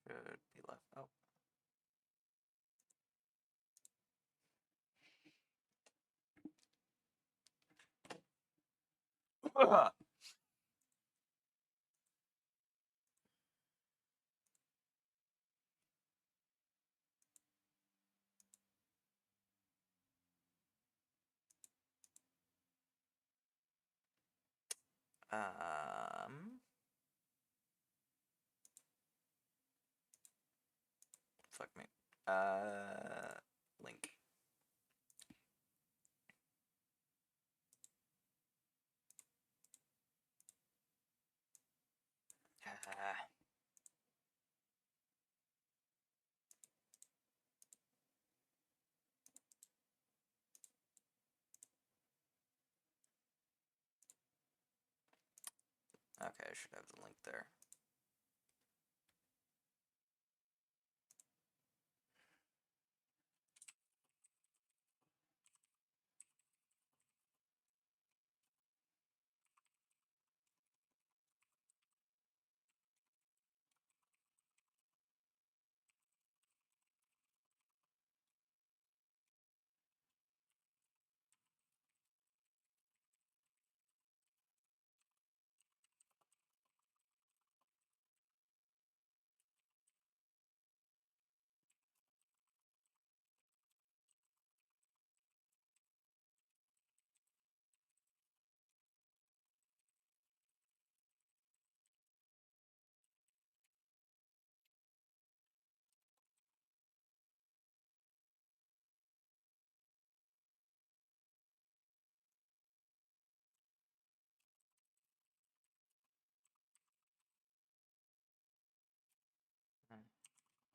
Should be left. Oh. Fuck me. Link. Okay, I should have the link there.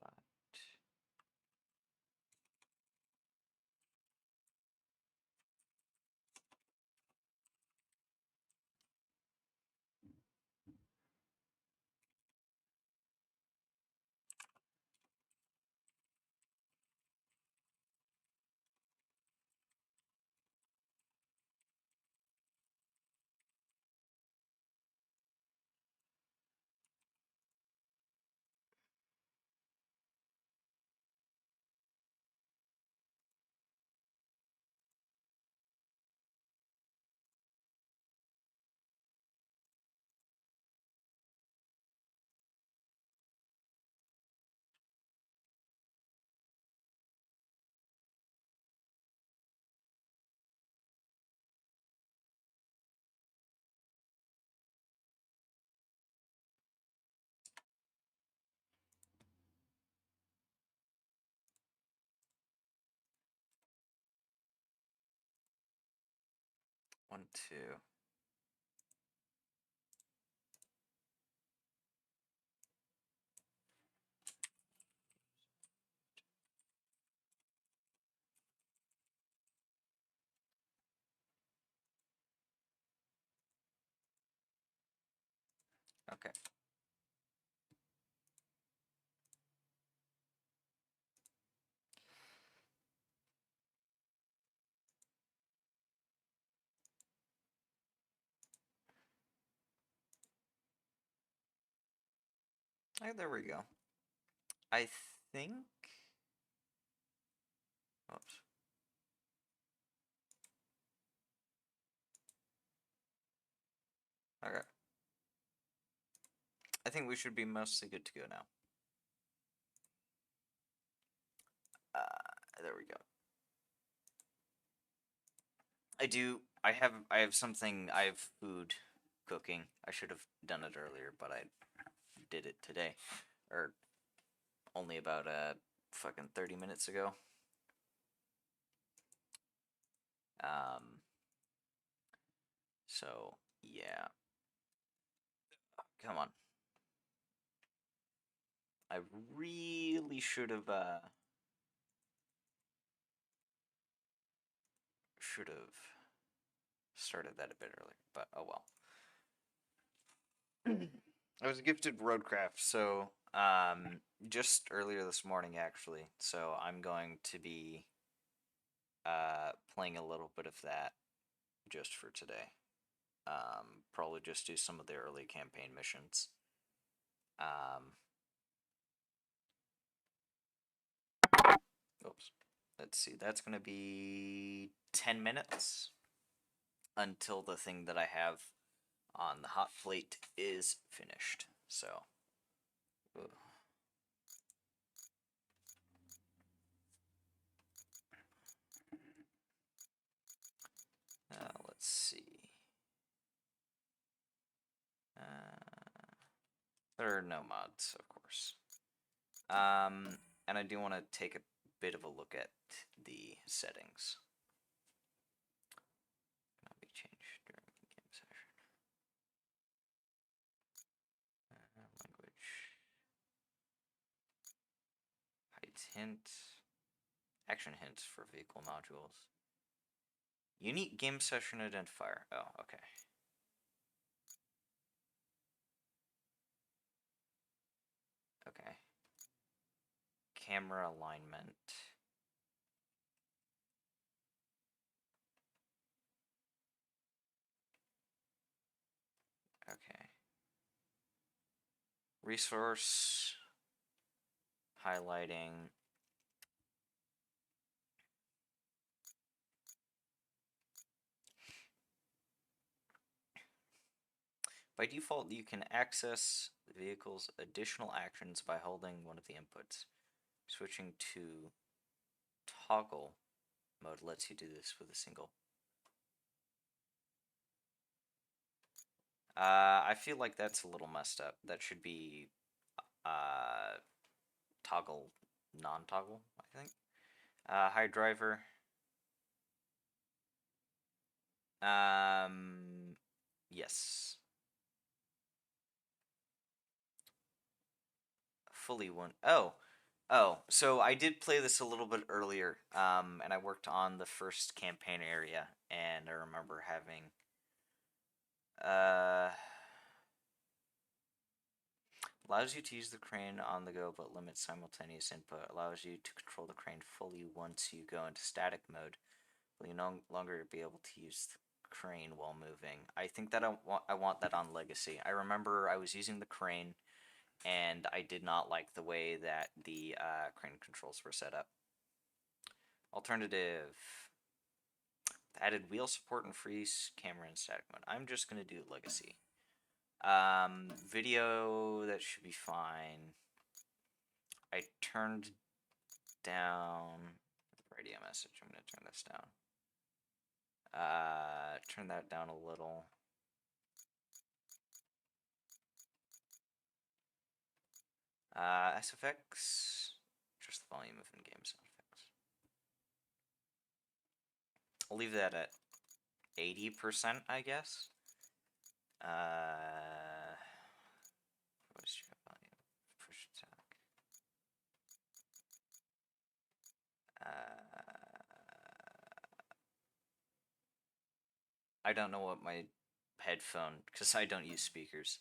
But one, two. Okay. Oh, there we go. I think. Oops. Okay. I think we should be mostly good to go now. There we go. I have something, I have food cooking. I should have done it earlier, but I did it today. Or only about, fucking 30 minutes ago. So, yeah. Come on. I really should have started that a bit earlier, but oh well. I was gifted RoadCraft, so just earlier this morning actually. So I'm going to be playing a little bit of that just for today. Probably just do some of the early campaign missions. Um, Oops. Let's see. That's gonna be 10 minutes until the thing that I have on the hot plate is finished. So, ugh. Let's see. There are no mods, of course. And I do want to take a bit of a look at the settings. Cannot be changed during the game session. Language. Height hint. Action hints for vehicle modules. Unique game session identifier. Oh, okay. Okay. Camera alignment. Okay. Resource. Highlighting. By default, you can access the vehicle's additional actions by holding one of the inputs. Switching to toggle mode lets you do this with a single. I feel like that's a little messed up. That should be toggle, non-toggle, I think. Hi driver. Yes. Fully one. Oh, so I did play this a little bit earlier, and I worked on the first campaign area, and I remember having, allows you to use the crane on the go, but limits simultaneous input. Allows you to control the crane fully once you go into static mode. Will you no longer be able to use the crane while moving? I think that I want that on Legacy. I remember I was using the crane, and I did not like the way that the crane controls were set up. Alternative. Added wheel support and freeze camera in static mode. I'm just going to do Legacy. Video, that should be fine. I turned down the radio message. I'm going to turn this down. Turn that down a little. SFX, just the volume of in-game sound effects. I'll leave that at 80%, I guess. What is your volume? Push attack. I don't know what my headphone, because I don't use speakers.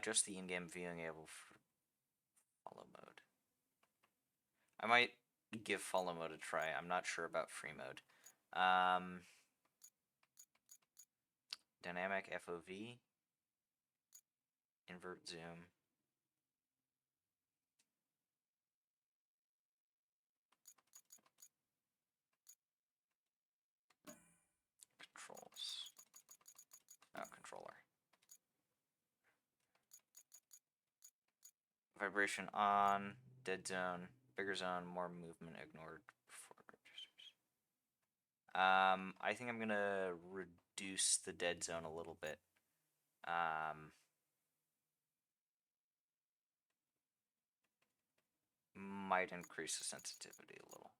Just the in-game viewing able for follow mode. I might give follow mode a try. I'm not sure about free mode. Dynamic FOV. Invert zoom. Controls. Oh, controller. Vibration on. Dead zone. Bigger zone. More movement ignored before registers. I think I'm gonna reduce the dead zone a little bit. Might increase the sensitivity a little.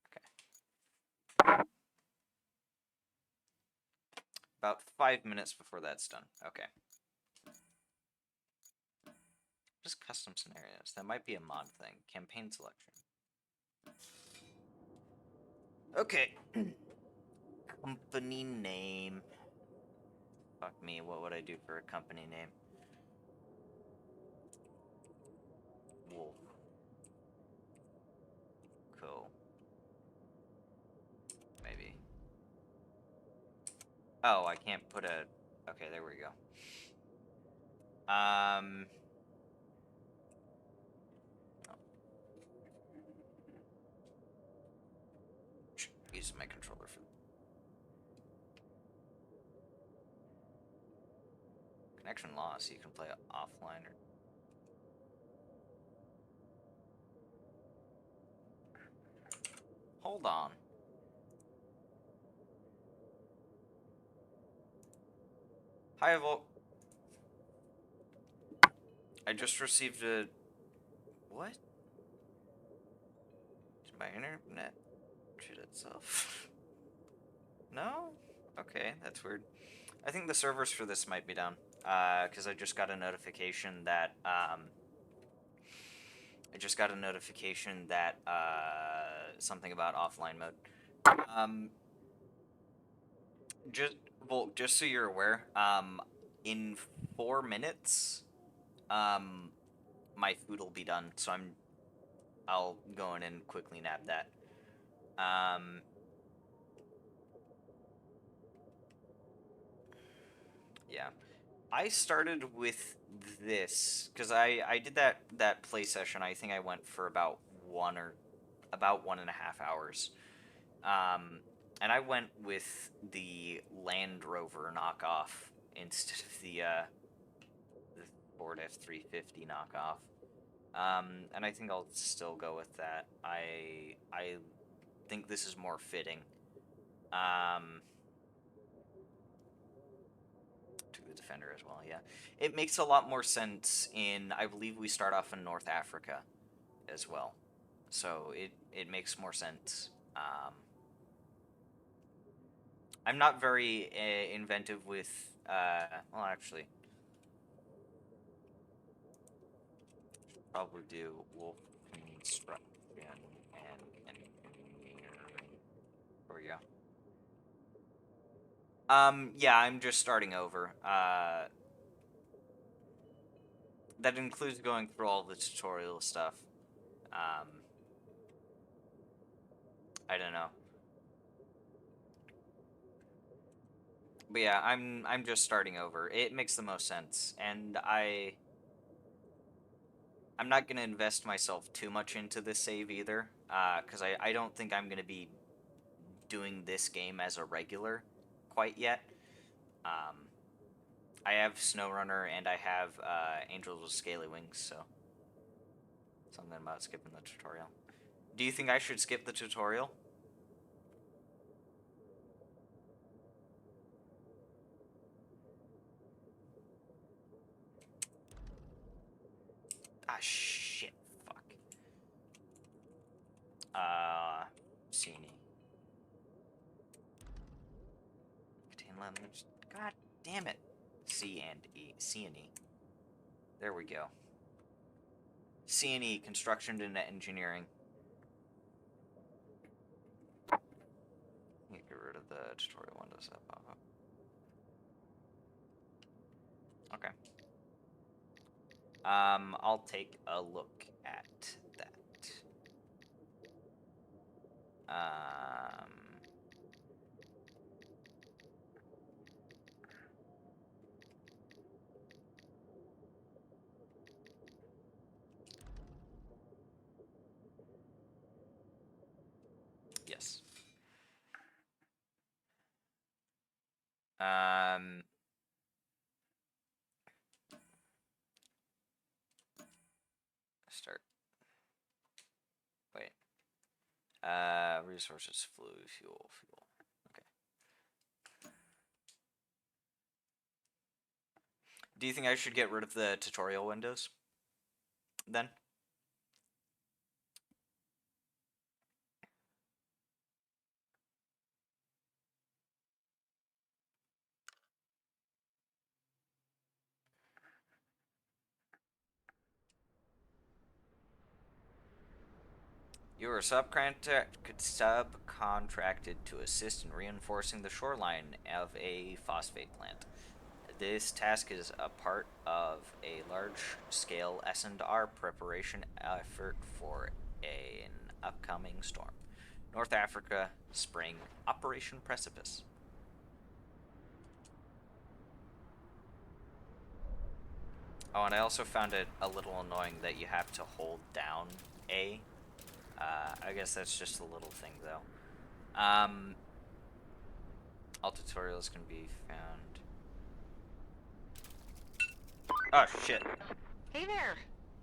Okay. About 5 minutes before that's done. Okay. Just custom scenarios. That might be a mod thing. Campaign selection. Okay. Company name. Fuck me, what would I do for a company name? Wolf. Co. Maybe. Oh, I can't put a... Okay, there we go. Oh. Use my controller for... Connection lost. You can play offline or... Hold on. Hi, Volt. I just received a... What? Did my internet shit itself? No? Okay, that's weird. I think the servers for this might be down. Because I just got a notification that, something about offline mode. Just, well, just so you're aware, in 4 minutes, my food will be done, so I'll go in and quickly nab that. Yeah. I started with this because I did that play session. I think I went for about 1.5 hours. And I went with the Land Rover knockoff instead of the Ford F-350 knockoff. And I think I'll still go with that. I think this is more fitting. To the Defender as well, yeah. It makes a lot more sense in, I believe we start off in North Africa as well. So it makes more sense. I'm not very inventive with, well, actually, probably do wolf construction and engineering. There we go. Yeah, I'm just starting over. That includes going through all the tutorial stuff. I don't know. But yeah, I'm just starting over. It makes the most sense, and I'm not gonna invest myself too much into this save either, because I don't think I'm gonna be doing this game as a regular quite yet. I have SnowRunner and I have Angels with Scaly Wings, so something about skipping the tutorial. Do you think I should skip the tutorial? Ah, shit. Fuck. Cine. Contain lemons. God damn it. C and E. C and E. There we go. C and E, construction and engineering. Get rid of the tutorial windows that pop up. Okay. I'll take a look at that. Yes. Start. Wait. Resources, fuel. Okay. Do you think I should get rid of the tutorial windows? Then? You are subcontracted to assist in reinforcing the shoreline of a phosphate plant. This task is a part of a large-scale S&R preparation effort for an upcoming storm. North Africa, spring, Operation Precipice. Oh, and I also found it a little annoying that you have to hold down A. I guess that's just a little thing, though. All tutorials can be found. Oh, shit. Hey there.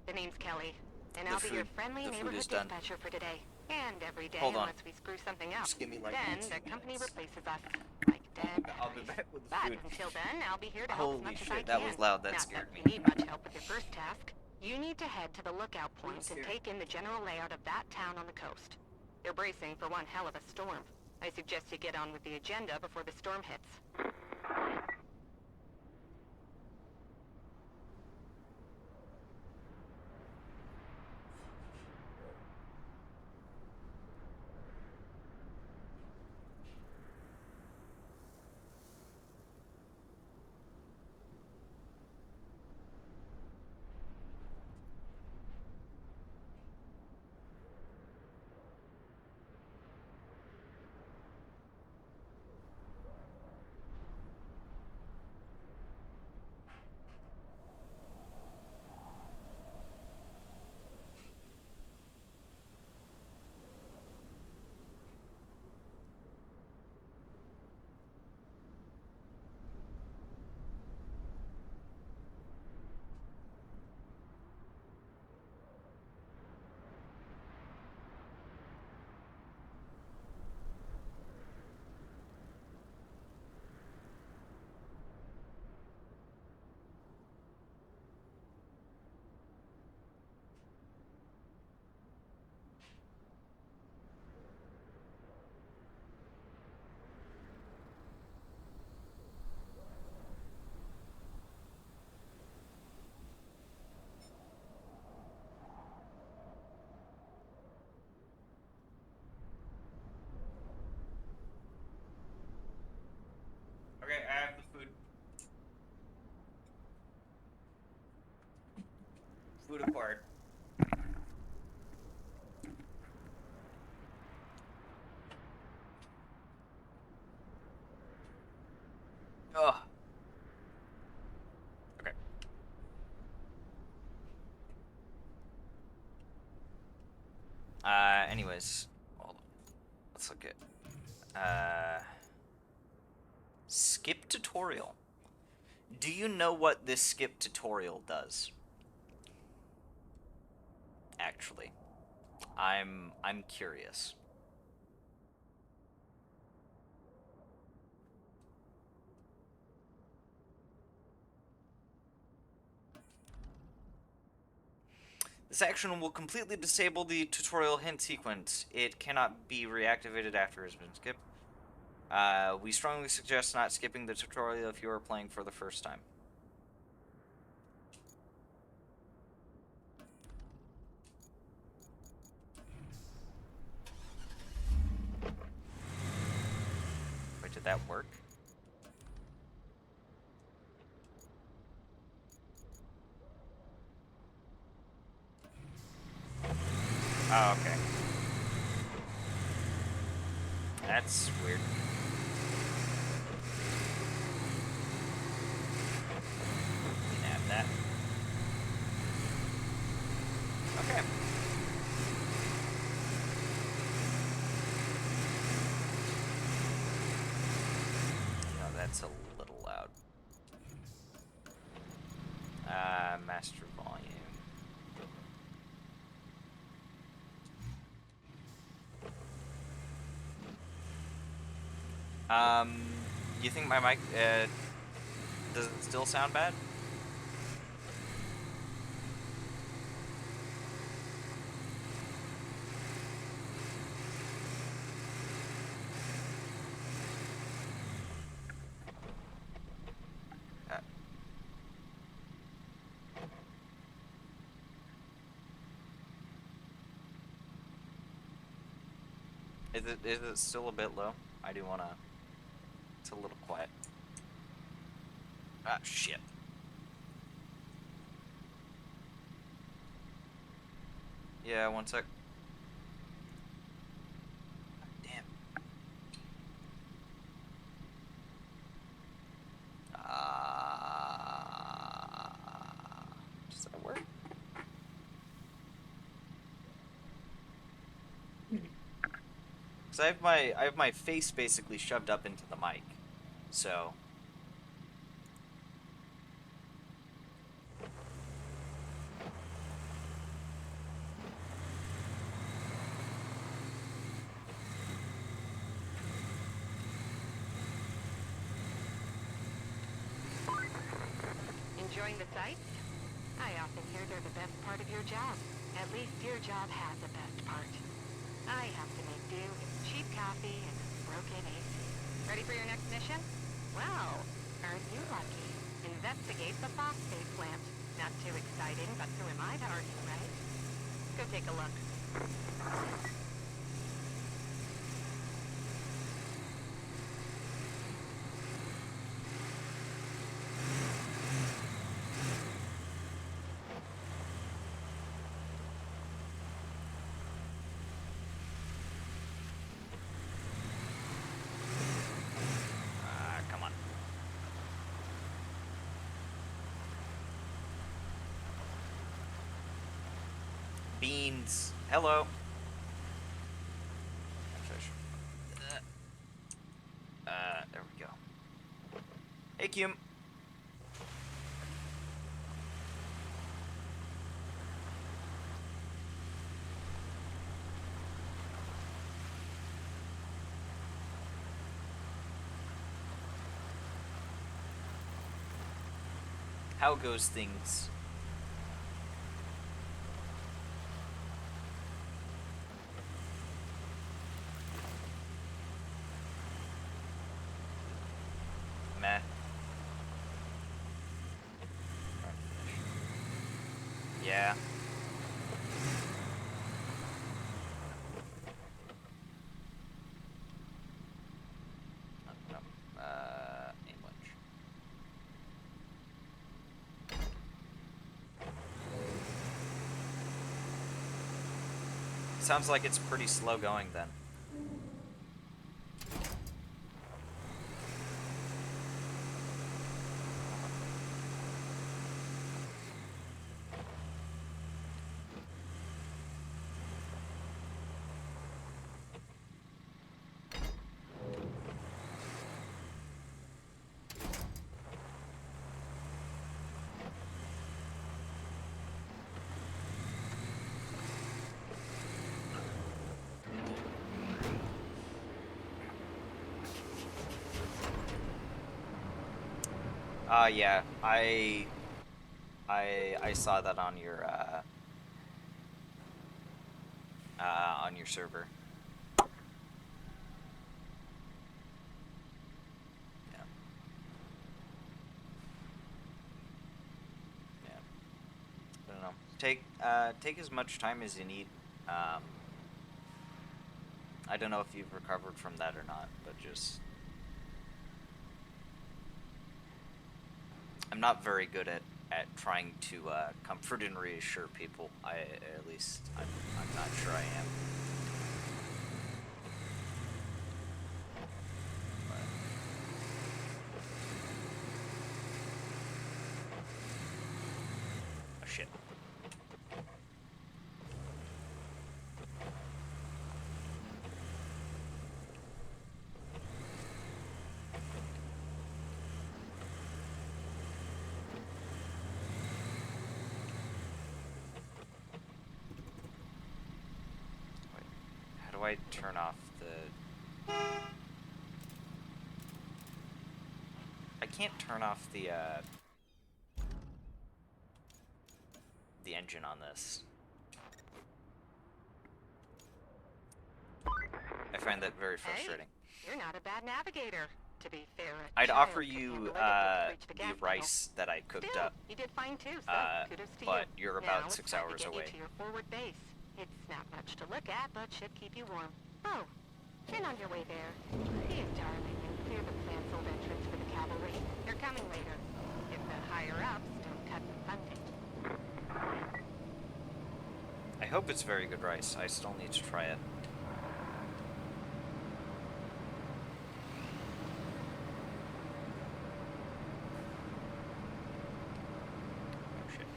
The name's Kelly, and I'll be your friendly neighborhood dispatcher for today. And every day, unless we screw something up. Just give me, like, then 2 the company minutes. replaces us, like dead I'll be batteries. back with the But food. until then, I'll be here to help as Holy much as I shit, can. that was loud. That Not scared that me. you need much help with your first task. You need to head to the lookout point and take in the general layout of that town on the coast. They're bracing for one hell of a storm. I suggest you get on with the agenda before the storm hits. Okay, I have the food. Food acquired. Ugh. Okay. Anyways, hold on. Let's look at skip tutorial. Do you know what this skip tutorial does? Actually, I'm curious. This action will completely disable the tutorial hint sequence. It cannot be reactivated after it has been skipped. We strongly suggest not skipping the tutorial if you are playing for the first time. Wait, did that work? Oh, okay. That's weird. You can have that. Okay. No, that's a little loud. Master volume. You think my mic, does it still sound bad? Uh, is it still a bit low? I do wanna. It's a little quiet. Ah, shit. Yeah, one sec. Damn. Because I have my face basically shoved up into the mic, so. Enjoying the sights? I often hear they're the best part of your job. At least your job has a best part. I have to make do with cheap coffee and broken AC. Ready for your next mission? Well, aren't you lucky? Investigate the phosphate plant. Not too exciting, but who am I to argue, right? Go take a look. Come on. Beans. Hello. There we go. Hey, Cum. How goes things? Meh. Yeah. Aim lunch. Sounds like it's pretty slow going then. Yeah, I saw that on your server. Yeah. Yeah. I don't know. Take as much time as you need. I don't know if you've recovered from that or not, but just I'm not very good at trying to comfort and reassure people. At least I'm not sure I am. But, oh shit. How do I turn off the... I can't turn off the engine on this. I find that very frustrating. Hey, you're not a bad navigator. To be fair, I'd offer you the rice that I cooked up. You did fine too, so kudos to but you. you're about now 6 it's time hours to get away. You to your forward base. It's not much to look at, but should keep you warm. Oh, and on your way there, be a darling and clear the plant's old entrance for the cavalry. They're coming later. If the higher-ups don't cut the funding. I hope it's very good rice. I still need to try it. Oh shit.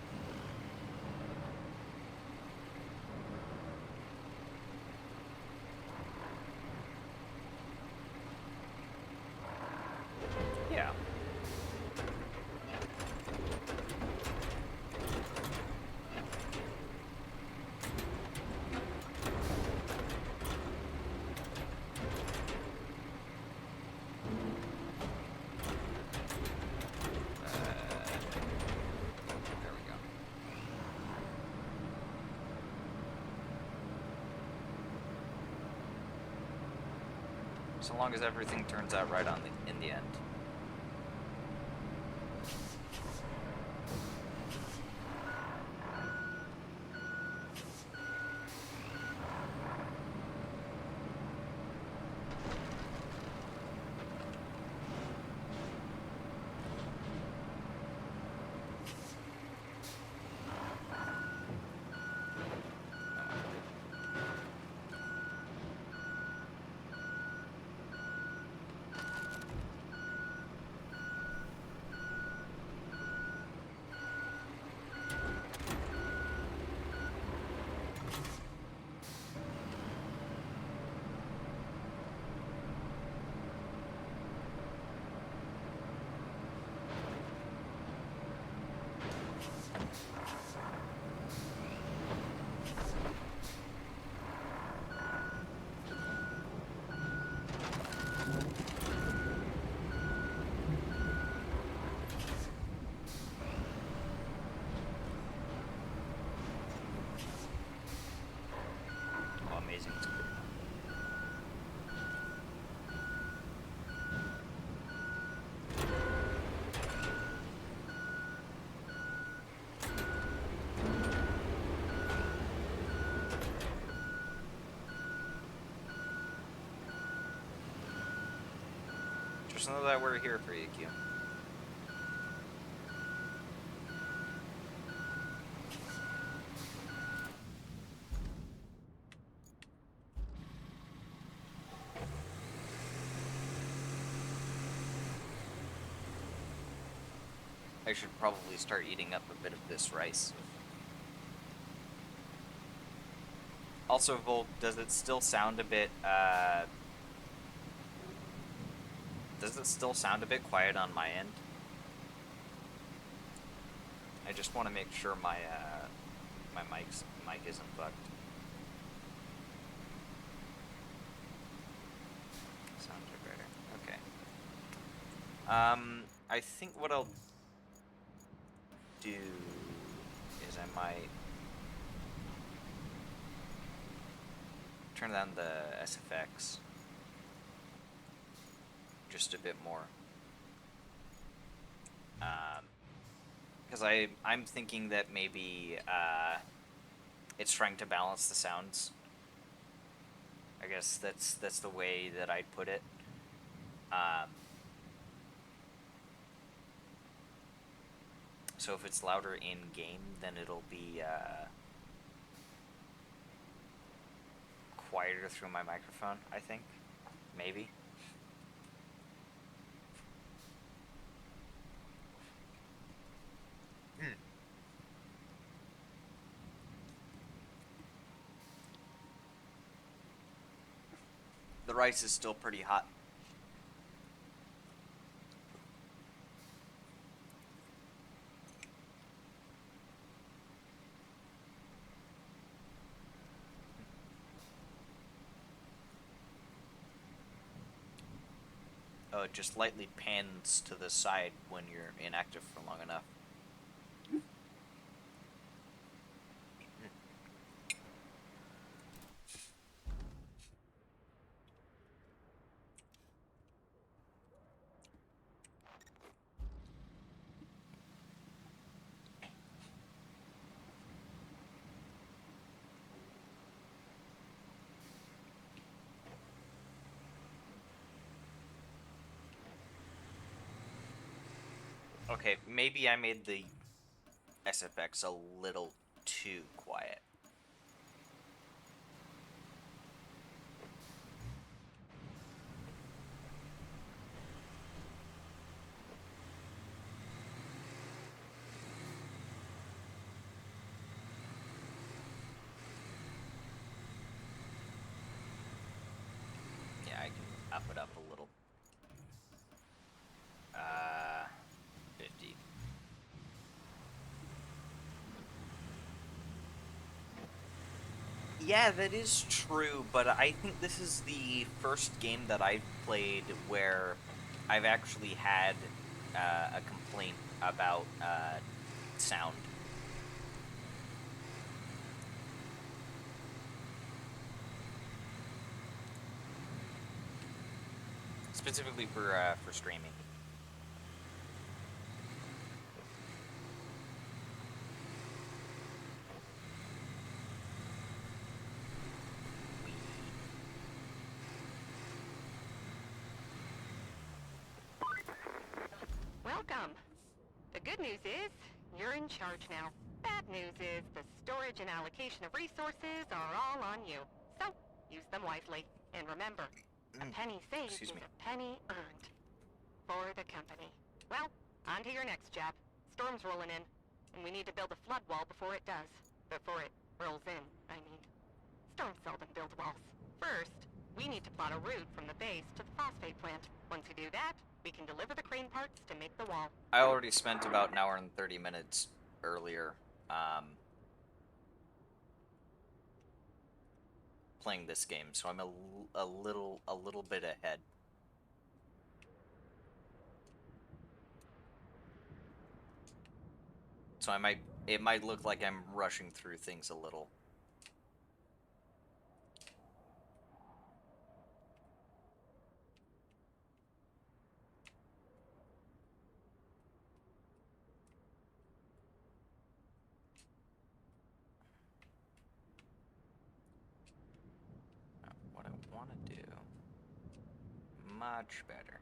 So long as everything turns out right in the end. Oh, amazing. It's clear. Just know that we're here for you, Q. I should probably start eating up a bit of this rice. Also, Volt, does it still sound a bit, does it still sound a bit quiet on my end? I just want to make sure my mic isn't fucked. Sounds better. Okay. I think what I'll do is I might turn down the SFX just a bit more. Because I'm thinking that maybe it's trying to balance the sounds. I guess that's the way that I'd put it. So if it's louder in game, then it'll be quieter through my microphone, I think. Maybe. The rice is still pretty hot. Oh, it just lightly pans to the side when you're inactive for long enough. Okay, maybe I made the SFX a little too quiet. Yeah, I can up it up a little. 50. Yeah, that is true, but I think this is the first game that I've played where I've actually had a complaint about sound. specifically for streaming. Welcome. The good news is, you're in charge now. Bad news is, the storage and allocation of resources are all on you. So, use them wisely. And remember, a penny saved is a penny earned. For the company. Well, on to your next job. Storm's rolling in, and we need to build a flood wall before it does. Before it rolls in, I mean. Storms seldom build walls. First, we need to plot a route from the base to the phosphate plant. Once we do that, we can deliver the crane parts to make the wall. I already spent about an hour and 30 minutes earlier playing this game, so I'm a little bit ahead. So it might look like I'm rushing through things a little. Now, what I want to do much better.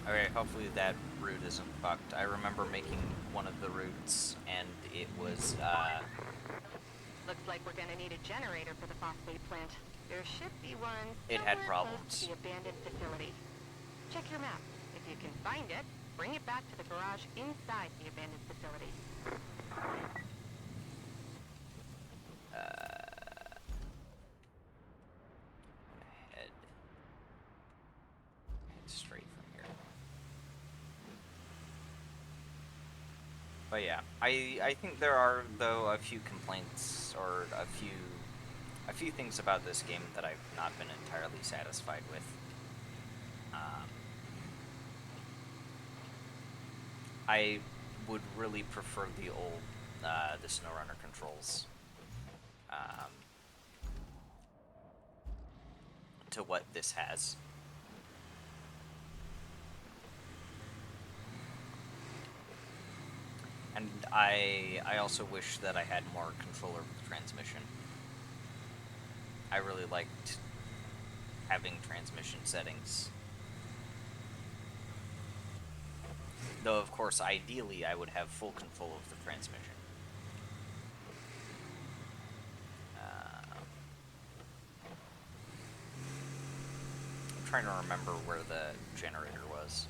Okay, hopefully that route isn't fucked. I remember making one of the routes, and it was, Looks like we're gonna need a generator for the phosphate plant. There should be one It had somewhere problems. close to the abandoned facility. Check your map. If you can find it, bring it back to the garage inside the abandoned facility. head straight from here. But yeah, I think there are, though, a few complaints or a few things about this game that I've not been entirely satisfied with. I would really prefer the old the SnowRunner controls to what this has. And I also wish that I had more control over the transmission. I really liked having transmission settings. Though, of course, ideally, I would have full control of the transmission. I'm trying to remember where the generator was.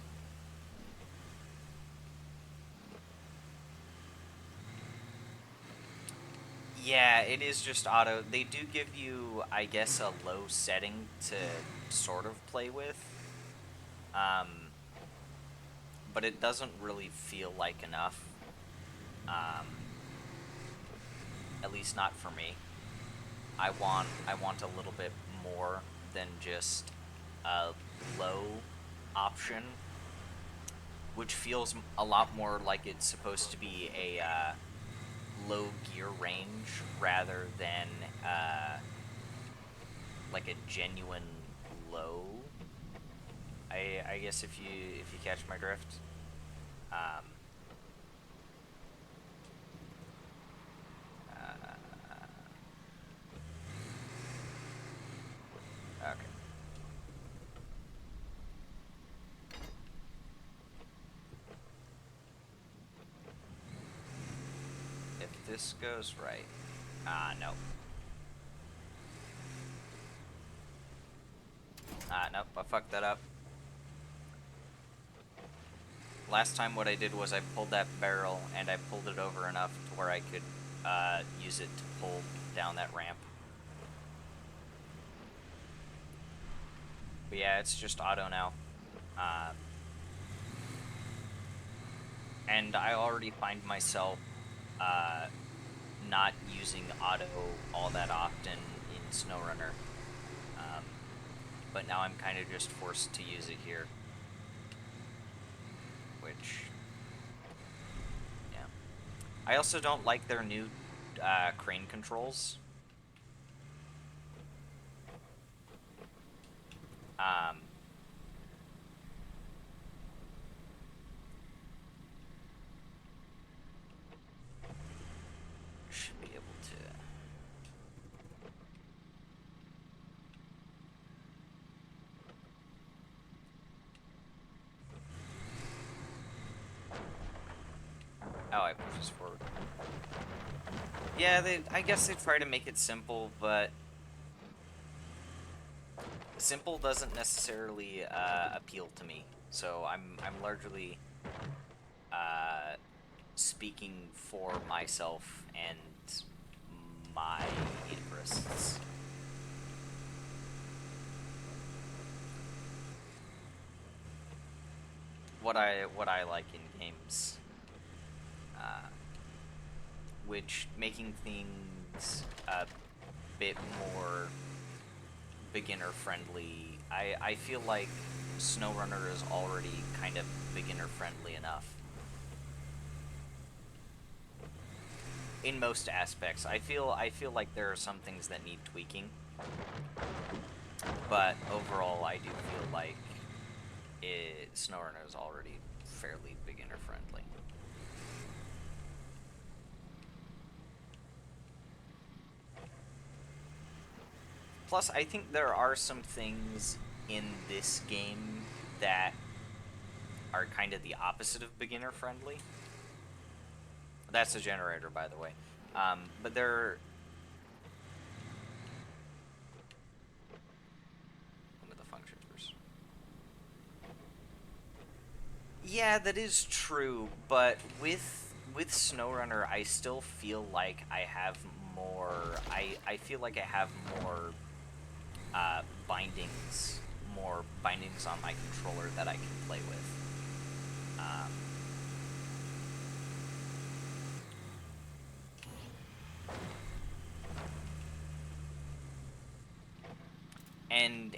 Yeah, it is just auto. They do give you, I guess, a low setting to sort of play with. But it doesn't really feel like enough. At least not for me. I want a little bit more than just a low option, which feels a lot more like it's supposed to be a low gear range rather than like a genuine low. I guess if you catch my drift. Okay. If this goes right. No. Nope, I fucked that up. Last time what I did was I pulled that barrel and I pulled it over enough to where I could use it to pull down that ramp. But yeah, it's just auto now. And I already find myself not using auto all that often in SnowRunner. But now I'm kind of just forced to use it here. Which, yeah. I also don't like their new crane controls. Should be able to. Oh, I push this forward. Yeah, I guess they try to make it simple, but simple doesn't necessarily appeal to me. So I'm largely speaking for myself and my interests. What I like in games, which making things a bit more beginner friendly. I feel like SnowRunner is already kind of beginner friendly enough. In most aspects, I feel like there are some things that need tweaking, but overall, I do feel like SnowRunner is already fairly beginner friendly. Plus, I think there are some things in this game that are kind of the opposite of beginner friendly. That's a generator, by the way. But they're... With the function first. Yeah, that is true, but with SnowRunner, I still feel like I have more... I feel like I have more bindings on my controller that I can play with.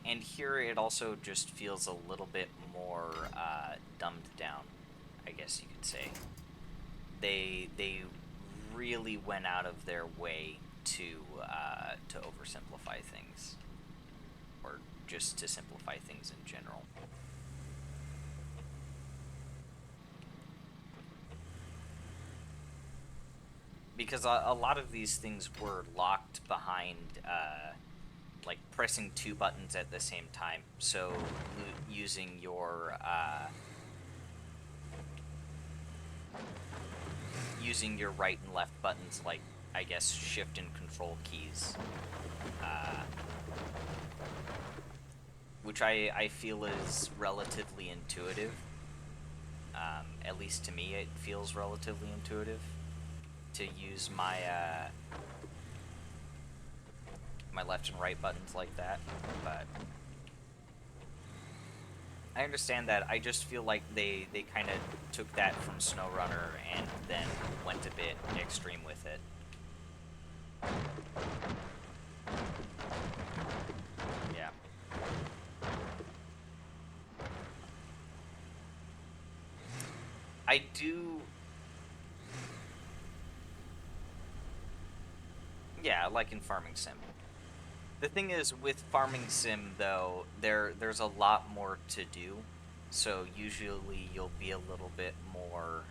And here it also just feels a little bit more dumbed down, I guess you could say. They really went out of their way to oversimplify things, or just to simplify things in general. Because a lot of these things were locked behind like pressing two buttons at the same time. So using your right and left buttons, like I guess shift and control keys, which I feel is relatively intuitive. At least to me, it feels relatively intuitive to use my my left and right buttons like that, but I understand that. I just feel like they kind of took that from SnowRunner and then went a bit extreme with it. Yeah. I do... Yeah, like in Farming Sim. The thing is, with Farming Sim, though, there's a lot more to do, so usually you'll be a little bit more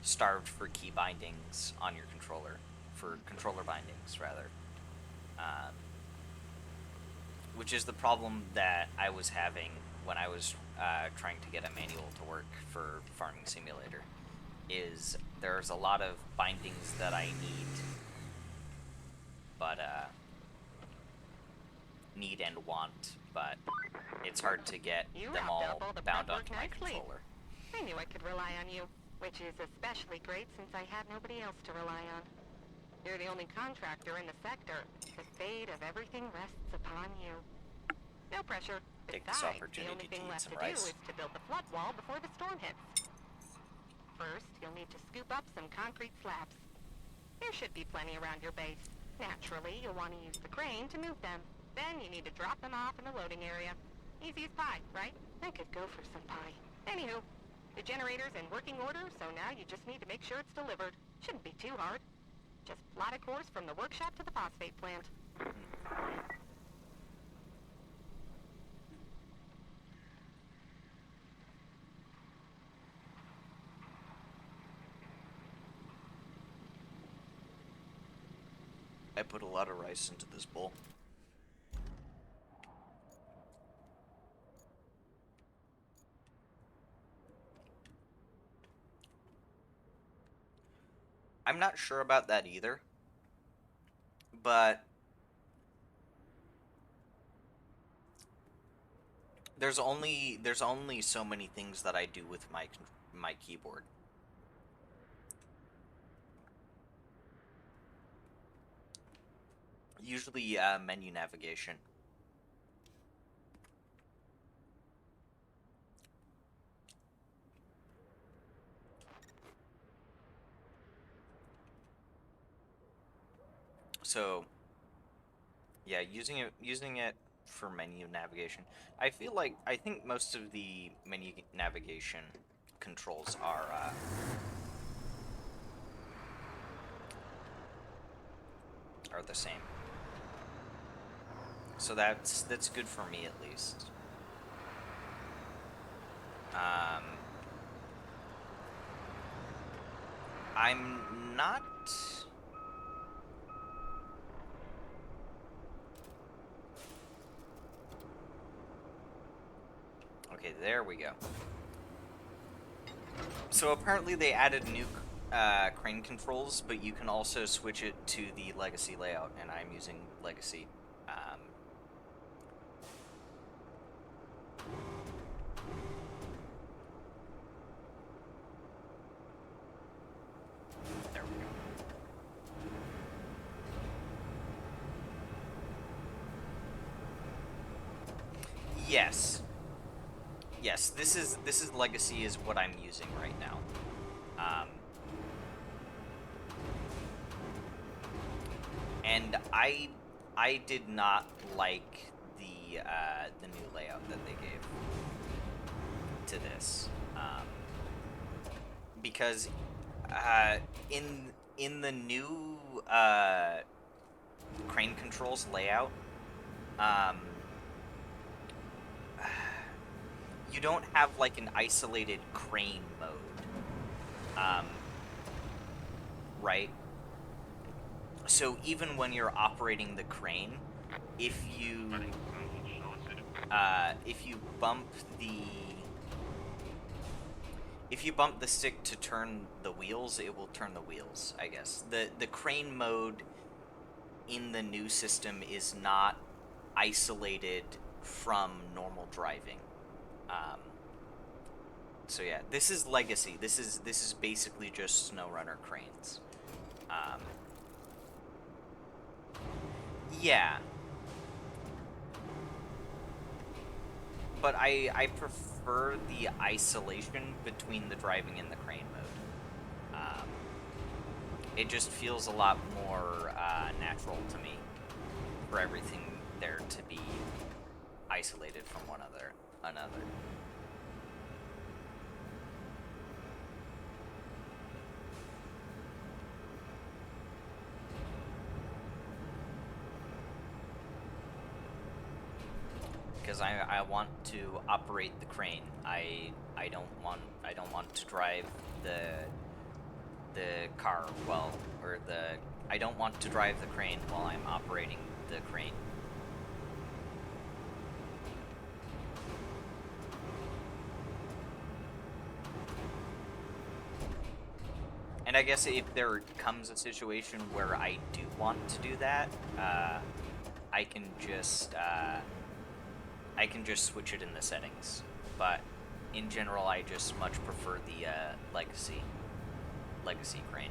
starved for key bindings on your controller, for controller bindings, rather. Which is the problem that I was having when I was trying to get a manual to work for Farming Simulator, is there's a lot of bindings that I need and want, but it's hard to get them all bound onto my controller. I knew I could rely on you, which is especially great since I had nobody else to rely on. You're the only contractor in the sector. The fate of everything rests upon you. No pressure. Take this Besides, the opportunity only to thing eat left some to rice. do is to build the flood wall before the storm hits. First, you'll need to scoop up some concrete slabs. There should be plenty around your base. Naturally, you'll want to use the crane to move them. Then you need to drop them off in the loading area. Easy as pie, right? I could go for some pie. Anywho, the generator's in working order, so now you just need to make sure it's delivered. Shouldn't be too hard. Just plot a course from the workshop to the phosphate plant. I put a lot of rice into this bowl. I'm not sure about that either, but there's only so many things that I do with my keyboard. Usually menu navigation. So yeah, using it for menu navigation. I think most of the menu navigation controls are the same. So that's good for me at least. I'm not. Okay, there we go. So apparently they added new crane controls, but you can also switch it to the legacy layout, and I'm using legacy. There we go. Yes. Yes, this is legacy is what I'm using right now. And I did not like the new layout that they gave to this, because in the new crane controls layout, you don't have like an isolated crane mode, right? So even when you're operating the crane, if you bump the stick to turn the wheels, it will turn the wheels, I guess. The crane mode in the new system is not isolated from normal driving. So yeah, this is legacy. This is basically just SnowRunner cranes. Yeah. But I prefer the isolation between the driving and the crane mode. It just feels a lot more natural to me for everything there to be isolated from one another. Because I want to operate the crane. I don't want to drive the car I don't want to drive the crane while I'm operating the crane. And I guess if there comes a situation where I do want to do that, I can just switch it in the settings. But in general, I just much prefer the legacy crane.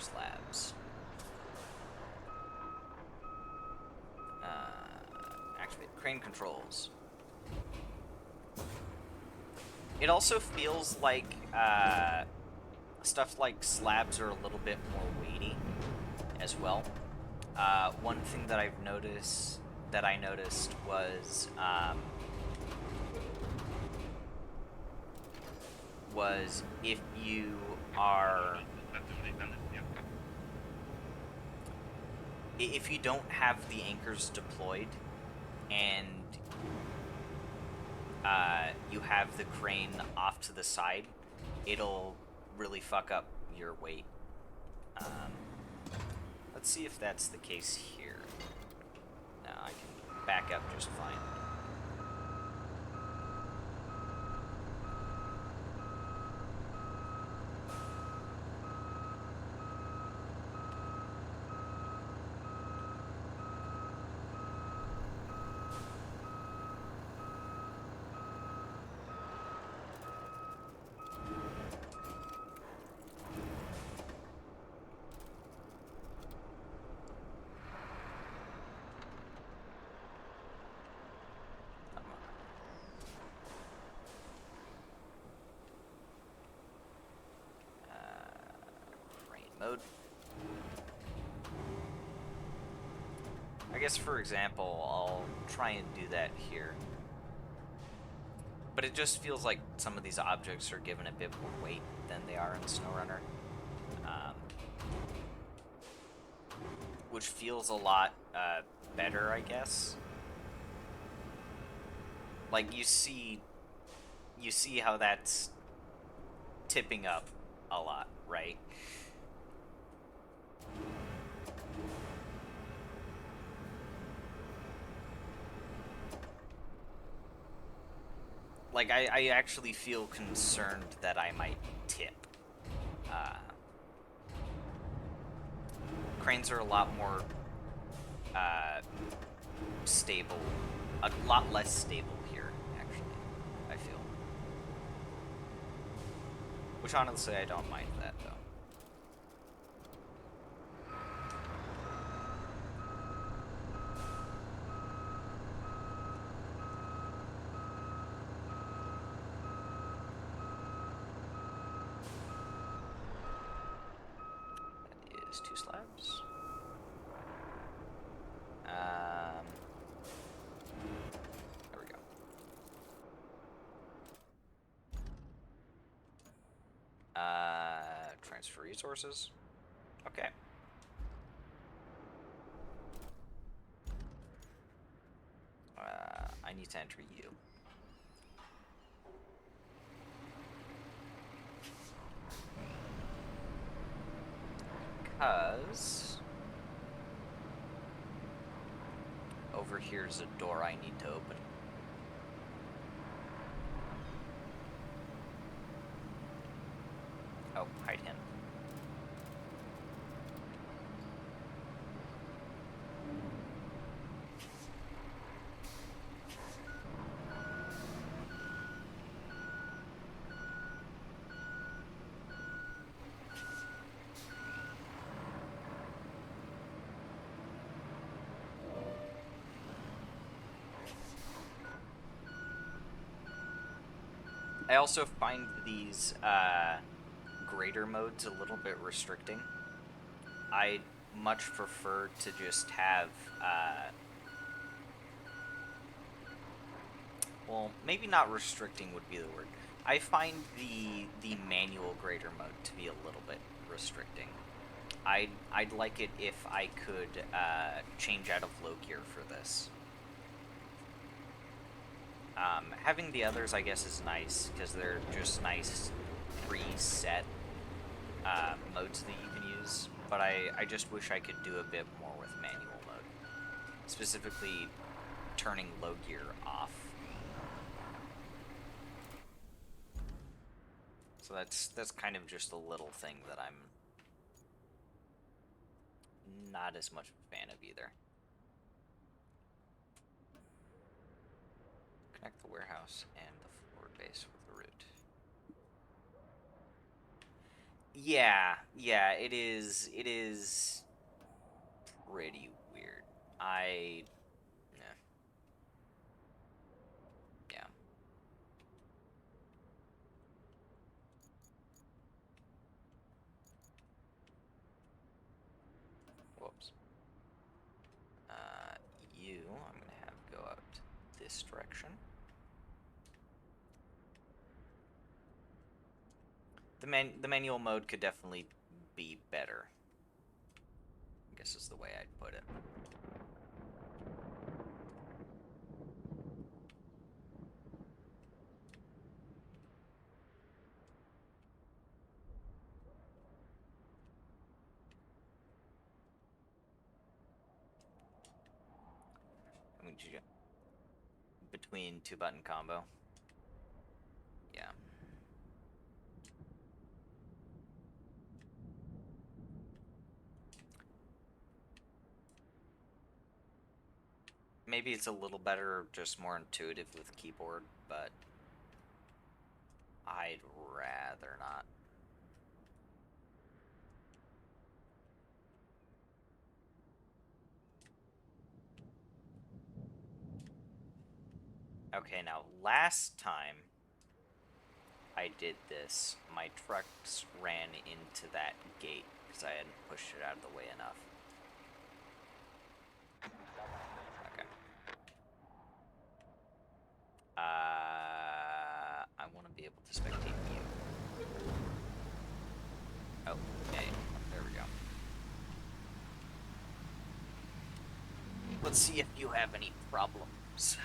slabs. Activate crane controls. It also feels like stuff like slabs are a little bit more weighty as well. One thing that I noticed was if you don't have the anchors deployed and you have the crane off to the side, it'll really fuck up your weight. Let's see if that's the case here. No, I can back up just fine. Mode. I guess, for example, I'll try and do that here. But it just feels like some of these objects are given a bit more weight than they are in SnowRunner. Which feels a lot better, I guess. Like, you see how that's tipping up a lot, right? Like, I actually feel concerned that I might tip. Cranes are a lot more stable. A lot less stable here, actually, I feel. Which, honestly, I don't mind that, though. Two slabs. There we go. Transfer resources. Okay. I need to enter you. Because over here's a door I need to open. Oh, hide him. I also find these grader modes a little bit restricting. I'd much prefer to just have, well, maybe not restricting would be the word. I find the manual grader mode to be a little bit restricting. I'd like it if I could change out of low gear for this. Having the others, I guess, is nice, because they're just nice preset modes that you can use, but I just wish I could do a bit more with manual mode. Specifically, turning low gear off. So that's kind of just a little thing that I'm not as much a fan of either. Connect the warehouse and the forward base with the route. Yeah, yeah, it is. It is pretty weird. I, yeah, yeah. Whoops. Uh, I'm gonna have go out this direction. The manual mode could definitely be better, I guess is the way I'd put it. I mean, between two button combo. Yeah. Maybe it's a little better, just more intuitive with keyboard, but I'd rather not. Okay, now last time I did this, my trucks ran into that gate because I hadn't pushed it out of the way enough. Okay. I want to be able to spectate you. Oh, okay. There we go. Let's see if you have any problems.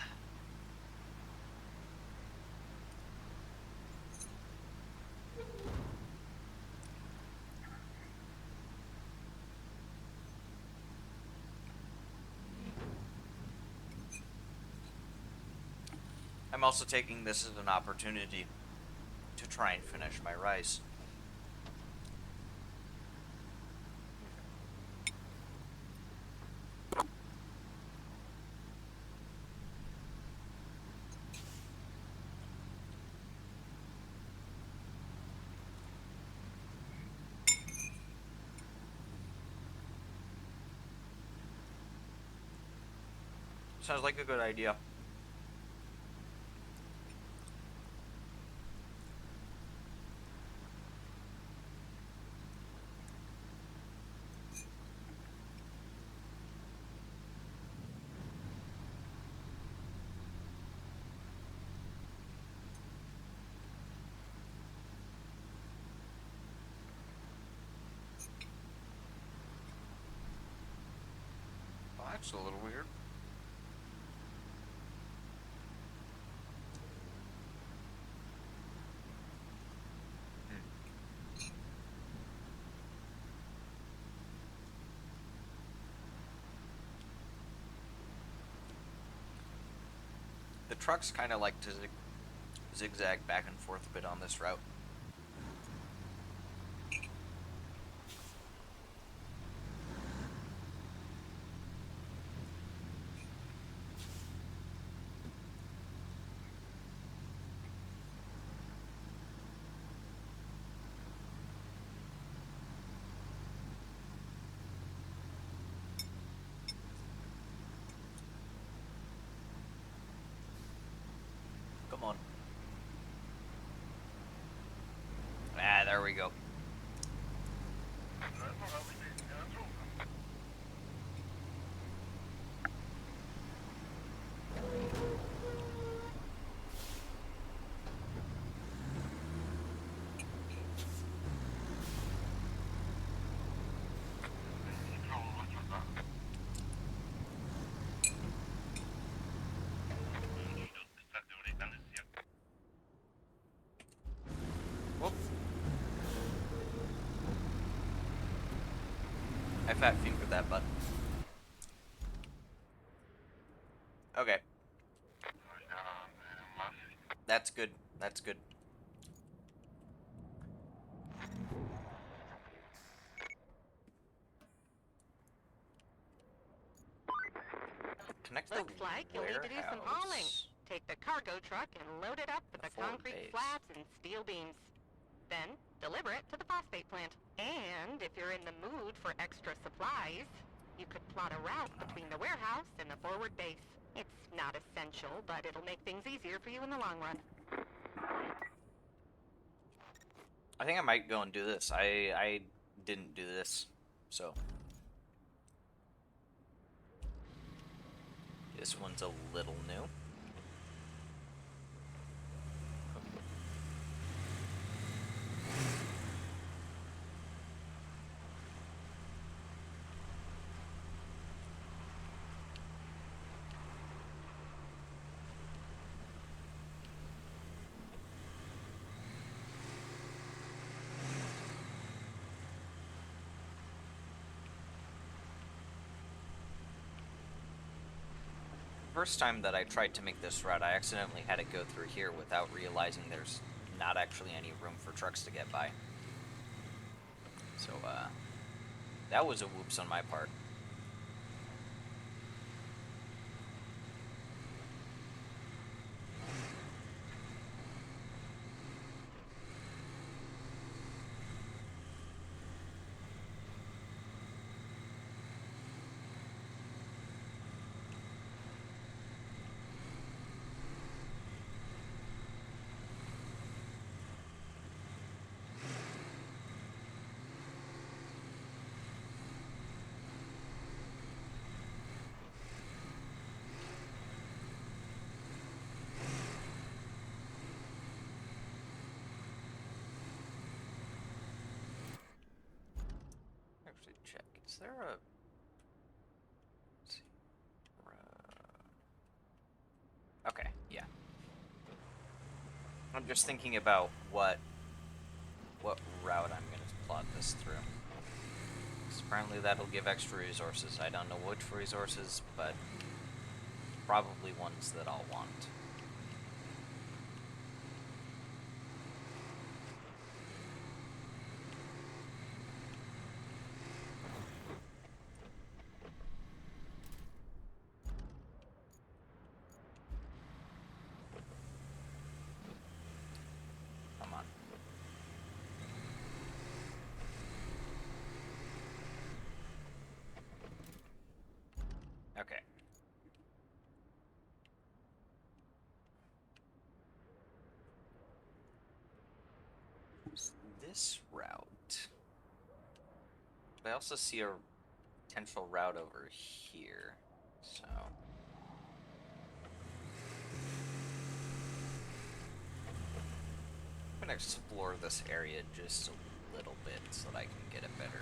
I'm also taking this as an opportunity to try and finish my rice. Sounds like a good idea. Well, that's a little weird. The trucks kind of like to zigzag back and forth a bit on this route. Come on. Ah, there we go. Whoop. I fat fingered that button. Okay. That's good. That's good. Connect the Looks like you'll need to do some hauling. Take the cargo truck and load it up with the concrete slabs and steel beams. Then, Deliver it to the phosphate plant. And if you're in the mood for extra supplies, you could plot a route between the warehouse and the forward base. It's not essential, but it'll make things easier for you in the long run. I think I might go and do this. I didn't do this, so this one's a little new. First time that I tried to make this route, I accidentally had it go through here without realizing there's not actually any room for trucks to get by. So, that was a whoops on my part. Actually, check. Is there a... Let's see. Okay, yeah. I'm just thinking about what route I'm going to plot this through. Because apparently that'll give extra resources. I don't know which resources, but probably ones that I'll want. Come on. Okay. This route. But I also see a potential route over here. So I'm gonna explore this area just a little bit so that I can get a better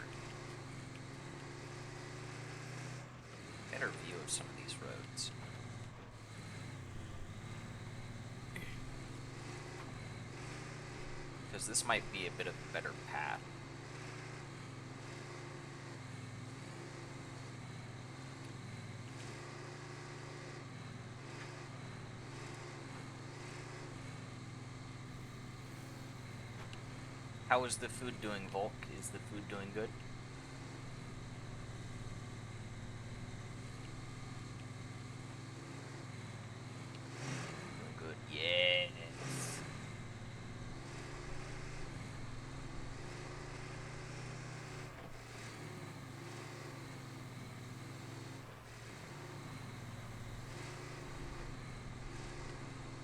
view of some of these roads. Because this might be a bit of a better path. How is the food doing, Volk? Is the food doing good? Doing good. Yes.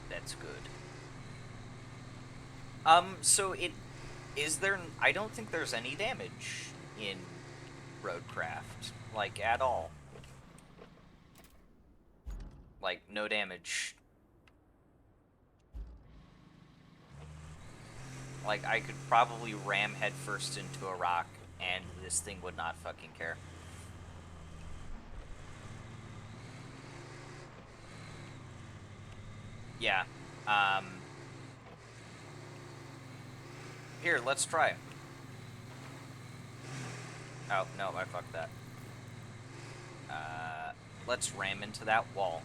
That's good. So is there... I don't think there's any damage in RoadCraft, like, at all. Like, no damage. Like, I could probably ram headfirst into a rock, and this thing would not fucking care. Yeah, here, let's try. Oh, no, I fucked that. Let's ram into that wall.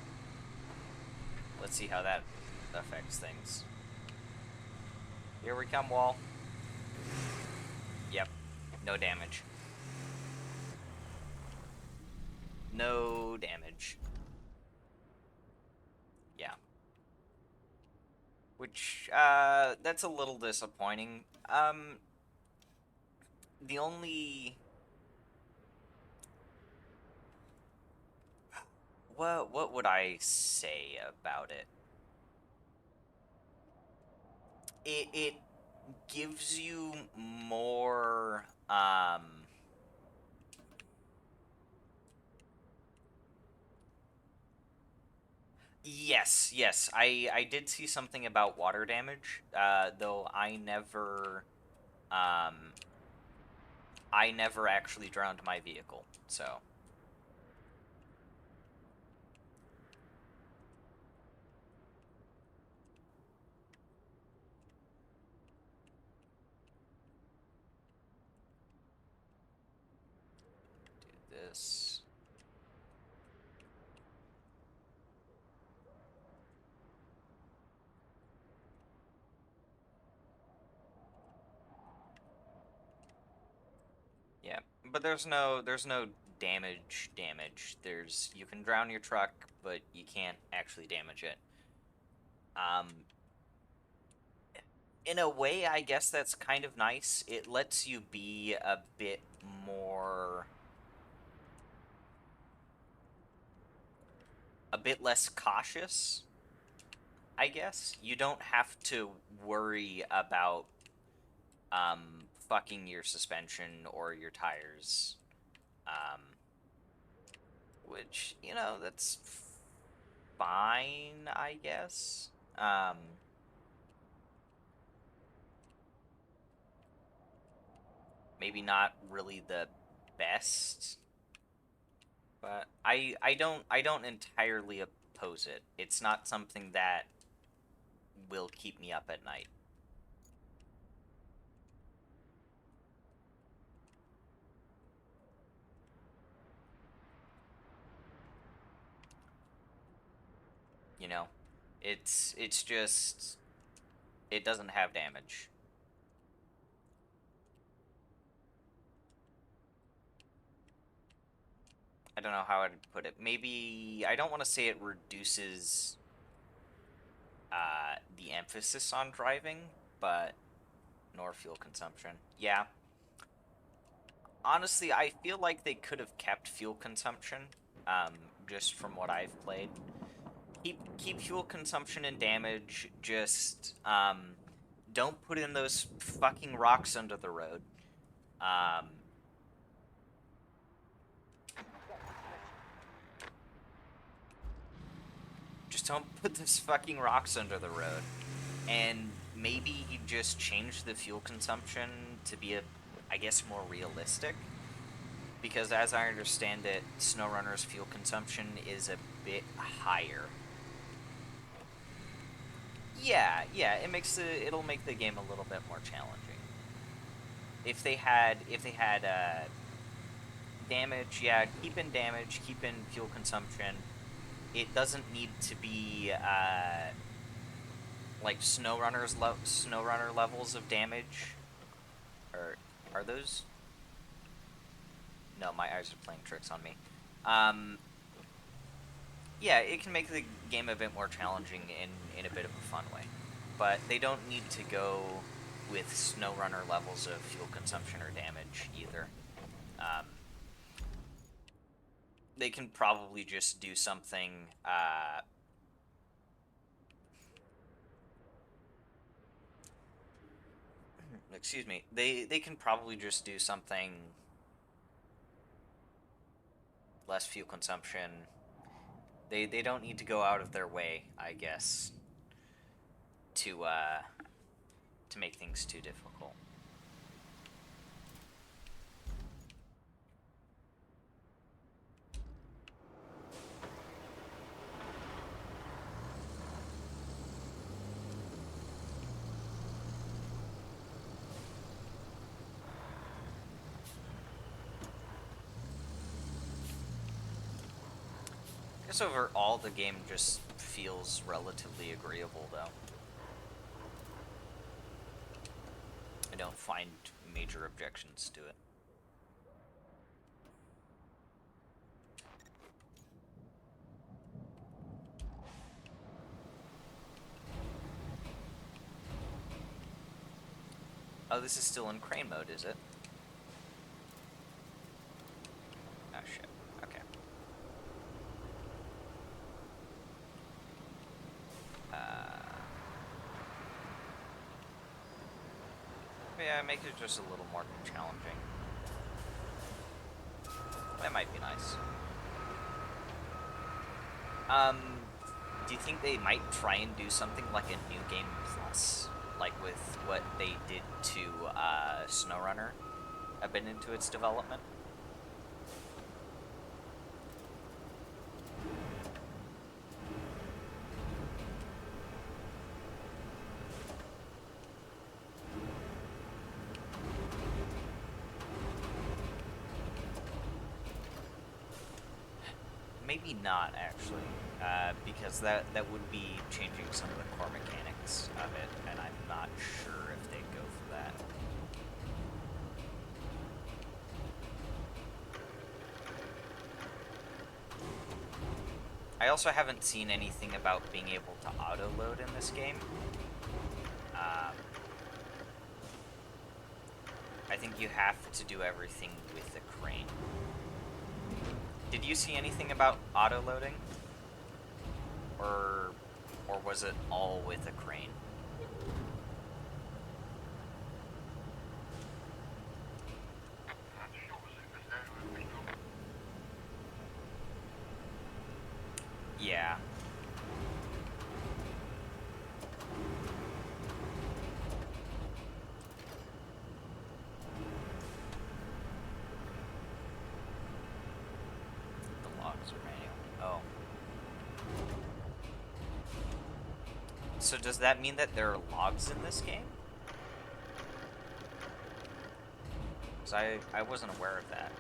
Let's see how that affects things. Here we come, wall. Yep, no damage. No damage. Yeah. Which, that's a little disappointing. the only what would I say about it? It gives you more yes, yes. I did see something about water damage, though um I never actually drowned my vehicle. So, do this. Yeah, but there's no damage. You can drown your truck, but you can't actually damage it. Um in a way, I guess that's kind of nice. It lets you be a bit less cautious, I guess. You don't have to worry about fucking your suspension or your tires. Um which, that's fine, I guess. Maybe not really the best, but I don't entirely oppose it. It's not something that will keep me up at night. You know, it's just it doesn't have damage. I don't know how I'd put it. Maybe I don't want to say it reduces the emphasis on driving, but nor fuel consumption. Yeah, honestly, I feel like they could have kept fuel consumption. Um, just from what I've played, keep fuel consumption and damage. Just don't put in those fucking rocks under the road. Um, just don't put those fucking rocks under the road. And maybe just change the fuel consumption to be I guess, more realistic. Because as I understand it, SnowRunner's fuel consumption is a bit higher. Yeah, yeah, it'll make the game a little bit more challenging. If they had damage, yeah, keep in damage, keep in fuel consumption. It doesn't need to be like SnowRunner levels of damage. Or are those? No, my eyes are playing tricks on me. Um, yeah, it can make the game a bit more challenging in a bit of a fun way. But they don't need to go with SnowRunner levels of fuel consumption or damage either. Um, they can probably just do something. Excuse me. They can probably just do something less fuel consumption. They don't need to go out of their way, I guess, to uh, to make things too difficult. I guess overall the game just feels relatively agreeable, though. I don't find major objections to it. Oh, this is still in crane mode, is it? Yeah, make it just a little more challenging. That might be nice. Do you think they might try and do something like a New Game Plus? Like with what they did to SnowRunner a bit into its development? Maybe not, actually, because that would be changing some of the core mechanics of it, and I'm not sure if they'd go for that. I also haven't seen anything about being able to auto-load in this game. I think you have to do everything with the crane. Did you see anything about auto-loading? Or was it all with a crane? Yeah. The logs are manual. Oh. So does that mean that there are logs in this game? Because I wasn't aware of that.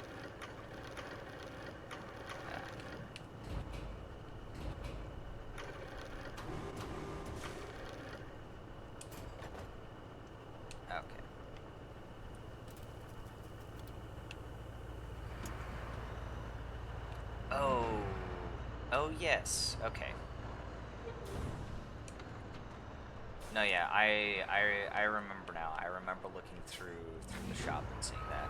Okay. Oh. Oh, yes. Okay. No, yeah, I remember now. I remember looking through the shop and seeing that.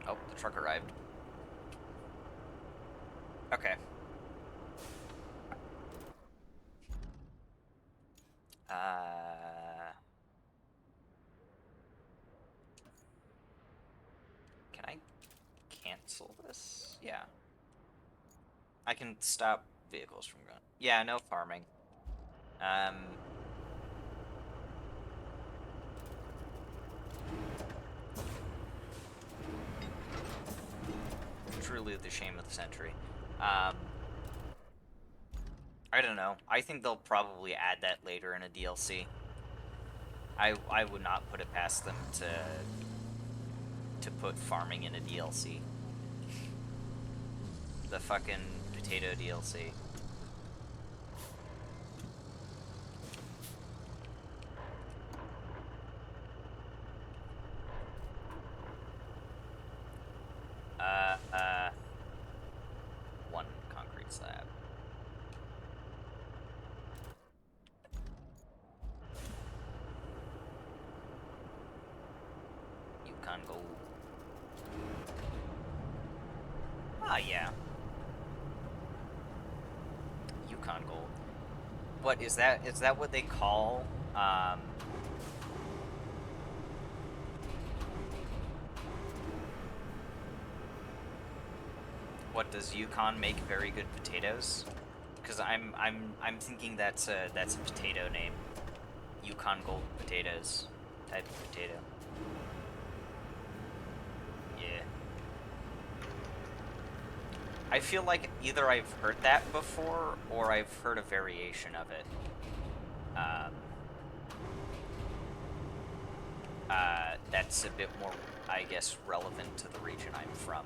Oh, the truck arrived. Okay. Can I cancel this? Yeah. I can stop vehicles from going. Yeah, no farming. Truly the shame of the century. I don't know. I think they'll probably add that later in a DLC. I would not put it past them to put farming in a DLC. The fucking potato DLC. One concrete slab. Yukon gold. Ah, yeah. Yukon gold. What is that? Is that what they call, what does Yukon make very good potatoes? Because I'm thinking that's a potato name. Yukon gold potatoes type of potato. Yeah. I feel like either I've heard that before or I've heard a variation of it. That's a bit more, I guess, relevant to the region I'm from.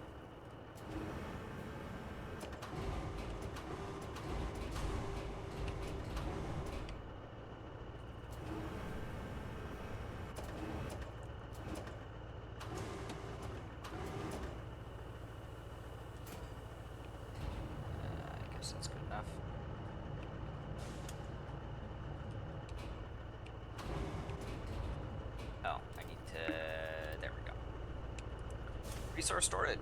I guess that's good enough. Oh, I need to... There we go. Resource storage.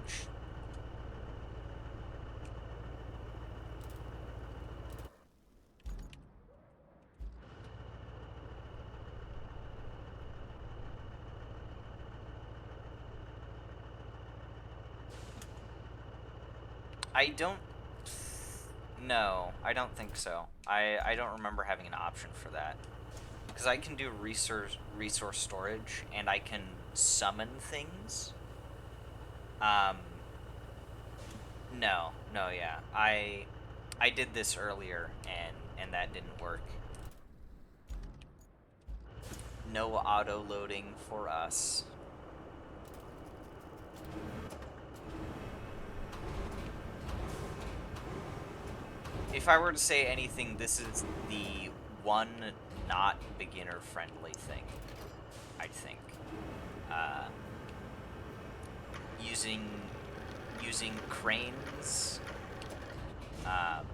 I don't. No, I don't think so. I don't remember having an option for that. Because I can do resource storage, and I can summon things. Um, no, yeah. I did this earlier, and that didn't work. No auto loading for us. If I were to say anything, this is the one not beginner friendly thing, I think. Uh, using cranes, um,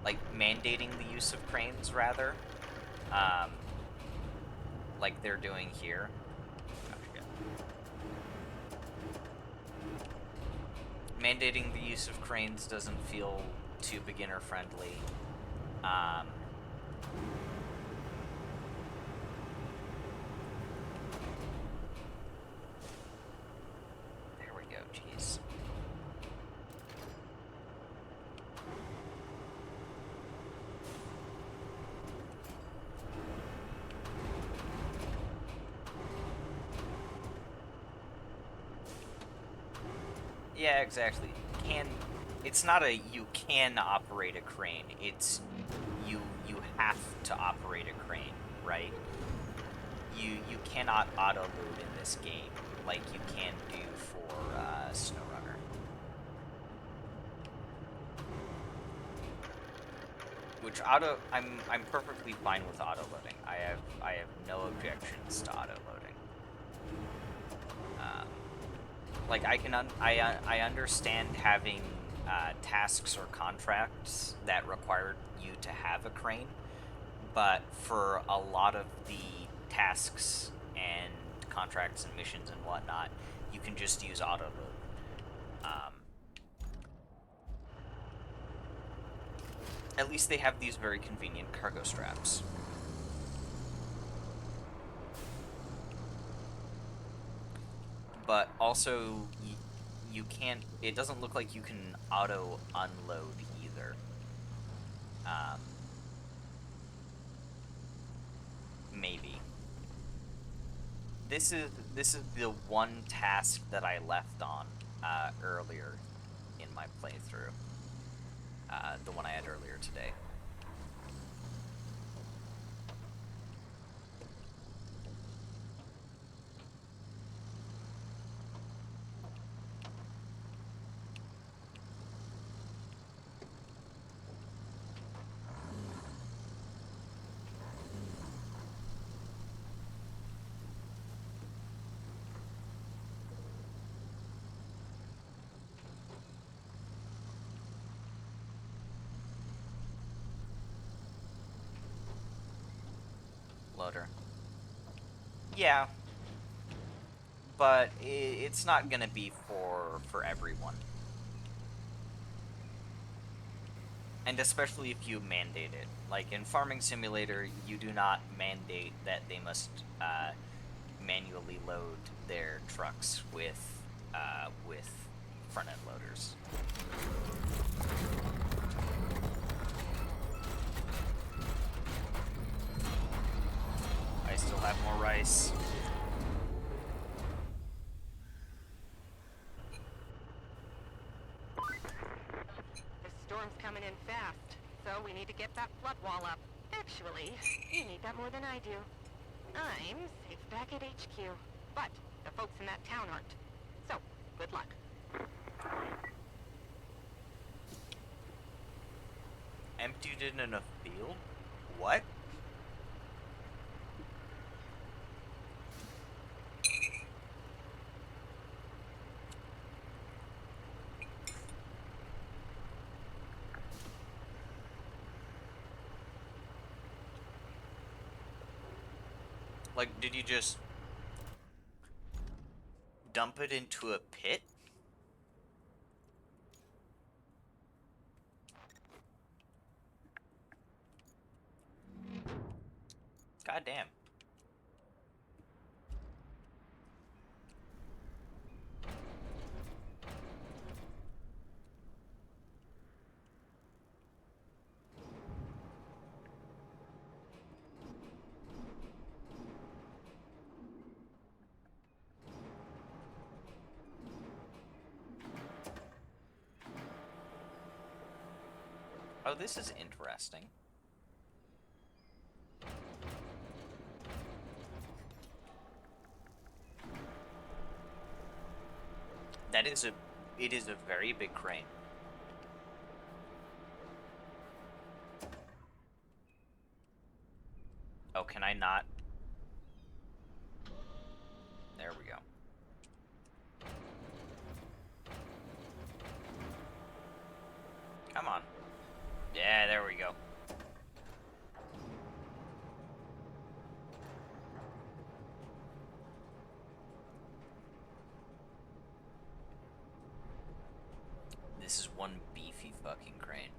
like mandating the use of cranes rather, um, like they're doing here. Mandating the use of cranes doesn't feel too beginner friendly. There we go, jeez. Yeah, exactly. It's not a you can operate a crane. It's you have to operate a crane, right? You cannot auto load in this game like you can do for SnowRunner. Which I'm perfectly fine with auto loading. I have no objections to auto loading. Like I understand having tasks or contracts that require you to have a crane, but for a lot of the tasks and contracts and missions and whatnot, you can just use auto load. At least they have these very convenient cargo straps. But also, you can't. It doesn't look like you can auto unload either. Maybe. This is the one task that I left on earlier in my playthrough. The one I had earlier today. Loader. Yeah, but it's not gonna be for everyone. And especially if you mandate it. Like in Farming Simulator, you do not mandate that they must manually load their trucks with front end loaders. I still have more rice. The storm's coming in fast, so we need to get that flood wall up. Actually, you need that more than I do. I'm safe back at HQ, but the folks in that town aren't. So, good luck. Emptied it in a field? What? Like, did you just dump it into a pit? God damn. Oh, this is interesting. It is a very big crane. Oh, can I not? There we go. Come on. Yeah, there we go. This is one beefy fucking crane.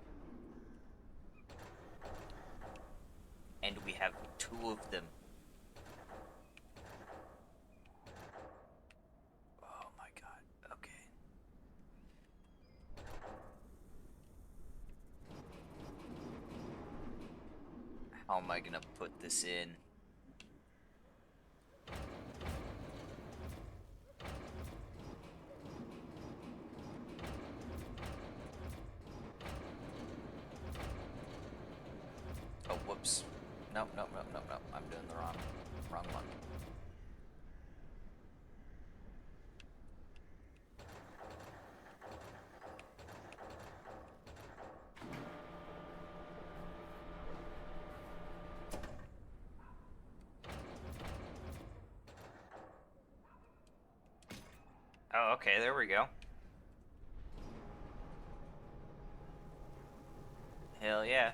And we have 2 of them. Oh my god, okay. How am I gonna put this in? Oh, whoops. Nope, nope, nope, nope, nope. I'm doing the wrong one. Oh, okay, there we go. Hell yeah.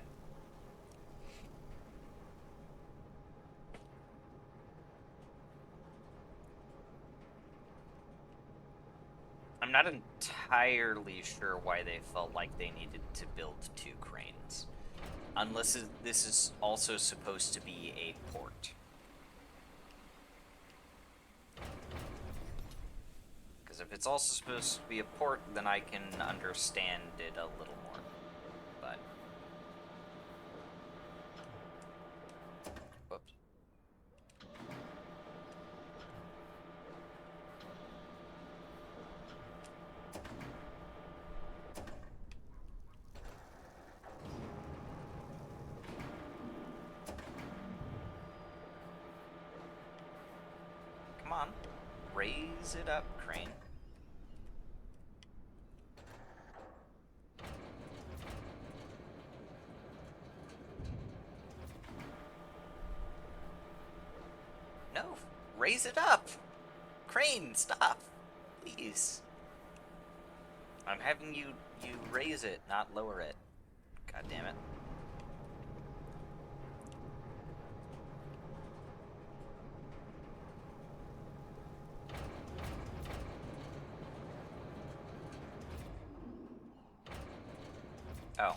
I'm not entirely sure why they felt like they needed to build 2 cranes. Unless this is also supposed to be a port. Because if it's also supposed to be a port, then I can understand it a little more. But... whoops. Come on. Raise it up, crane. No, raise it up! Crane, stop! Please. I'm having you raise it, not lower it. God damn it. Oh.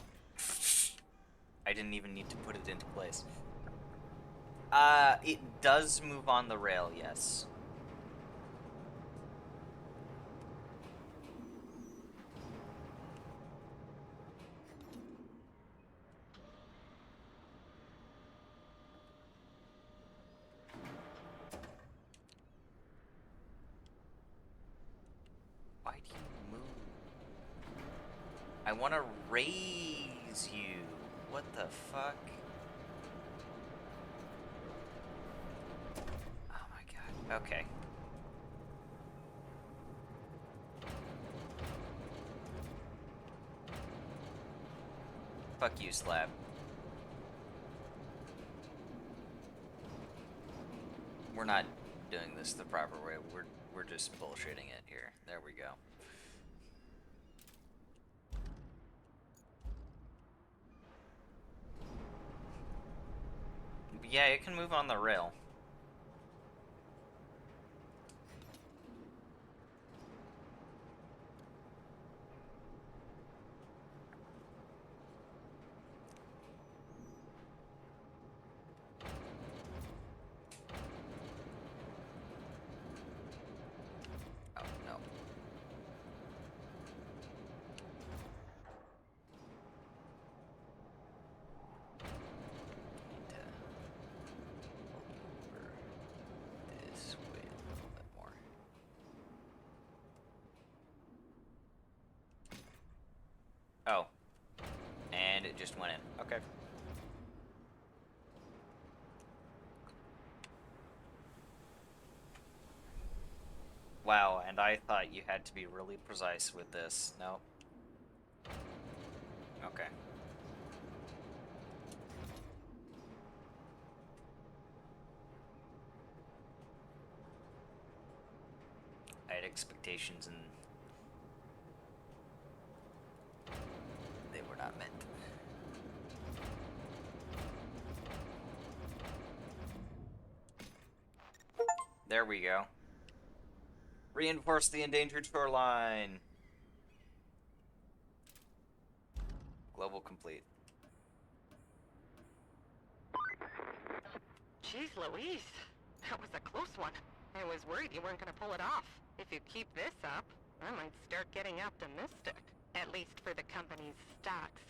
I didn't even need to put it into place. It does move on the rail, yes. Why do you move? I want to raise you. What the fuck? Oh my god. Okay. Fuck you, Slab. We're not doing this the proper way. We're just bullshitting it here. There we go. Yeah, it can move on the rail. Oh, no. This way a little bit more. Oh. And And it just went in. Okay. Wow, and I thought you had to be really precise with this. No. Okay. I had expectations and they were not met. There we go. Reinforce the endangered shoreline. Global complete. Jeez Louise, that was a close one. I was worried you weren't gonna pull it off. If you keep this up, I might start getting optimistic. At least for the company's stocks.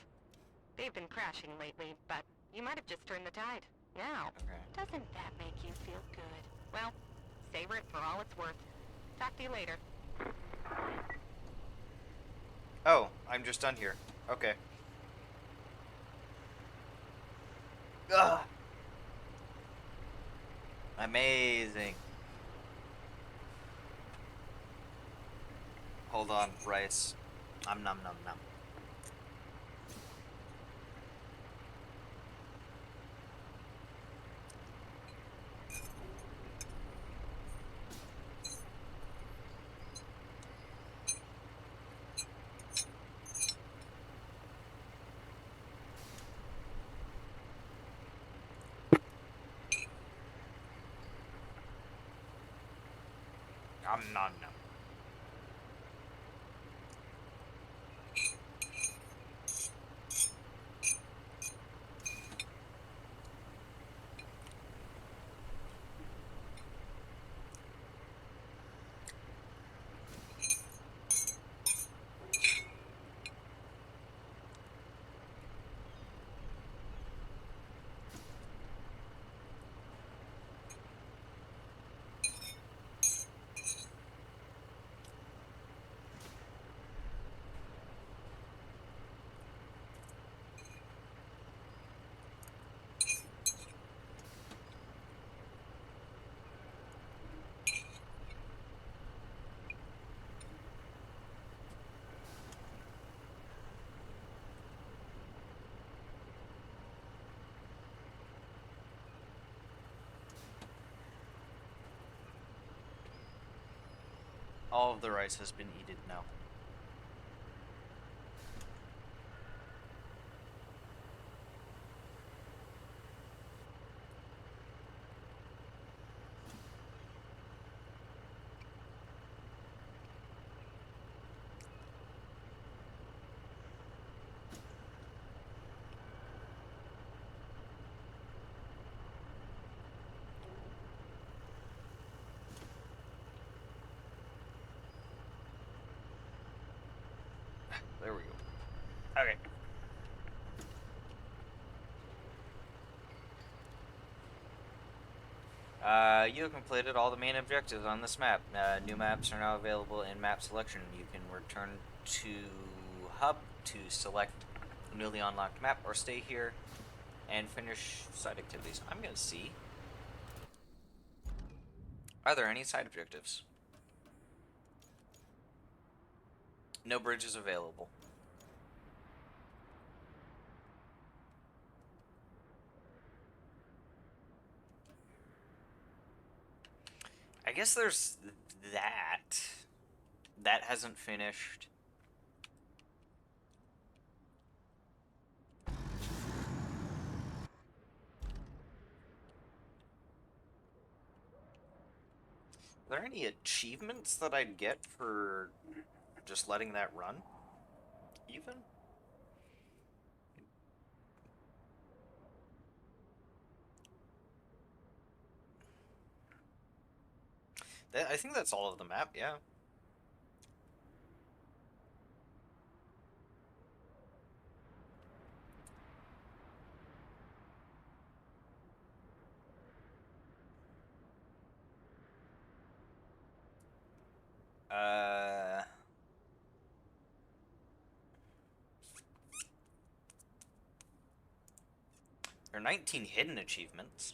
They've been crashing lately, but you might have just turned the tide. Now, doesn't that make you feel good? Well, savor it for all it's worth. Talk to you later. Oh, I'm just done here. Okay. Ugh. Amazing. Hold on, rice. Nom nom nom. Nom nom nom. All of the rice has been eaten now. There we go. Okay. You have completed all the main objectives on this map. New maps are now available in map selection. You can return to hub to select a newly unlocked map or stay here and finish side activities. I'm gonna see. Are there any side objectives? No bridges available. I guess there's that. That hasn't finished. Are there any achievements that I'd get for just letting that run? Even? I think that's all of the map, yeah. There are 19 hidden achievements.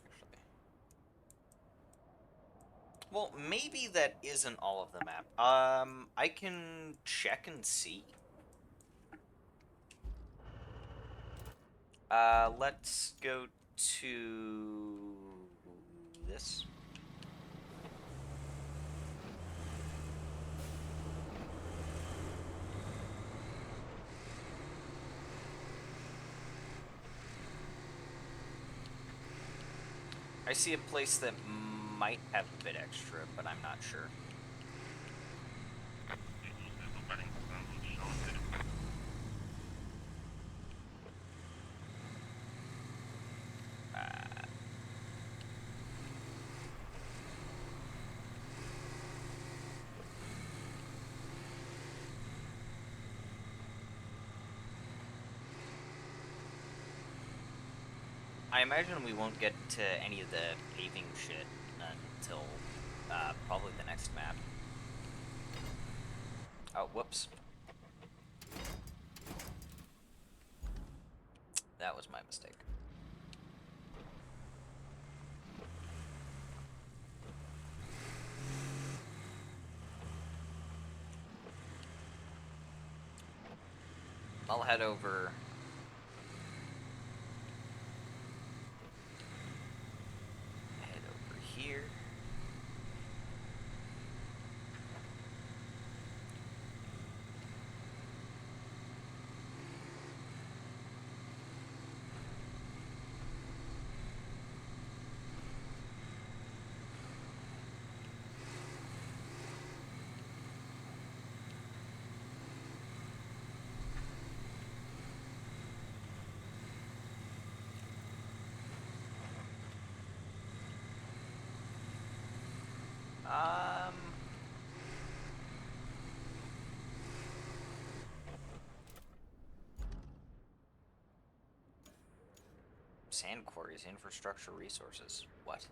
Actually. Well, maybe that isn't all of the map. I can check and see. Let's go to this. I see a place that might have a bit extra, but I'm not sure. I imagine we won't get to any of the paving shit until probably the next map. Oh, whoops. That was my mistake. I'll head over. Head over here. Um, Sand quarries, infrastructure, resources. What?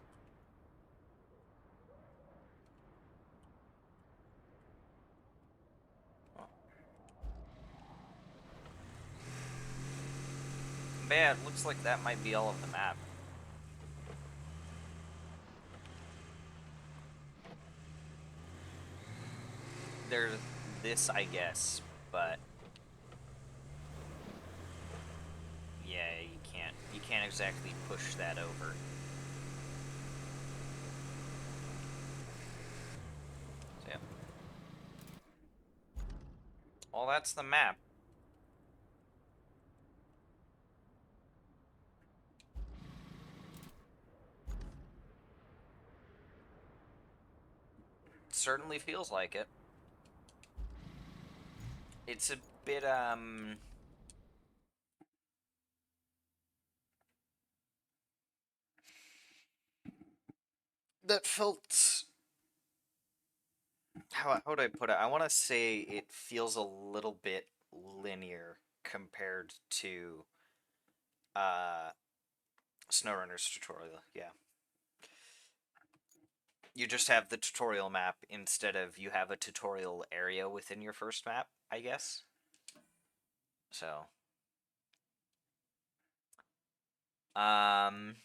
Oh. But yeah, it looks like that might be all of the map. There's this, I guess, but yeah, you can't exactly push that over. So yeah. Well, that's the map. Certainly feels like it. It's a bit, that felt... How would I put it? I want to say it feels a little bit linear compared to, uh, SnowRunner's tutorial, yeah. You just have the tutorial map instead of you have a tutorial area within your first map, I guess. So, um,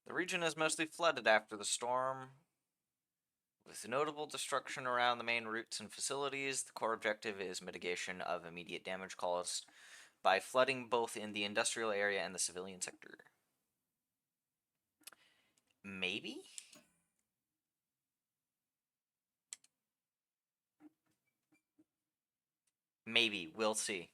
the region is mostly flooded after the storm, with notable destruction around the main routes and facilities. The core objective is mitigation of immediate damage caused by flooding both in the industrial area and the civilian sector. Maybe? Maybe. We'll see.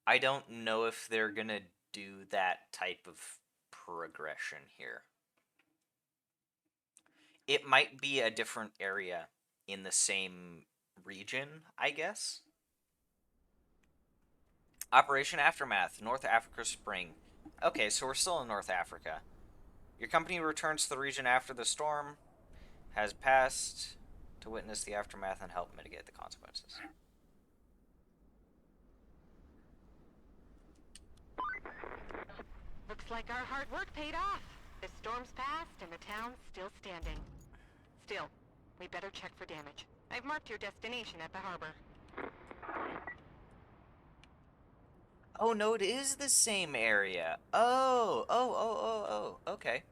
I don't know if they're gonna do that type of progression here. It might be a different area in the same region, I guess. Operation Aftermath, North Africa Spring. Okay, so we're still in North Africa. Your company returns to the region after the storm has passed to witness the aftermath and help mitigate the consequences. Looks like our hard work paid off. The storm's passed and the town's still standing. Still, we better check for damage. I've marked your destination at the harbor. Oh, no, it is the same area. Okay.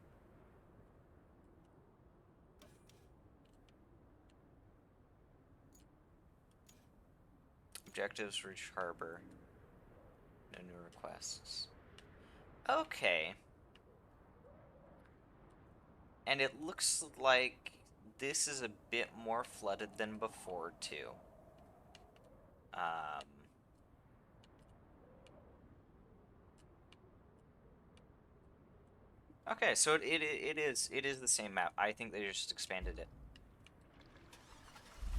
Objectives, reach harbor. No new requests. Okay. And it looks like this is a bit more flooded than before, too. Okay, so it is the same map. I think they just expanded it.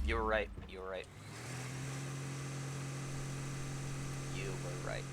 You were right. You were right. You were right.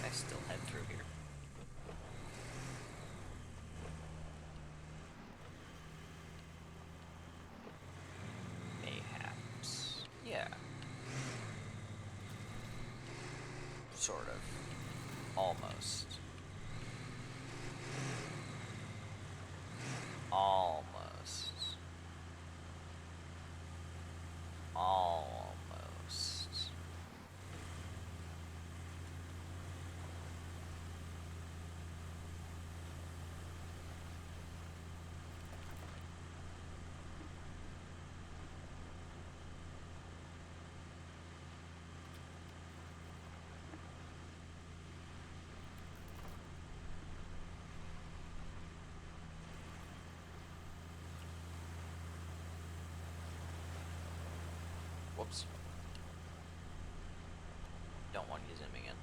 I still head through here. Mayhaps. Yeah. Sort of. Almost. Almost. Almost. Whoops. Don't want to use him again.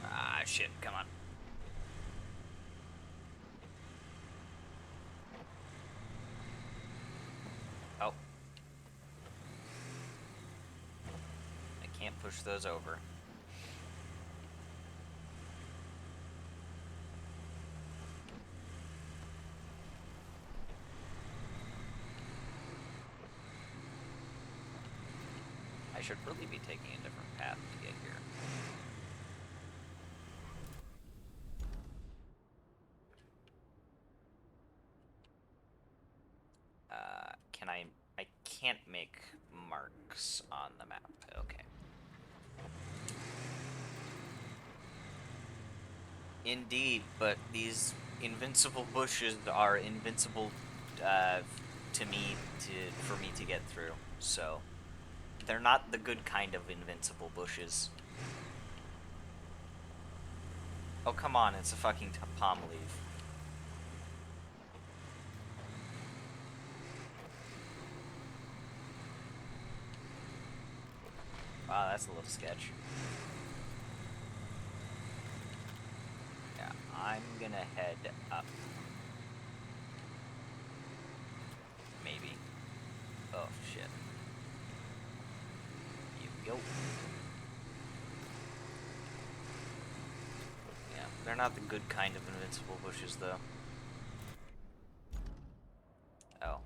Ah, shit. Come on. Oh. I can't push those over. I should really be taking a different path to get here. Can I can't make marks on the map. Okay. Indeed, but these invincible bushes are invincible to me for me to get through. So they're not the good kind of invincible bushes. Oh, come on, it's a fucking palm leaf. Wow, that's a little sketch. Yeah, I'm gonna head up. Maybe. Oh, shit. You go. Yeah, they're not the good kind of invincible bushes, though. Oh.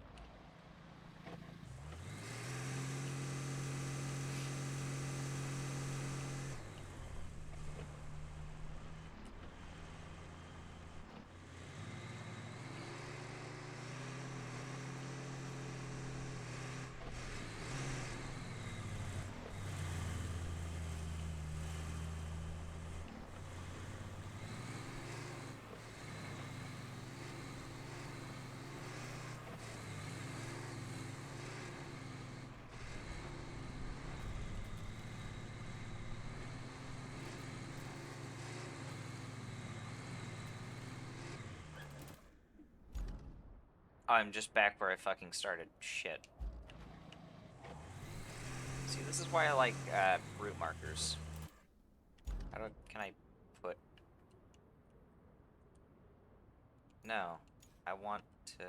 I'm just back where I fucking started. Shit. See, this is why I like route markers. Can I put... No. I want to...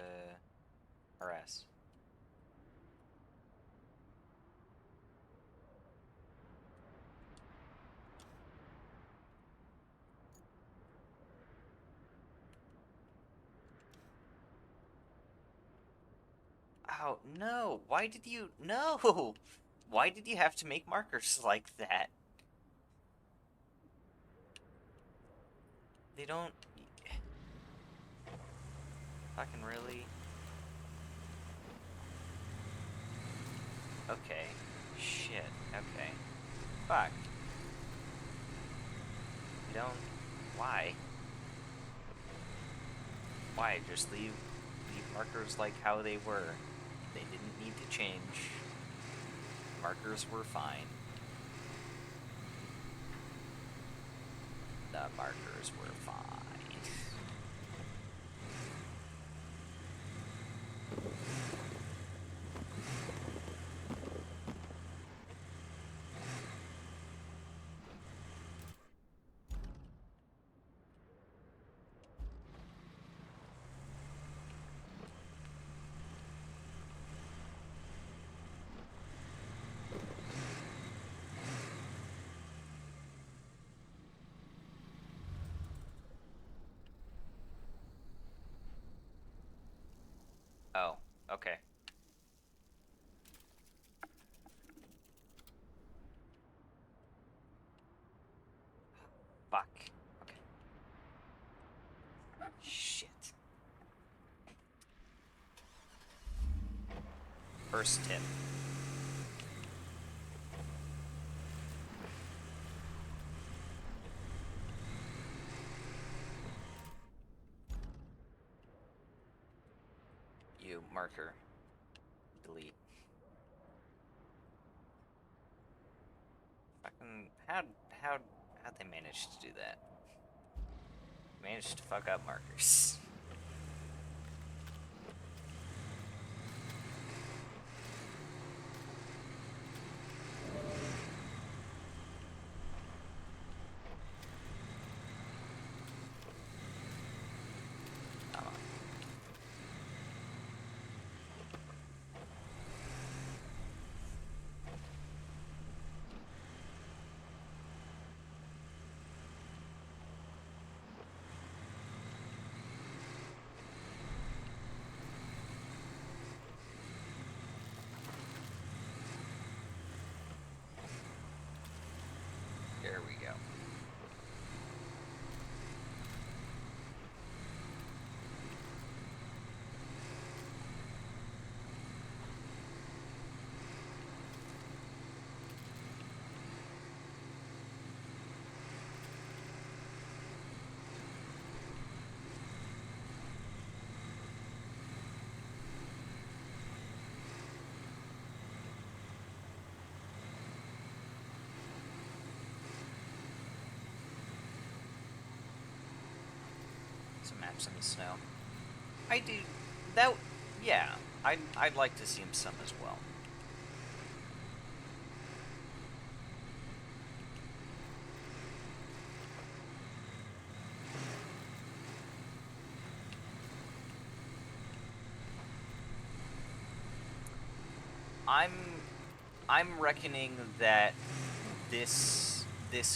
RS. Oh, no! Why did you... No! Why did you have to make markers like that? They don't... Fucking really? Okay. Shit. Okay. Fuck. You don't... Why? Why? Just leave markers like how they were. They didn't need to change. Markers were fine. The markers were fine. Oh, okay. Fuck. Okay. Shit. First tip. You marker. Delete. Fucking how'd they manage to do that? Managed to fuck up markers. Come on. There we go. Some maps in the snow. I do that. Yeah, I'd like to see some as well. I'm I'm reckoning that this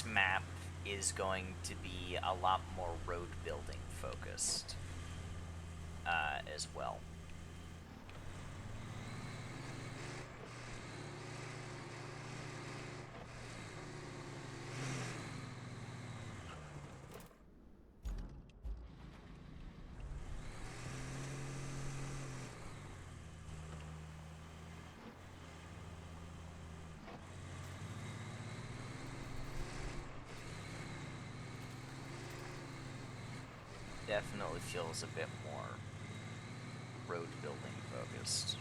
map is going to be a lot more road building focused as well. Definitely feels a bit more road building focused.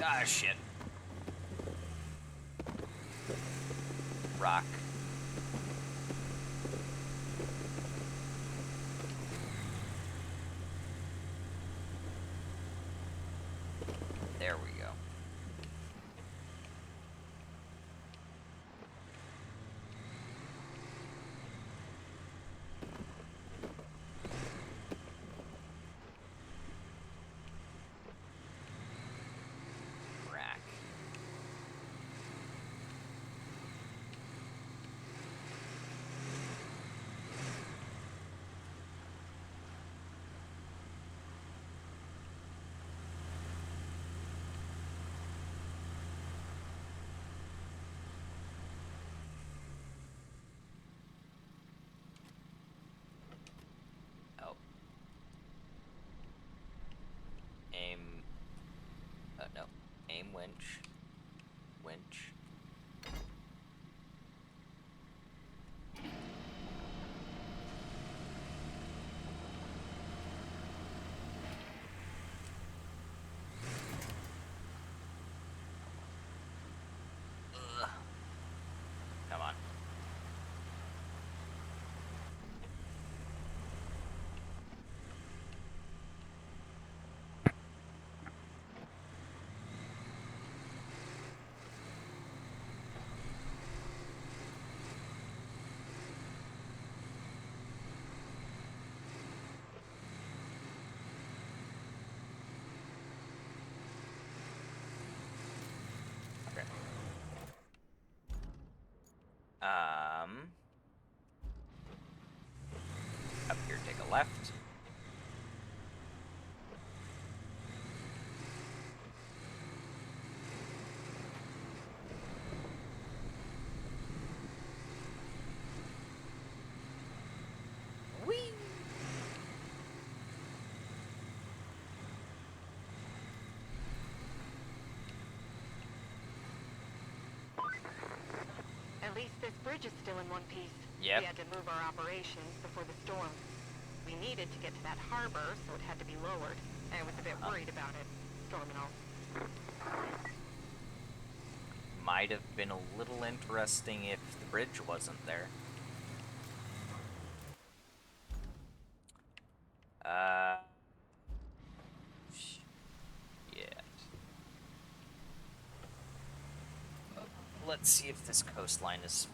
Ah, shit. Rock. There we go. Rack. Oh. Aim. No. Aim winch. Winch. Ugh. Come on. Okay. Up here, take a left. Whee! At least this bridge is still in one piece. Yep. We had to move our operations before the storm. We needed to get to that harbor, so it had to be lowered. I was a bit worried about it, storm and all. Might have been a little interesting if the bridge wasn't there. Yeah. Let's see if this coastline is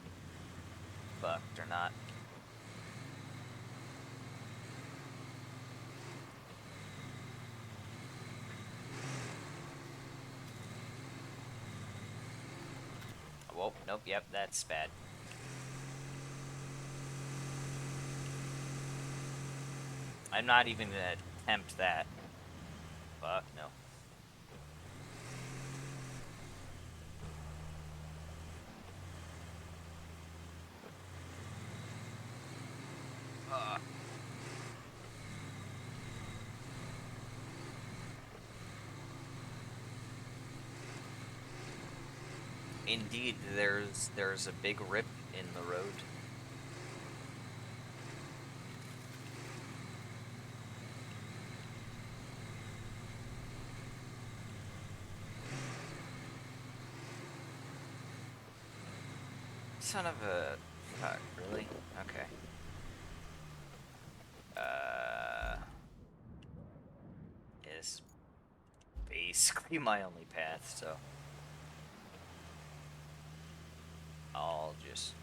fucked or not. Whoa, nope, yep, that's bad. I'm not even gonna attempt that. Fuck, no. Indeed, there's a big rip in the road. Son of a fuck, really? Okay. Is basically my only path, so I'll just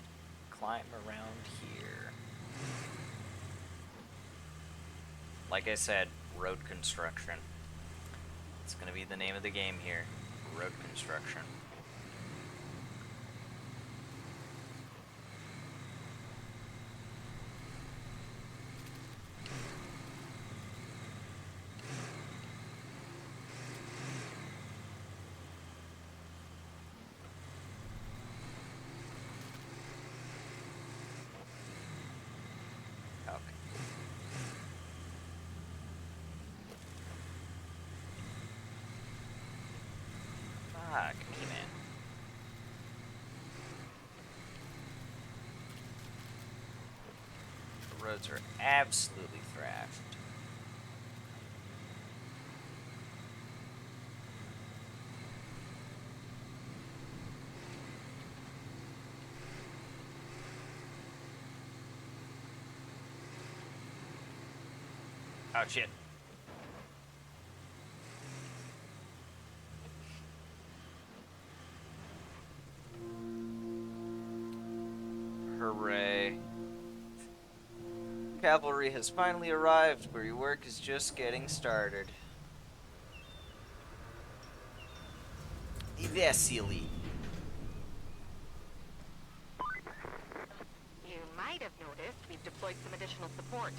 climb around here. Like I said, road construction. It's gonna be the name of the game here. Road construction. Okay. Fuck me, man. The roads are absolutely thrashed. Oh, shit. Hooray. Cavalry has finally arrived, where your work is just getting started. Vesely. You might have noticed we've deployed some additional support.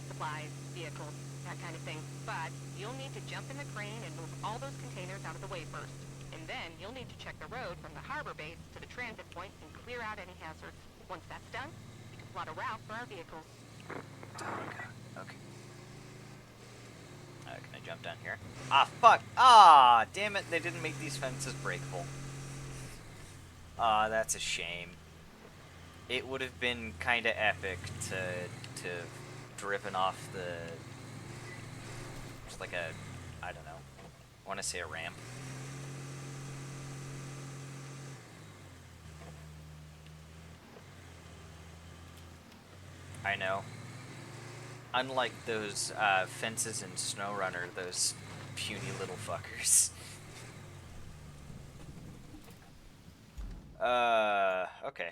Supplies, vehicles, that kind of thing. But you'll need to jump in the crane and move all those containers out of the way first. And then you'll need to check the road from the harbor base to the transit point and clear out any hazards. Once that's done, you can plot a route for our vehicles. Okay. Can I jump down here? Ah, fuck! Ah, damn it, they didn't make these fences breakable. Ah, that's a shame. It would have been kind of epic to driven off the... Just like a... I don't know. I want to say a ramp. I know. Unlike those fences in SnowRunner, those puny little fuckers. Okay.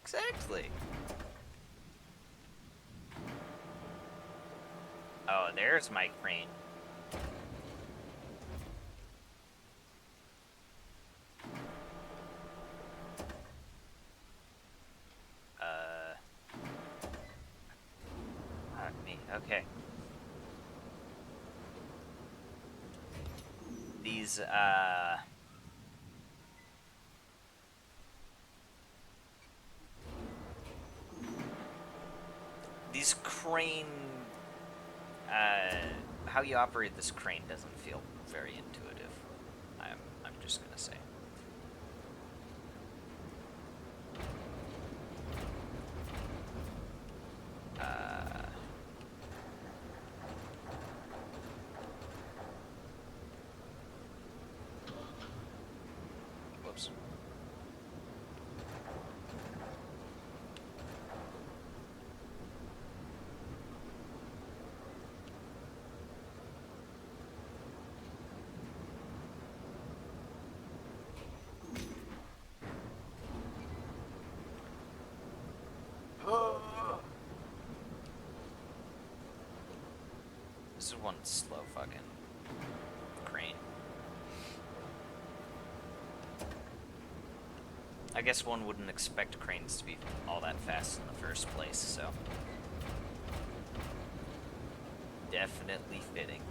Exactly. Oh, there's my crane. Me. Okay. These, These crane... how you operate this crane doesn't feel very intuitive. I'm just gonna say. Whoops. This is one slow fucking crane. I guess one wouldn't expect cranes to be all that fast in the first place, so... Definitely fitting.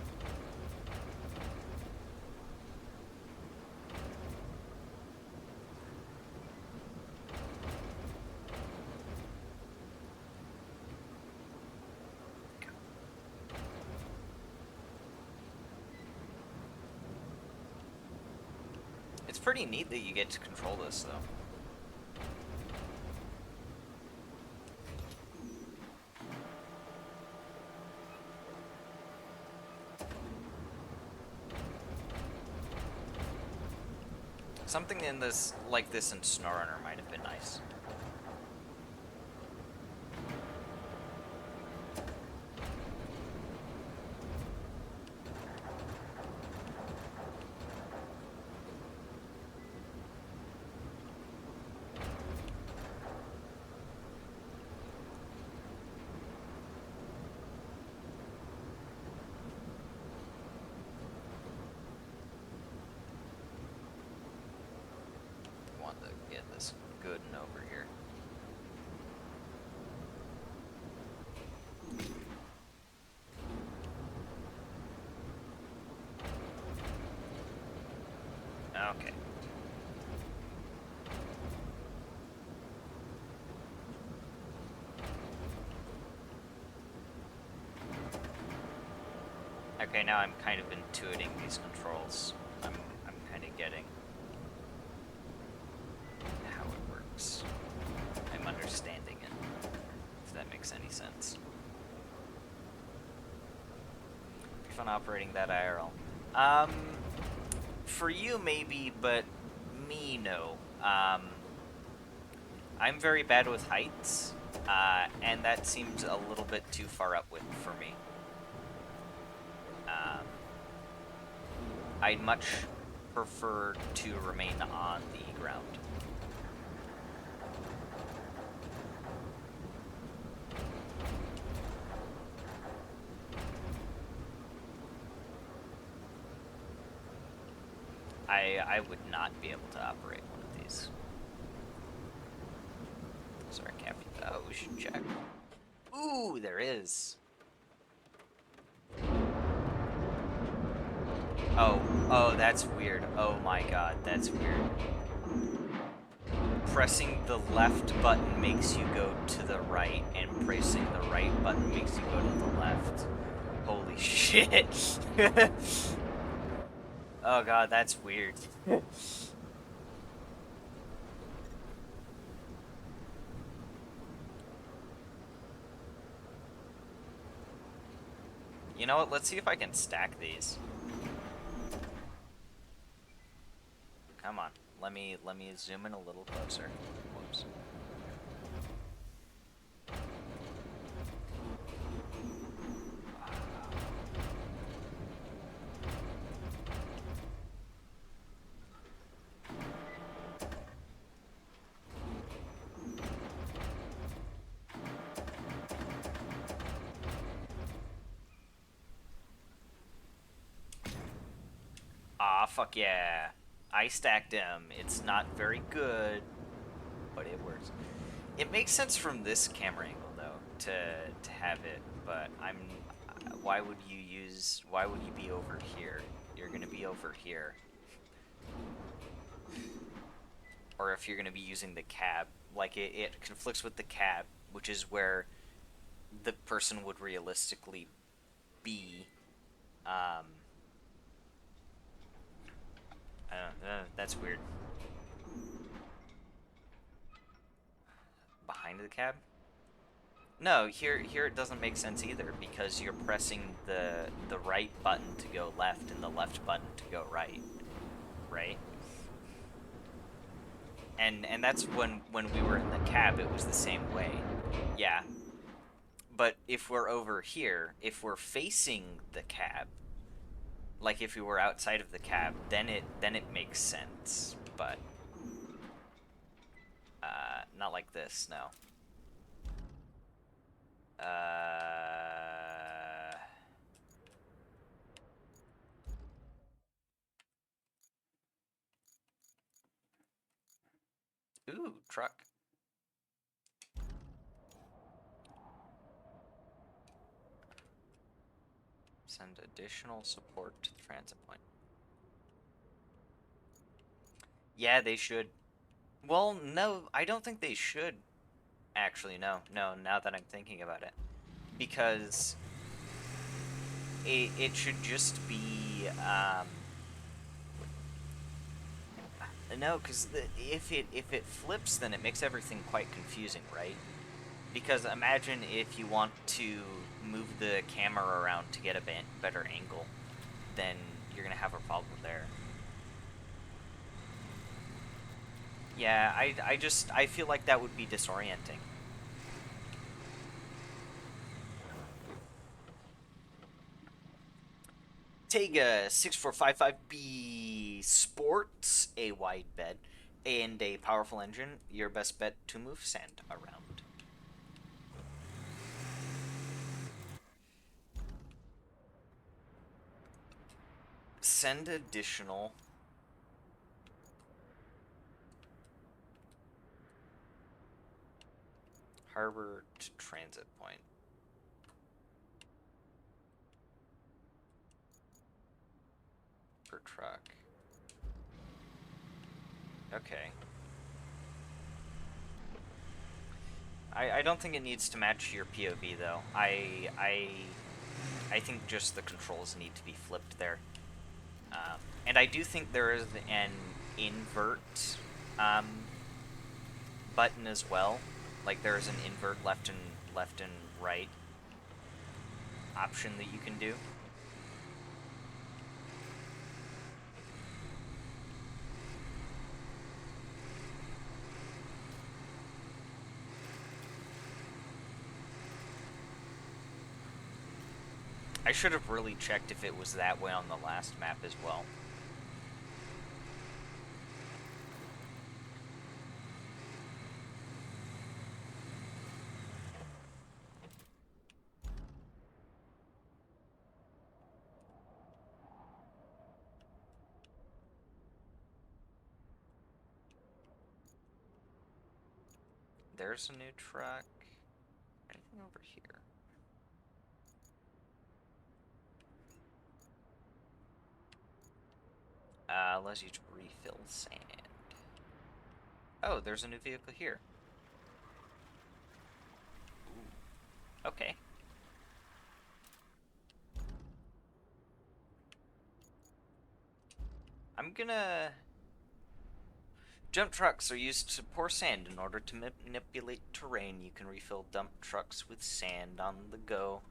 It's pretty neat that you get to control this, though. Something in this, like this in SnowRunner might have been nice. Want to get this good and over here. Okay. Okay, now I'm kind of intuiting these controls. I'm kind of getting how it works. I'm understanding it, if that makes any sense. fun operating that IRL. For you maybe, but me no. I'm very bad with heights, and that seems a little bit too far up with for me. I'd much prefer to remain on the ground. I would not be able to operate one of these. Sorry, Captain. Oh, we should check. Ooh, there is. Oh, that's weird. Oh my god, that's weird. Pressing the left button makes you go to the right, and pressing the right button makes you go to the left. Holy shit. Oh god, that's weird. You know what? Let's see if I can stack these. Come on. Let me zoom in a little closer. Whoops. Ah, fuck yeah. I stacked them. It's not very good, but it works. It makes sense from this camera angle, though, to have it, but why would you be over here? You're gonna be over here. Or if you're gonna be using the cab, like it conflicts with the cab, which is where the person would realistically be, that's weird. Behind the cab? No, here it doesn't make sense either because you're pressing the right button to go left and the left button to go right. Right? And that's when we were in the cab it was the same way. Yeah. But if we're over here, if we're facing the cab, like if we were outside of the cab, then it makes sense. But not like this, no. Ooh, truck. Send additional support to the transit point. Yeah, they should. Well, no, I don't think they should. Actually, no. Now that I'm thinking about it. Because it should just be, no, because if it flips, then it makes everything quite confusing, right? Because imagine if you want to move the camera around to get a better angle, then you're gonna have a problem there. Yeah, I feel like that would be disorienting. Tega 6455B sports a wide bed and a powerful engine. Your best bet to move sand around. Send additional harbor to transit point. Per truck. Okay. I don't think it needs to match your POV though. I think just the controls need to be flipped there. And I do think there is an invert button as well. Like there's an invert left and right option that you can do. I should have really checked if it was that way on the last map as well. There's a new truck. Anything over here? Allows you to refill sand. Oh, there's a new vehicle here. Ooh. Okay. I'm gonna... Dump trucks are used to pour sand in order to manipulate terrain. You can refill dump trucks with sand on the go.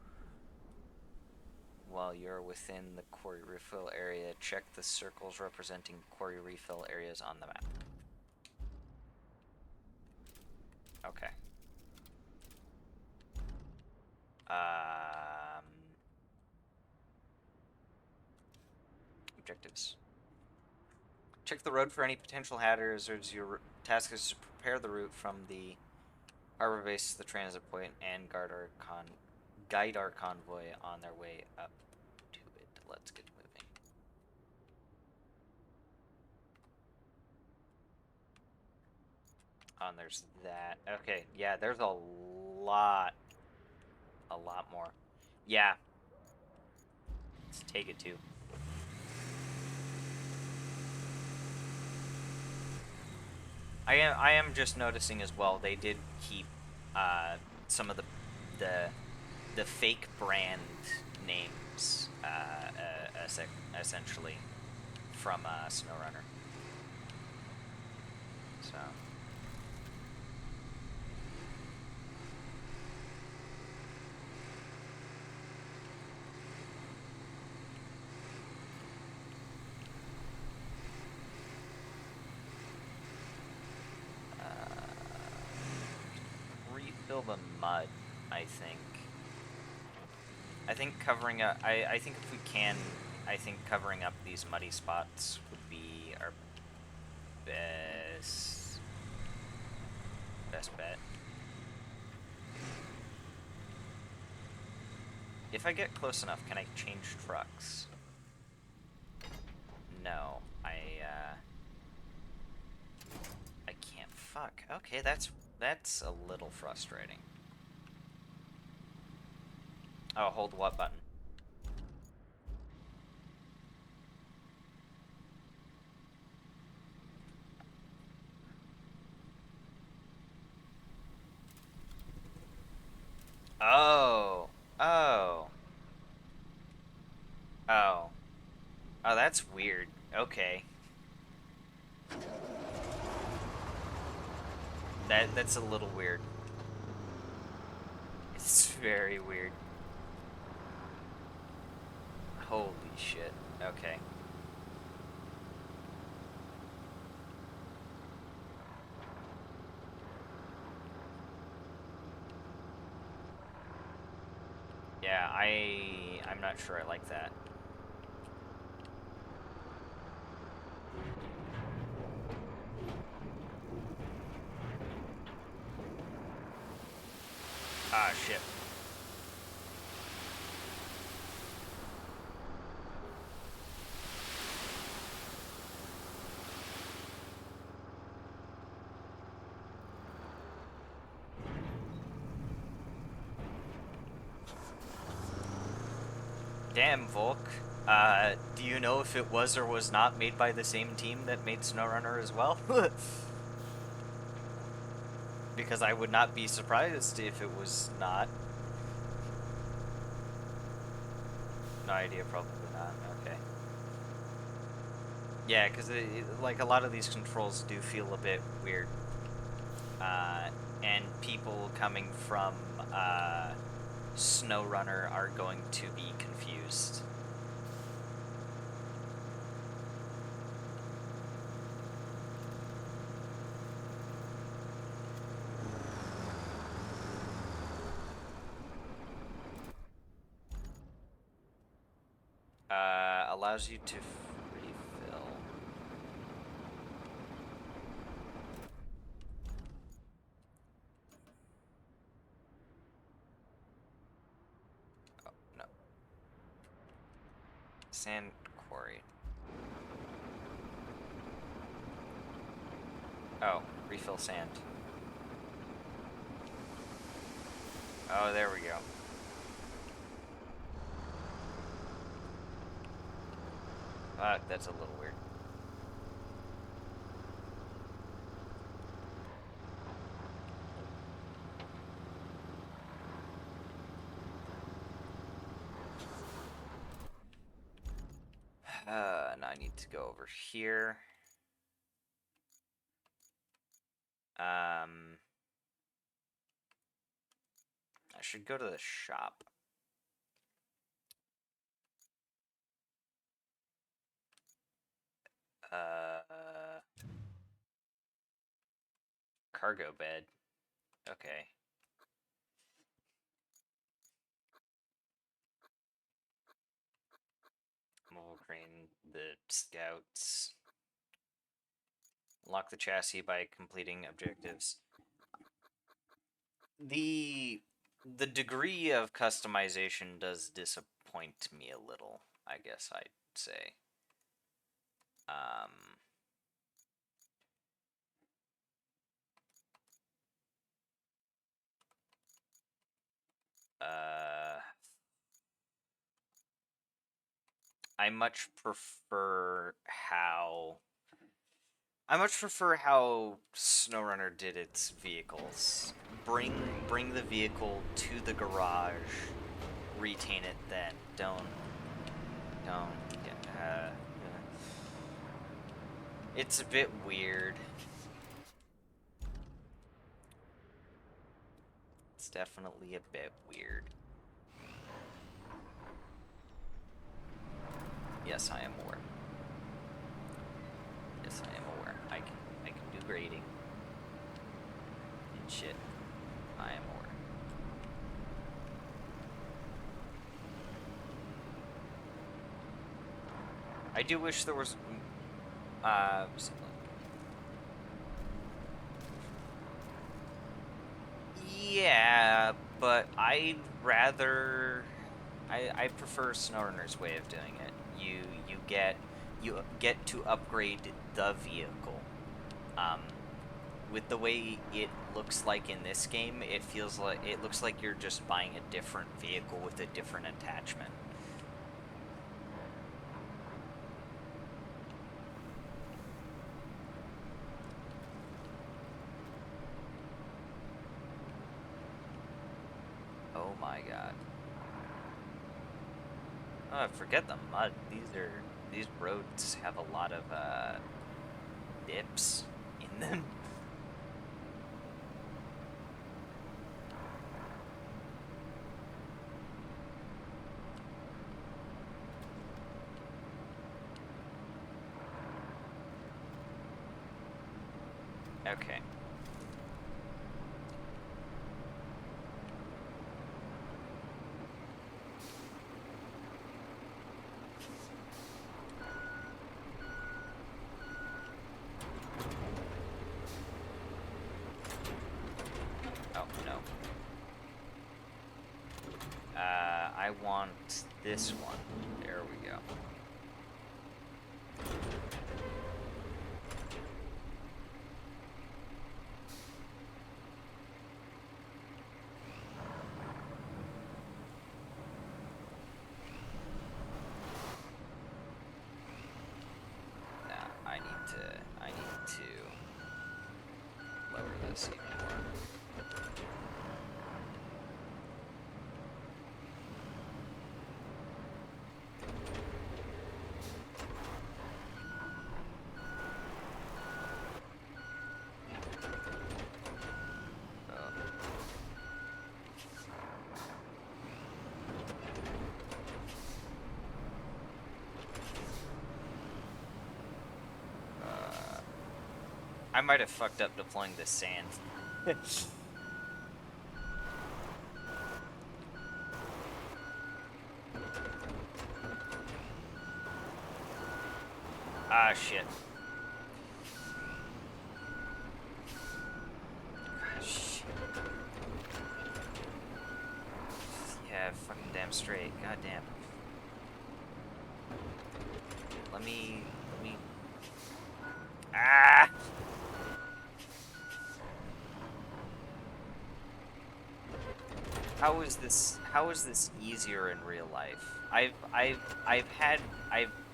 While you're within the quarry refill area, check the circles representing quarry refill areas on the map. Okay. Objectives. Check the road for any potential hazards. Your task is to prepare the route from the harbor base to the transit point and guide our convoy on their way up to it. Let's get moving. And there's that. Okay, yeah, there's a lot more. Yeah. Let's take it too. I am just noticing as well. They did keep some of the fake brand names essentially from SnowRunner. So. Refill the mud, I think. I think covering up. I think if we can, I think covering up these muddy spots would be our best bet. If I get close enough, can I change trucks? No, I can't. Fuck. Okay, that's a little frustrating. Oh, hold what button? Oh. Oh. Oh. Oh, that's weird. Okay. That's a little weird. It's very weird. Holy shit. Okay. Yeah, I'm not sure I like that. Ah, shit. Damn, Volk. Do you know if it was or was not made by the same team that made SnowRunner as well? Because I would not be surprised if it was not. No idea, probably not. Okay. Yeah, because like a lot of these controls do feel a bit weird. And people coming from SnowRunner are going to be confused. Allows you to refill. Oh, no. Sand quarry. Oh, refill sand. Oh, there we go. That's a little weird. Now I need to go over here. I should go to the shop. Cargo bed. Okay. Mobile crane, the scouts. Lock the chassis by completing objectives. The degree of customization does disappoint me a little, I guess I'd say. I much prefer how SnowRunner did its vehicles. Bring the vehicle to the garage, retain it then. Don't. It's a bit weird. It's definitely a bit weird. Yes, I am aware. Yes, I am aware. I can do grading and shit. I am aware. I do wish there was yeah, but I prefer SnowRunner's way of doing it. You get to upgrade the vehicle. With the way it looks like in this game, it looks like you're just buying a different vehicle with a different attachment. Oh my god. Oh, forget the mud. These roads have a lot of dips in them. Okay. Oh, no. I want this one. There we go. I need to lower this even more. I might have fucked up deploying this sand. Ah, shit. Ah, shit. Yeah, fucking damn straight. God damn. Let me... Ah! How is this easier in real life? I've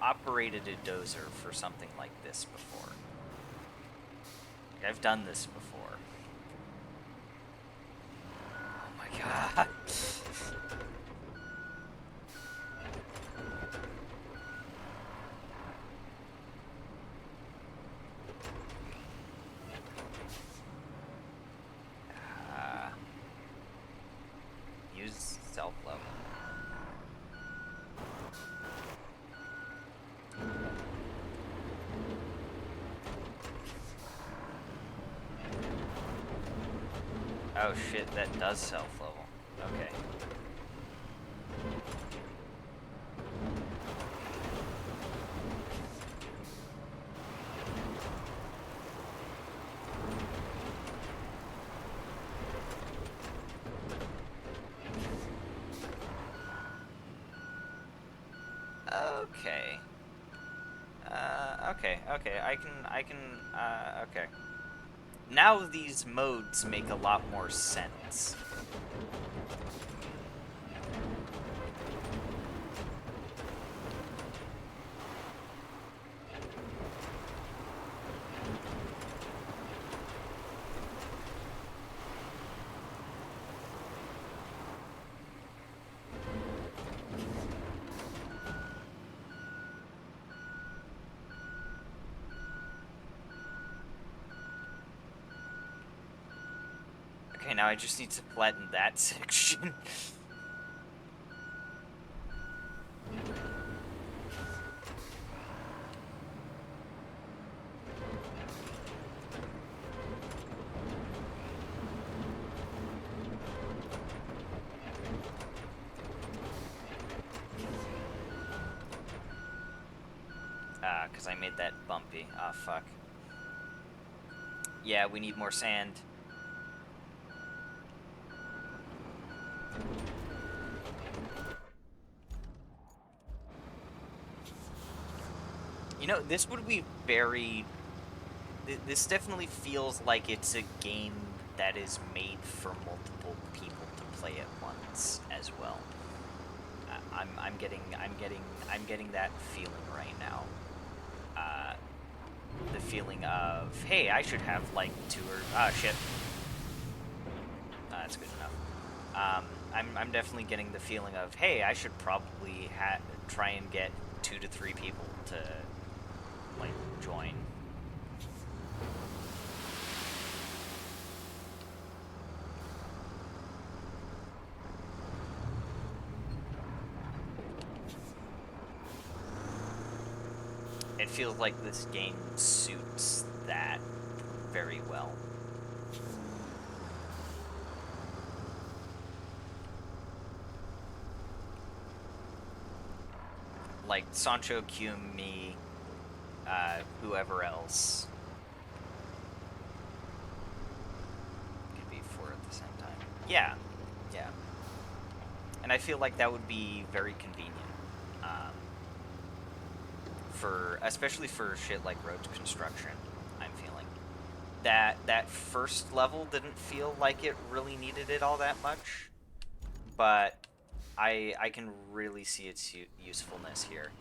operated a dozer for something like this before. I've done this before. Oh my god. Use self-level. Oh shit, that does self-level. Okay. Okay. Okay. Okay. Now these modes make a lot more sense. Okay, now I just need to flatten that section. Because I made that bumpy. Ah, fuck. Yeah, we need more sand. You know, this would be very... This definitely feels like it's a game that is made for multiple people to play at once as well. I'm getting that feeling right now. The feeling of, hey, I should have like 2 or shit. That's good enough. I'm definitely getting the feeling of, hey, I should probably try and get 2 to 3 people to like join. It feels like this game suits that very well. Like Sancho, Kyum, me, whoever else. Could be 4 at the same time. Yeah. And I feel like that would be very convenient. Especially for shit like road construction, I'm feeling. That first level didn't feel like it really needed it all that much, but I can really see its usefulness here.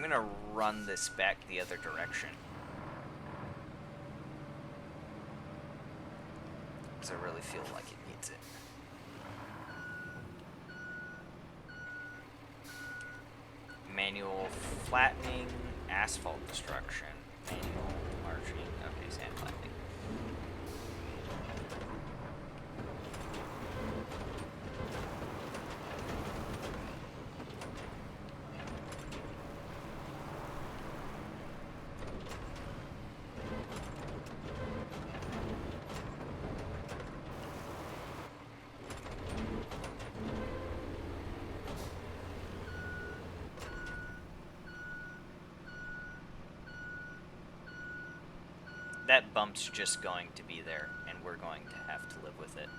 I'm gonna run this back the other direction. Because I really feel like it needs it. Manual flattening, asphalt destruction. Manual marching. Okay, sand flattening. That bump's just going to be there, and we're going to have to live with it.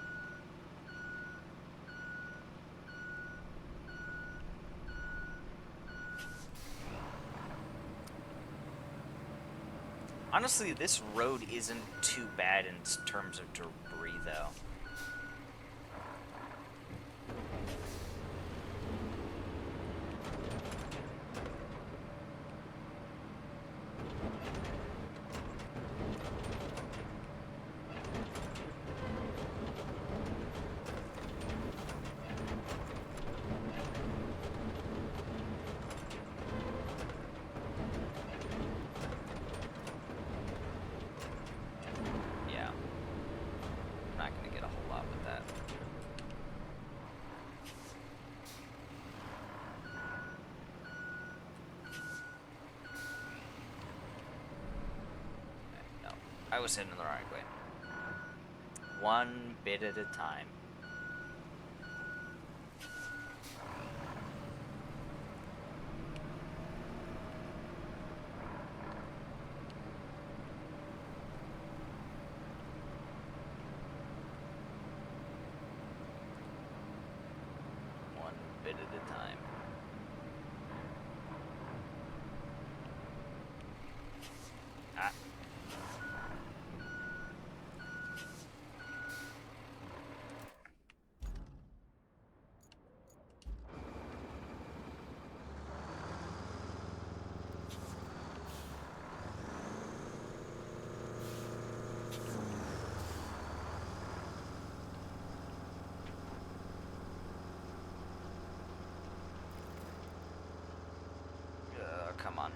Honestly, this road isn't too bad in terms of debris, though. I was heading the right way. One bit at a time. One bit at a time. Ah. Come on.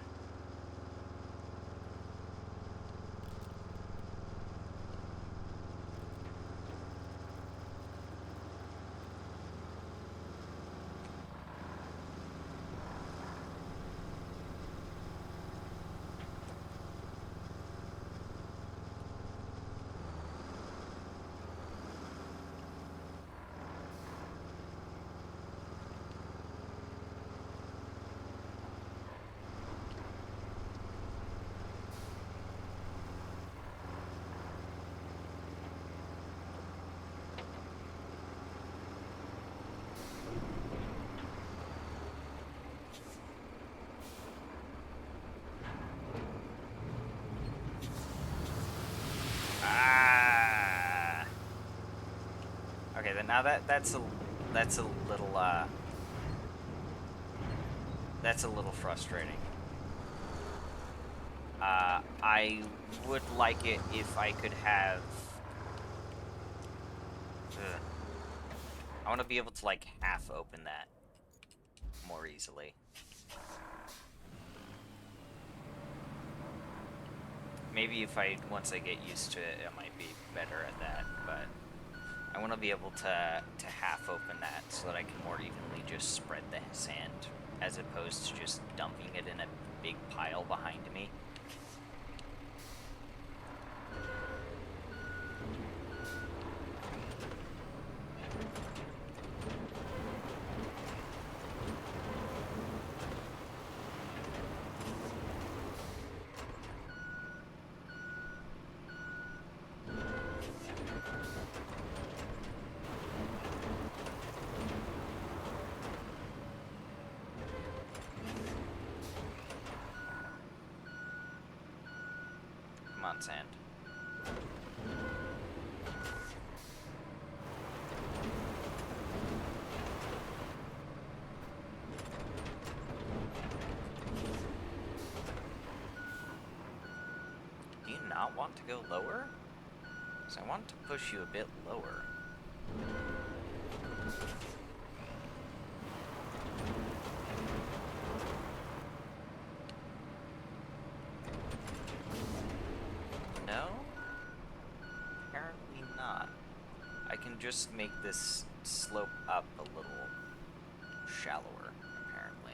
Okay, then now that's a little frustrating. I would like it if I could have. I want to be able to like half open that more easily. Maybe if once I get used to it, I might be better at that, but I want to be able to half open that so that I can more evenly just spread the sand as opposed to just dumping it in a big pile behind me. Come on, sand. not want to go lower? Because I want to push you a bit lower. No? Apparently not. I can just make this slope up a little shallower, apparently.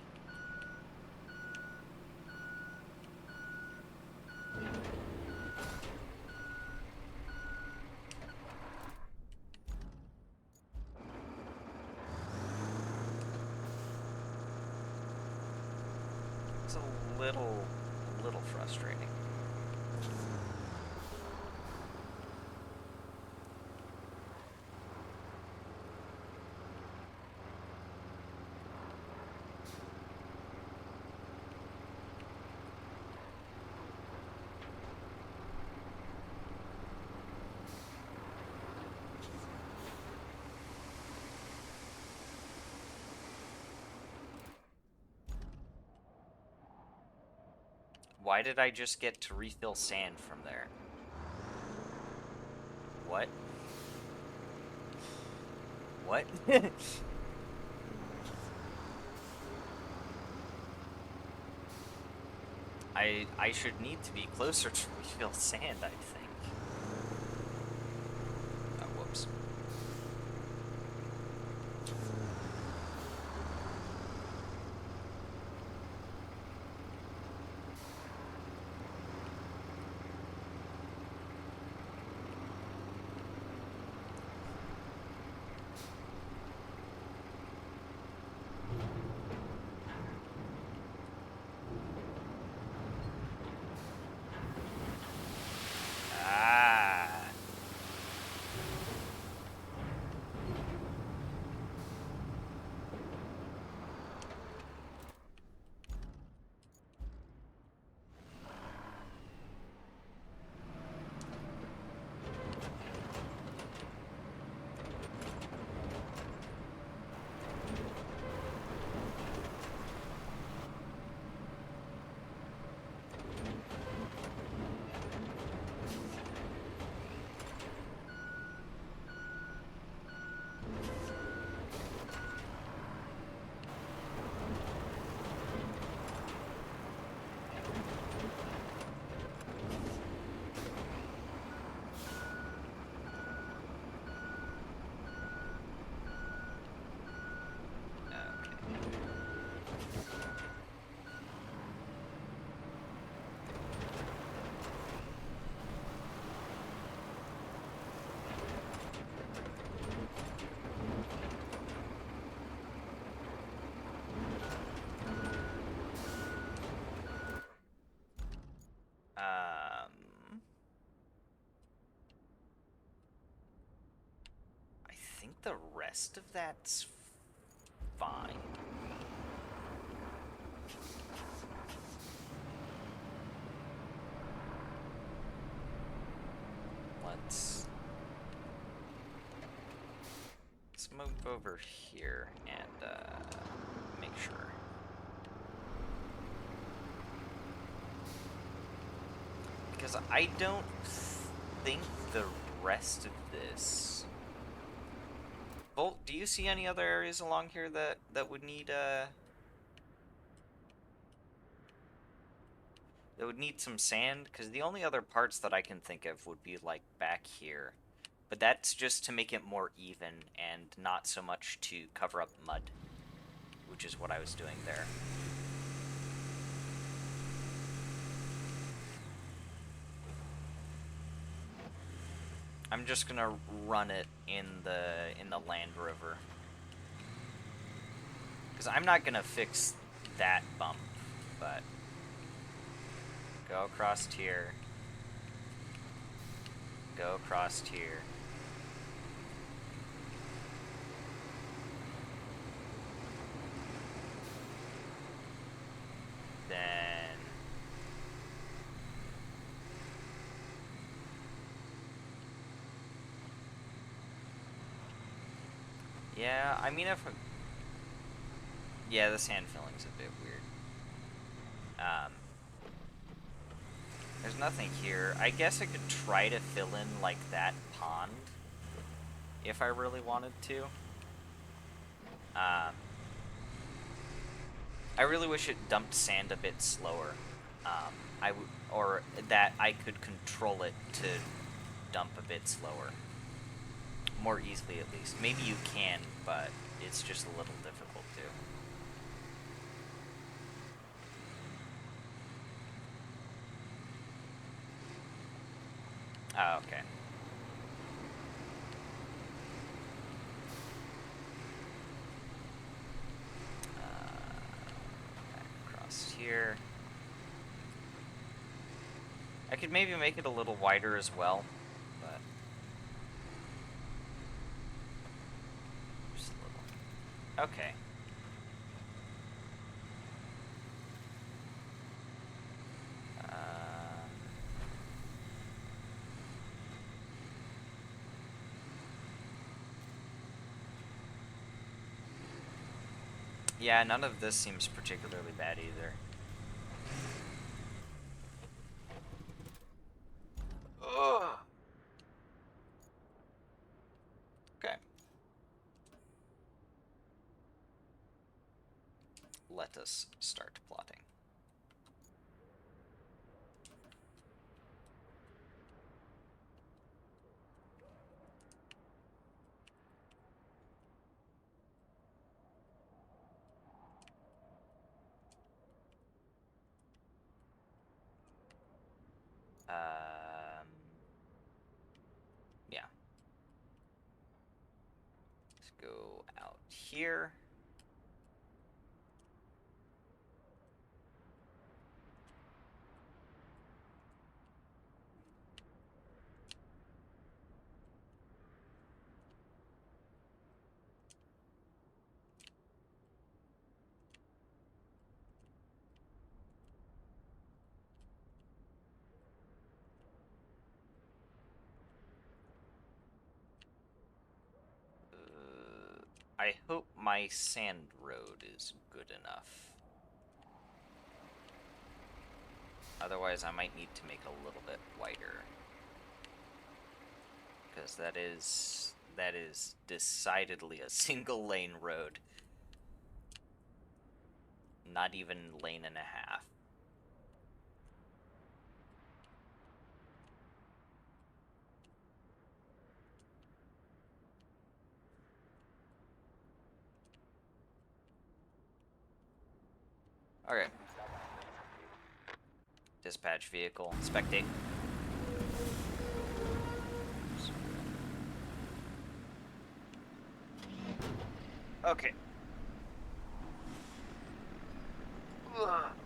It's a little frustrating. Why did I just get to refill sand from there? What? What? I should need to be closer to refill sand, I think. Oh, whoops. Ah. I think the rest of that's fine. Let's move over here and make sure. Because I don't think the rest of this... Bolt, do you see any other areas along here that would need that would need some sand? Because the only other parts that I can think of would be like back here. But that's just to make it more even and not so much to cover up mud, which is what I was doing there. I'm just gonna run it in the Land Rover, because I'm not gonna fix that bump, but go across here, go across here. Then yeah, I mean, if yeah, the sand filling's a bit weird. There's nothing here. I guess I could try to fill in, like, that pond. If I really wanted to. I really wish it dumped sand a bit slower. Or that I could control it to dump a bit slower. More easily, at least. Maybe you can, but it's just a little difficult to. Oh, okay. Back across here. I could maybe make it a little wider as well, but just a little. Okay. Yeah, none of this seems particularly bad either. Ugh. Okay. Let us start plotting. Yeah. Let's go out here. I hope my sand road is good enough. Otherwise, I might need to make a little bit wider. Because that is decidedly a single lane road. Not even lane and a half. Okay. Dispatch vehicle. Spectate. Okay.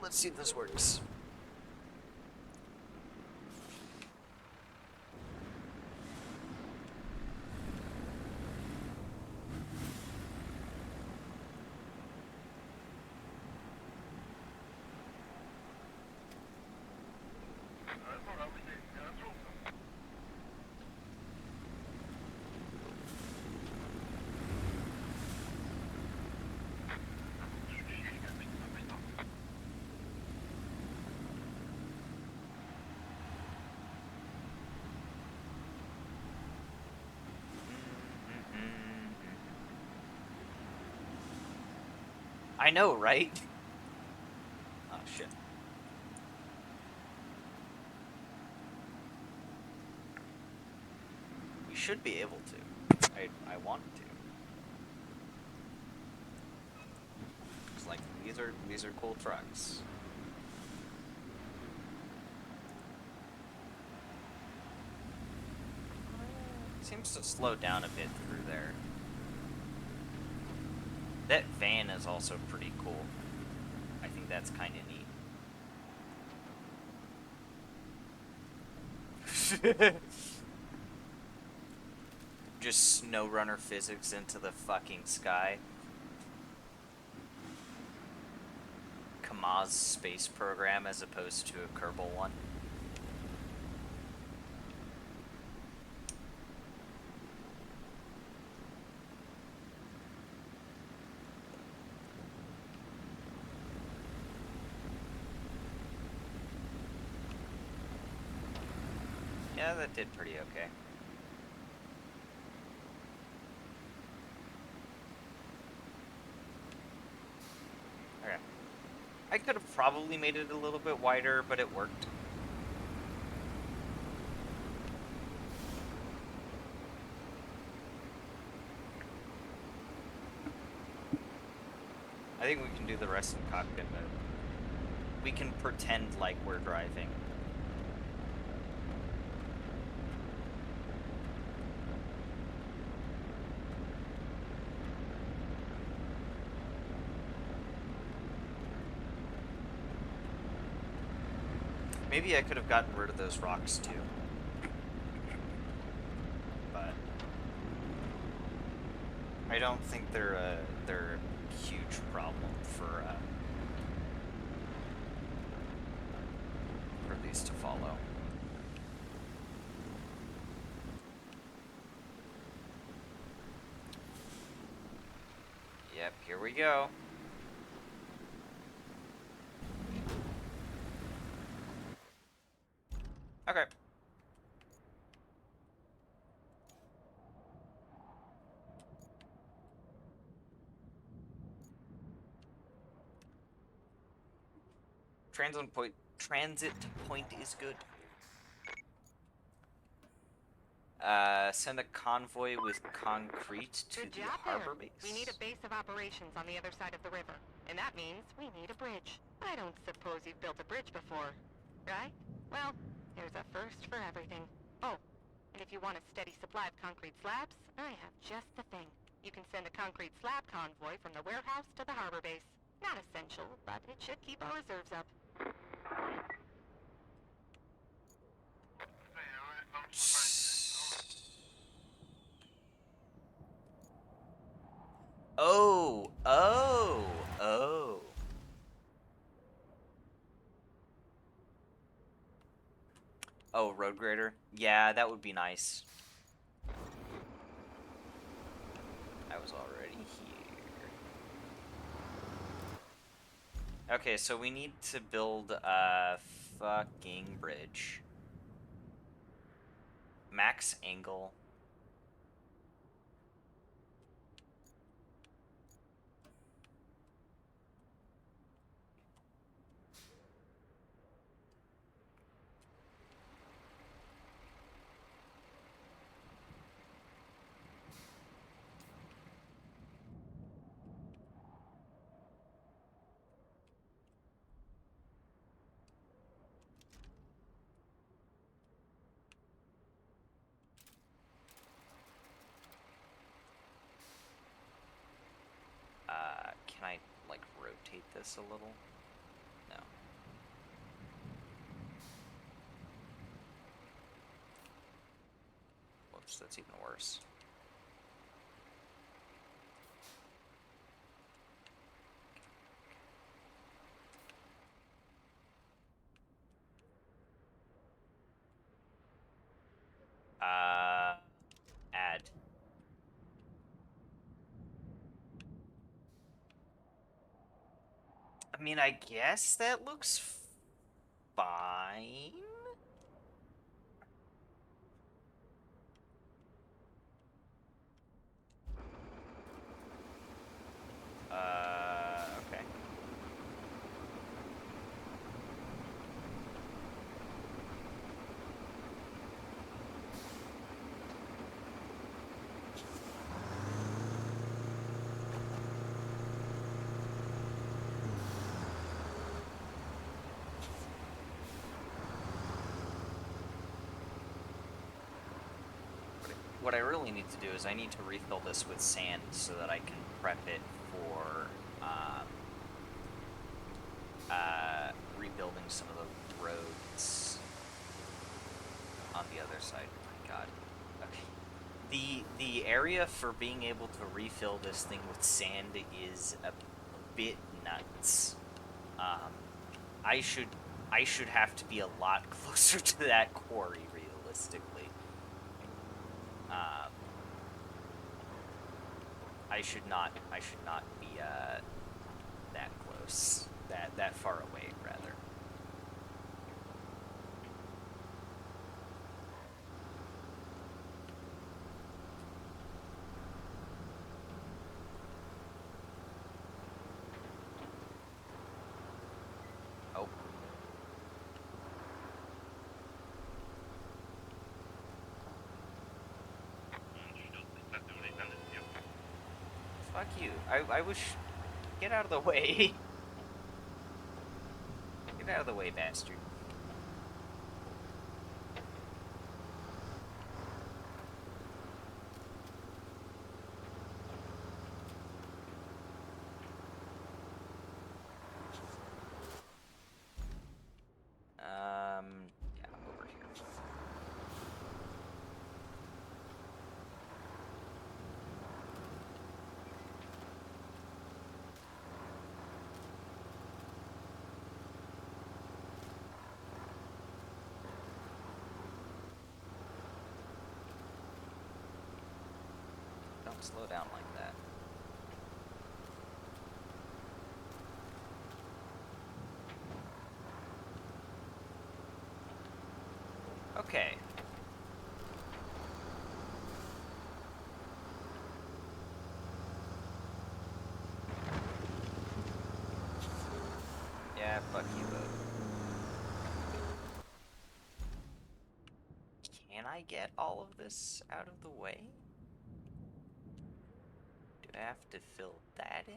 Let's see if this works. I know, right? Oh, shit. We should be able to. I want to. It's like, these are cool trucks. Seems to slow down a bit through there. That van is also pretty cool. I think that's kind of neat. Just SnowRunner physics into the fucking sky. Kamaz space program as opposed to a Kerbal one. Yeah, that did pretty okay. Okay. I could have probably made it a little bit wider, but it worked. I think we can do the rest in cockpit mode. We can pretend like we're driving. Maybe I could have gotten rid of those rocks too. But I don't think they're a huge problem for these to follow. Yep, here we go. Okay. Transit point is good. Send a convoy with concrete to the harbor base. We need a base of operations on the other side of the river, and that means we need a bridge. I don't suppose you've built a bridge before, right? Well, there's a first for everything. Oh, and if you want a steady supply of concrete slabs, I have just the thing. You can send a concrete slab convoy from the warehouse to the harbor base. Not essential, but it should keep our reserves up. Oh, oh, oh. Oh, road grader? Yeah, that would be nice. I was already here. Okay, so we need to build a fucking bridge. Max angle. Can I, like, rotate this a little? No. Whoops, that's even worse. Add. I mean, I guess that looks fine. Okay. What I really need to do is I need to refill this with sand so that I can prep it for rebuilding some of the roads on the other side. Oh my god. Okay. The area for being able to refill this thing with sand is a bit nuts. I should have to be a lot closer to that quarry realistically. I should not be that close, that far away rather. Fuck you. I wish... Get out of the way. Get out of the way, bastard. Yeah, over here. Don't slow down like that. Okay. Yeah, fuck you, boat. Can I get all of this out of the way? Do I have to fill that in?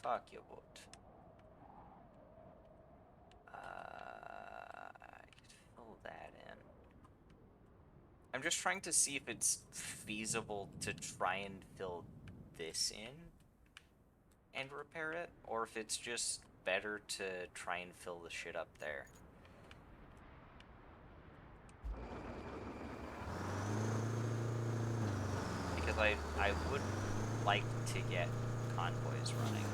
Fuck you, boat. I could fill that in. I'm just trying to see if it's feasible to try and fill this in and repair it, or if it's just better to try and fill the shit up there. Because I would like to get convoys running.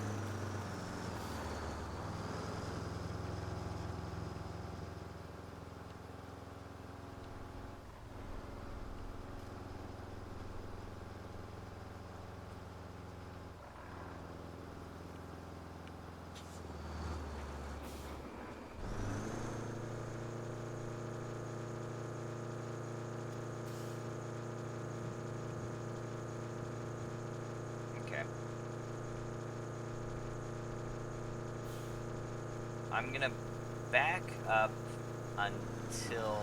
Okay. I'm gonna back up until...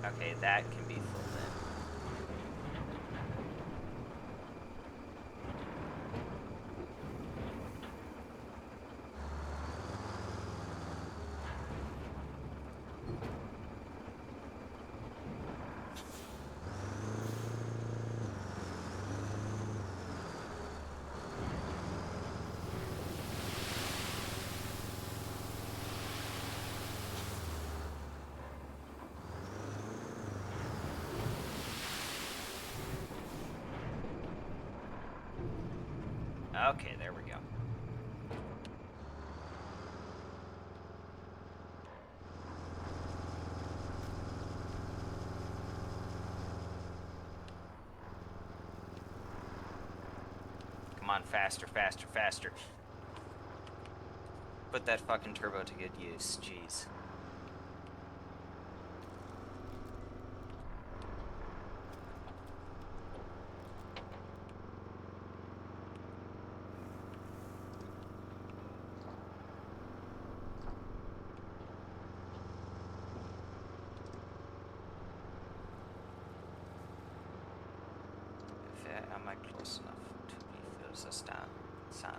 Okay, that can be filled in. Okay, there we go. Come on, faster, faster, faster. Put that fucking turbo to good use, jeez. Am I close enough to be filled as sound?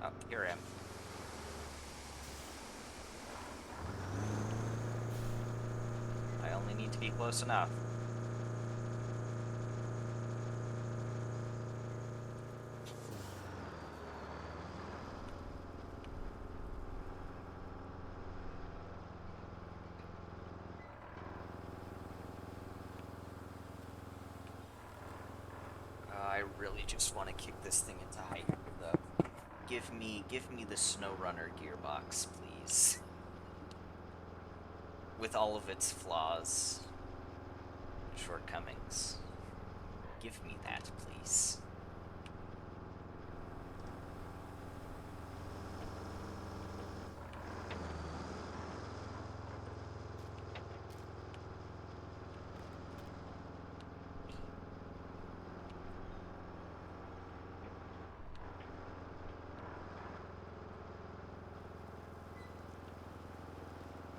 Oh, here I am. I only need to be close enough. I really just want to kick this thing into high gear, though. Give me the SnowRunner gearbox, please. With all of its flaws and shortcomings. Give me that, please.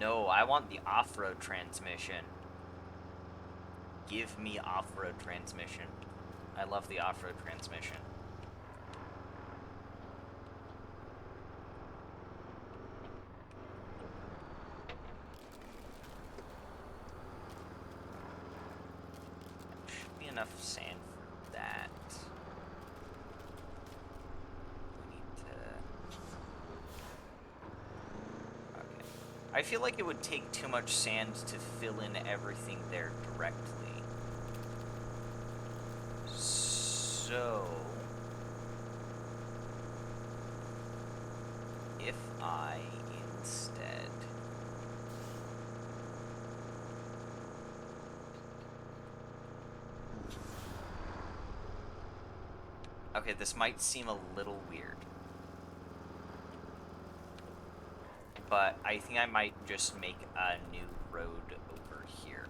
No, I want the off-road transmission. Give me off-road transmission. I love the off-road transmission. Should be enough sand for that. We need to... Okay. I feel like it would take too much sand to fill in everything there directly. So, if I instead okay, this might seem a little weird, but I think I might just make a new road over here.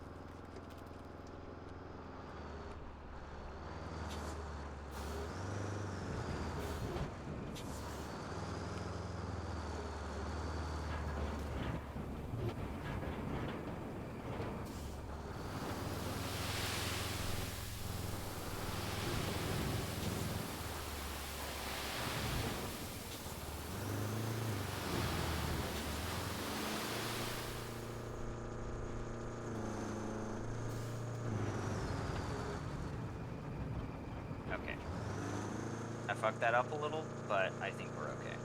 Okay. I fucked that up a little, but I think we're okay.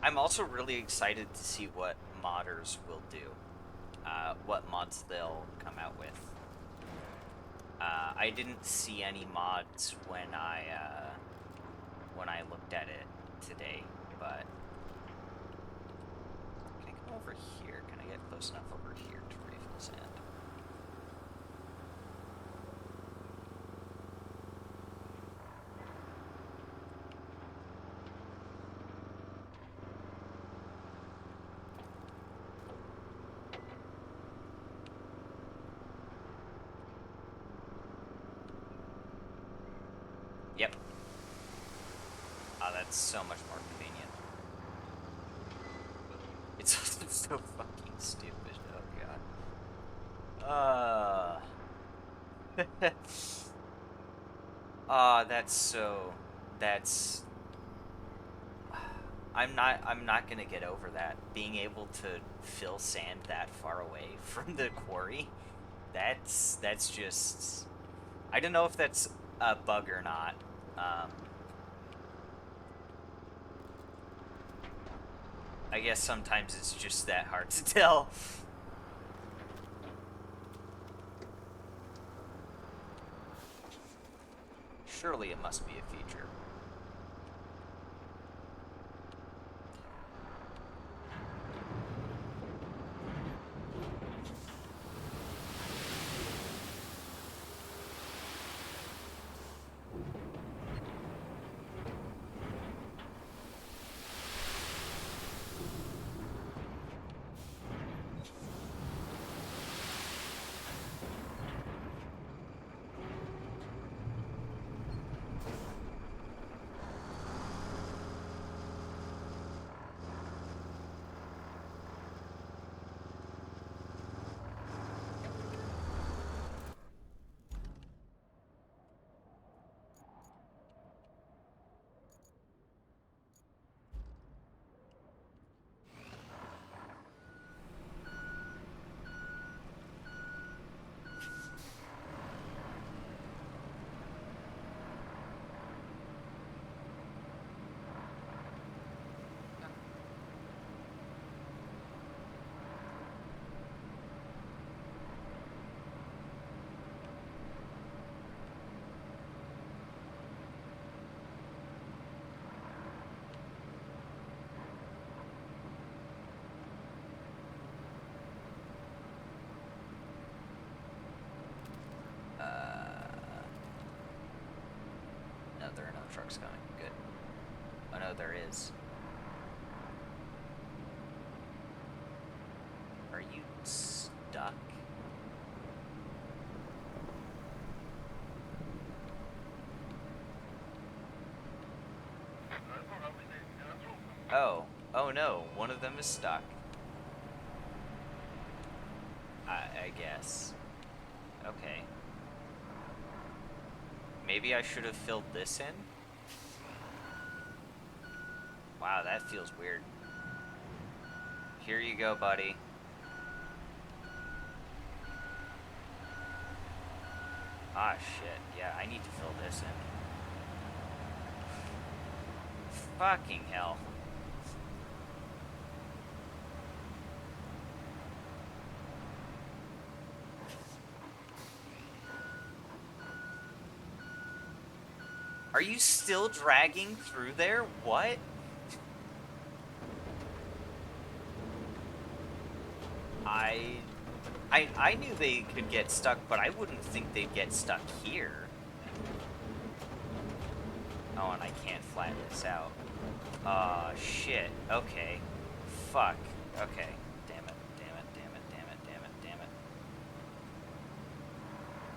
I'm also really excited to see what modders will do. What mods they'll come out with. I didn't see any mods when I looked at it today, but can I come over here? Can I get close enough over here to refill sand? Yep. Oh, that's so much more convenient. It's so fucking stupid. Oh god. That's I'm not gonna get over that. Being able to fill sand that far away from the quarry, that's just, I don't know if that's a bug or not. I guess sometimes it's just that hard to tell. Surely it must be a feature. No, there are no trucks coming. Good. Oh no, there is. Are you stuck? Oh. Oh no, one of them is stuck. I guess. Okay. Maybe I should have filled this in? Wow, that feels weird. Here you go, buddy. Ah, shit. Yeah, I need to fill this in. Fucking hell. Are you still dragging through there? What? I... I knew they could get stuck, but I wouldn't think they'd get stuck here. Oh, and I can't flatten this out. Shit. Okay. Fuck. Okay. Damn it. Damn it. Damn it. Damn it. Damn it. Damn it.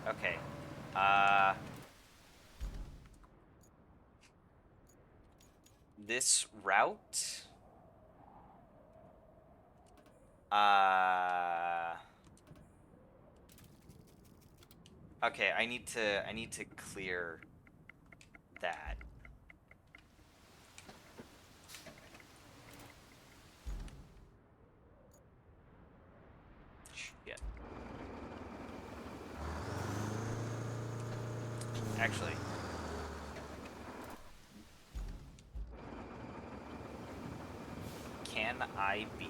Okay. This route... Okay, I need to clear that. Shit. Actually, can I be...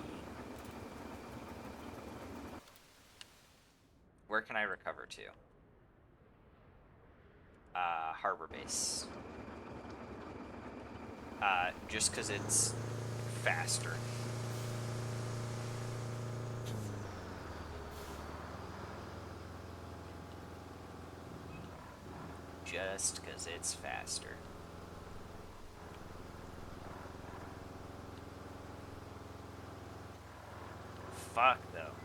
Where can I recover to? Harbor base. Just because it's faster. Just because it's faster. Fuck, though.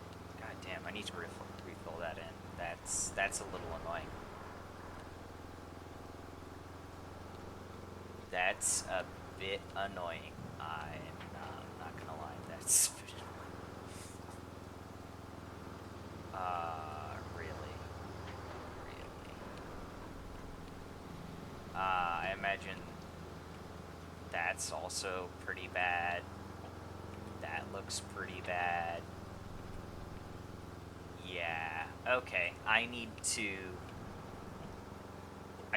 God damn, I need to refill that in. That's a little annoying. That's a bit annoying. I'm not gonna lie. That's... really? Really? I imagine that's also pretty bad. That looks pretty bad. Yeah, okay. I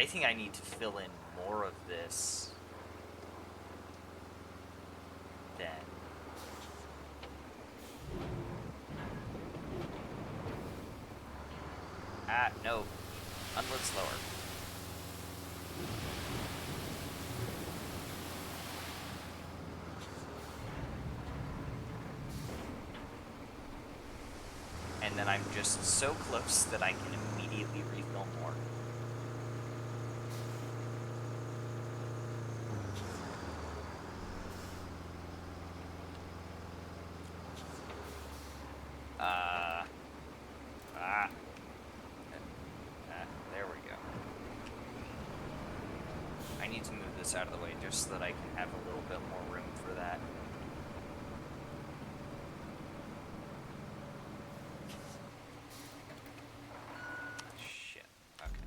think I need to fill in more of this then. No. Unload slower. And then I'm just so close that I can immediately refill more. There we go. I need to move this out of the way just so that I can have a little bit more room for that. Shit. Okay.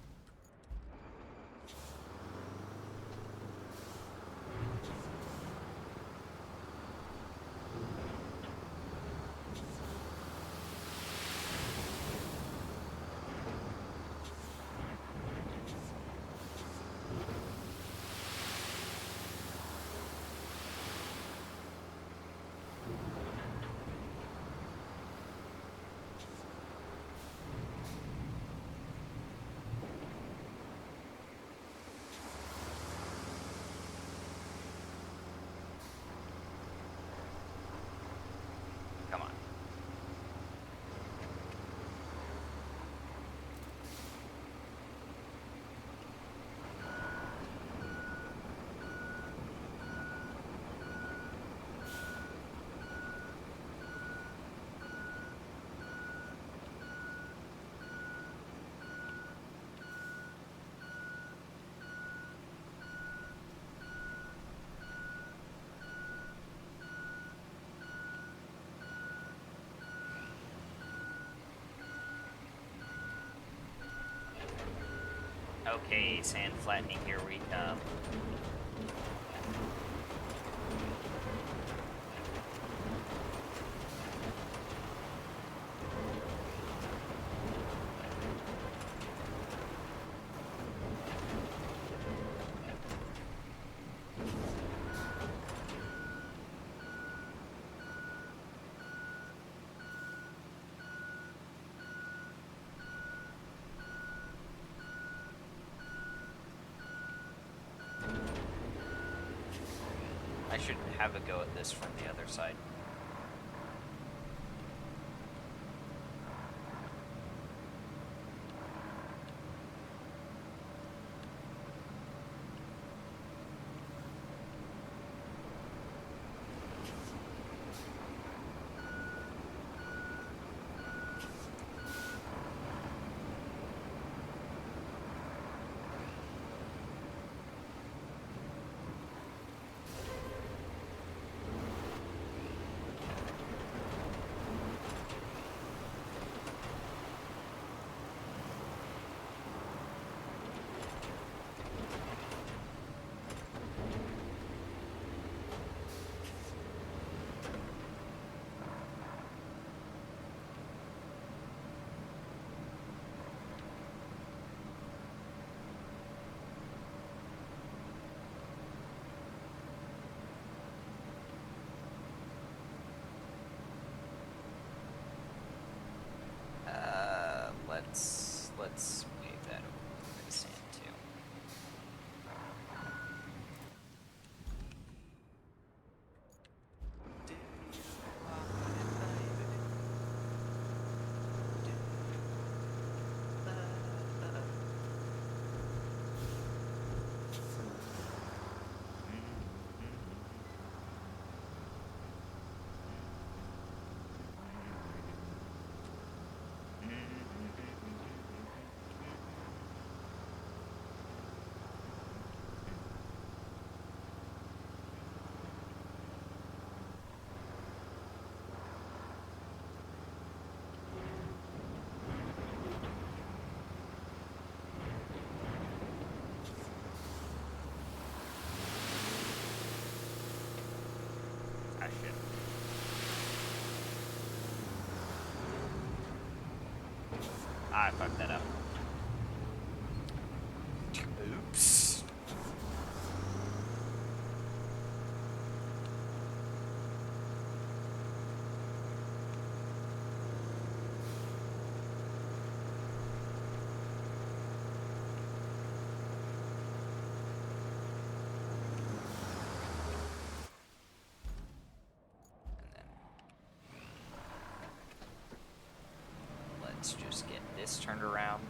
Okay, sand flattening, here we come. I should have a go at this from the other side. Let's wave that over the sand too. Ah, shit. I fucked that up. Oops. And then let's just get this turned around.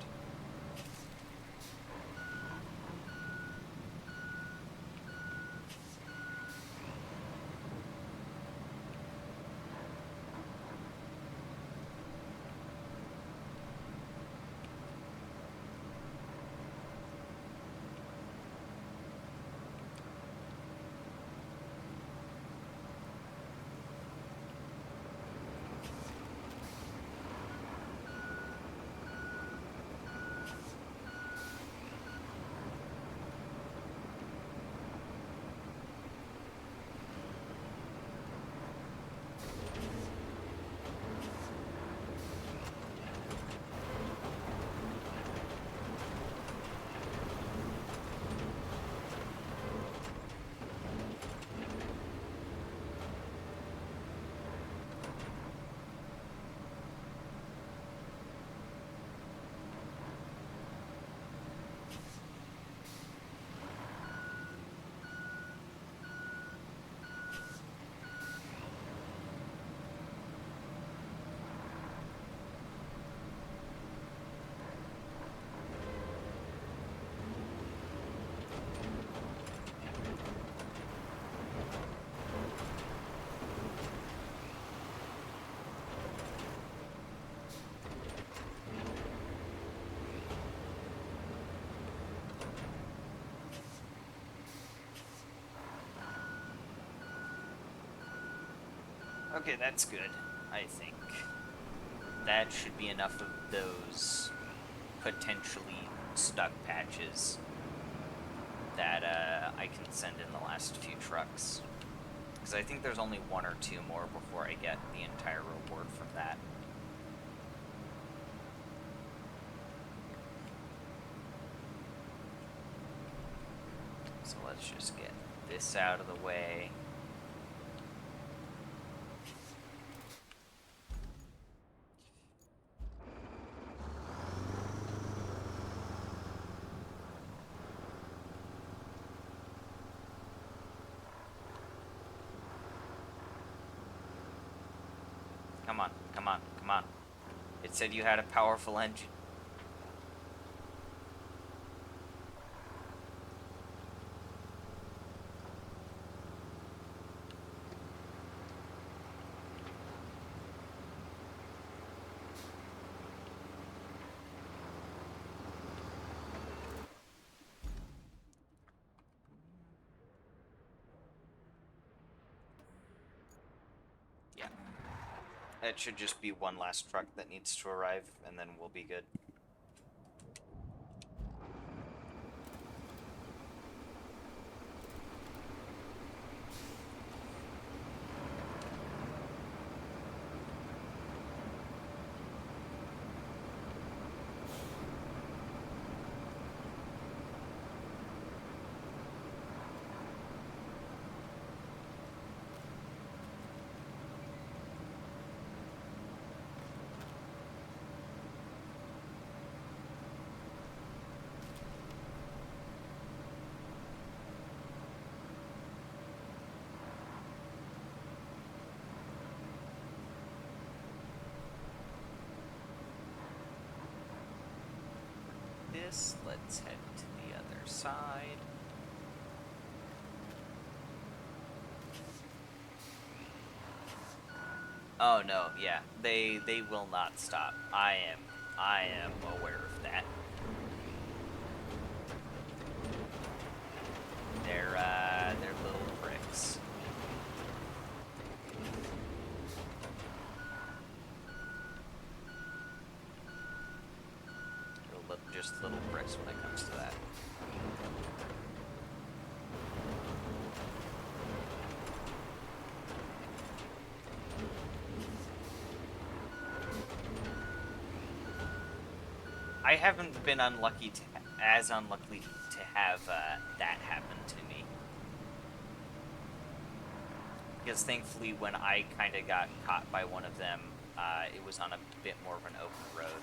Okay, that's good, I think. That should be enough of those potentially stuck patches that I can send in the last few trucks. Because I think there's only 1 or 2 more before I get the entire reward from that. So let's just get this out of the way. Come on, come on, come on. It said you had a powerful engine. Yeah. It should just be one last truck that needs to arrive, and then we'll be good. Let's head to the other side. Oh no, yeah. They will not stop. I am aware of that. They're little pricks. Just little pricks when it comes to that. I haven't been as unlucky to have that happen to me. Because thankfully when I kind of got caught by one of them, it was on a bit more of an open road.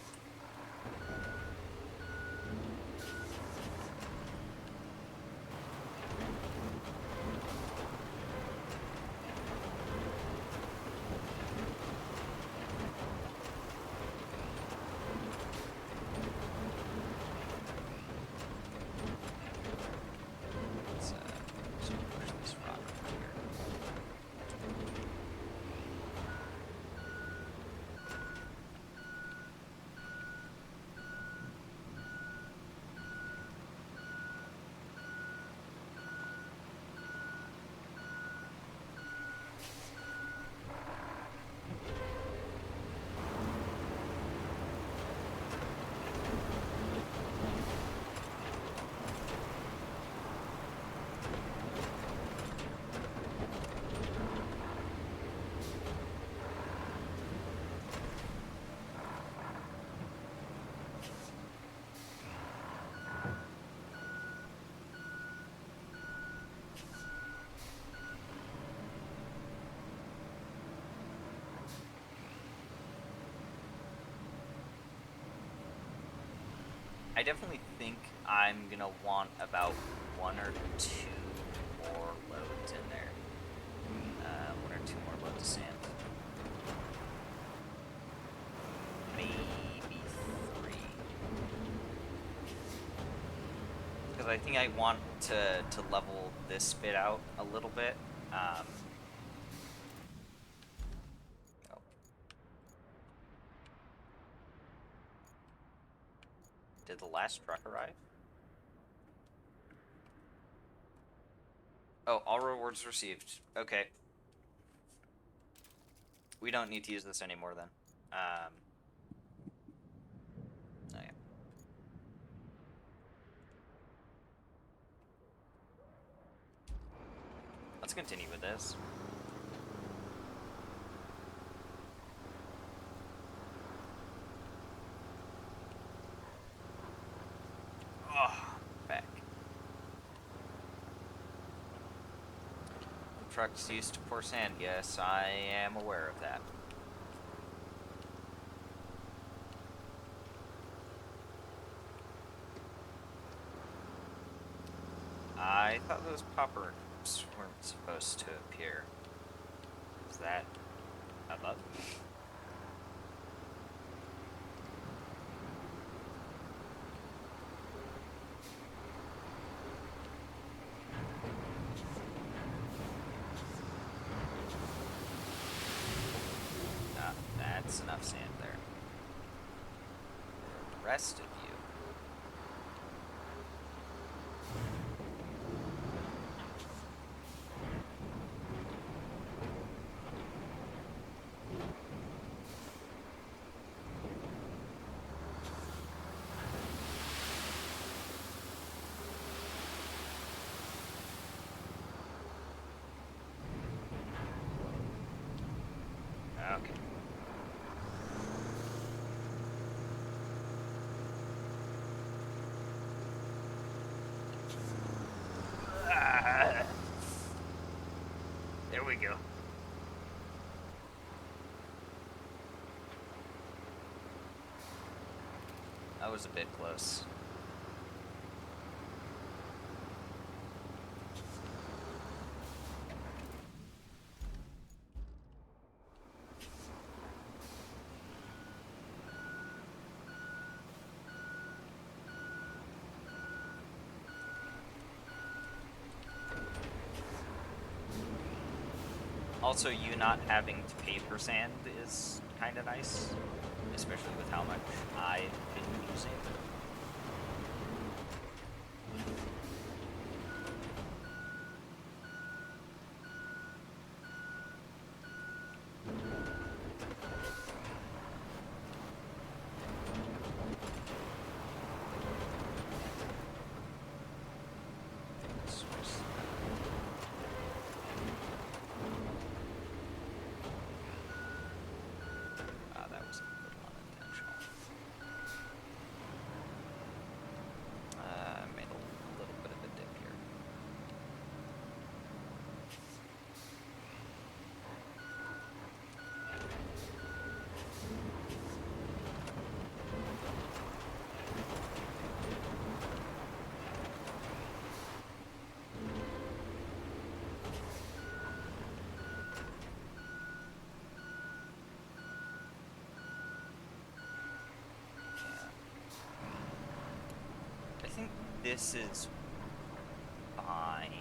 I definitely think I'm gonna want about 1 or 2 more loads in there. 1 or 2 more loads of sand. Maybe 3. Because I think I want to level this bit out a little bit. Oh. Did the last truck arrive? Oh, all rewards received. Okay. We don't need to use this anymore then. Oh yeah. let's continue with this. Oh, back. Trucks used to pour sand, yes, I am aware of that. I thought those poppers weren't supposed to appear. Is that a bug? Ah, that's enough sand there. The rest of you. Okay. Ah, there we go. That was a bit close. Also, you not having to pay for sand is kind of nice, especially with how much I've been using. That was a little unintentional. Made a little bit of a dip here. I think this is fine.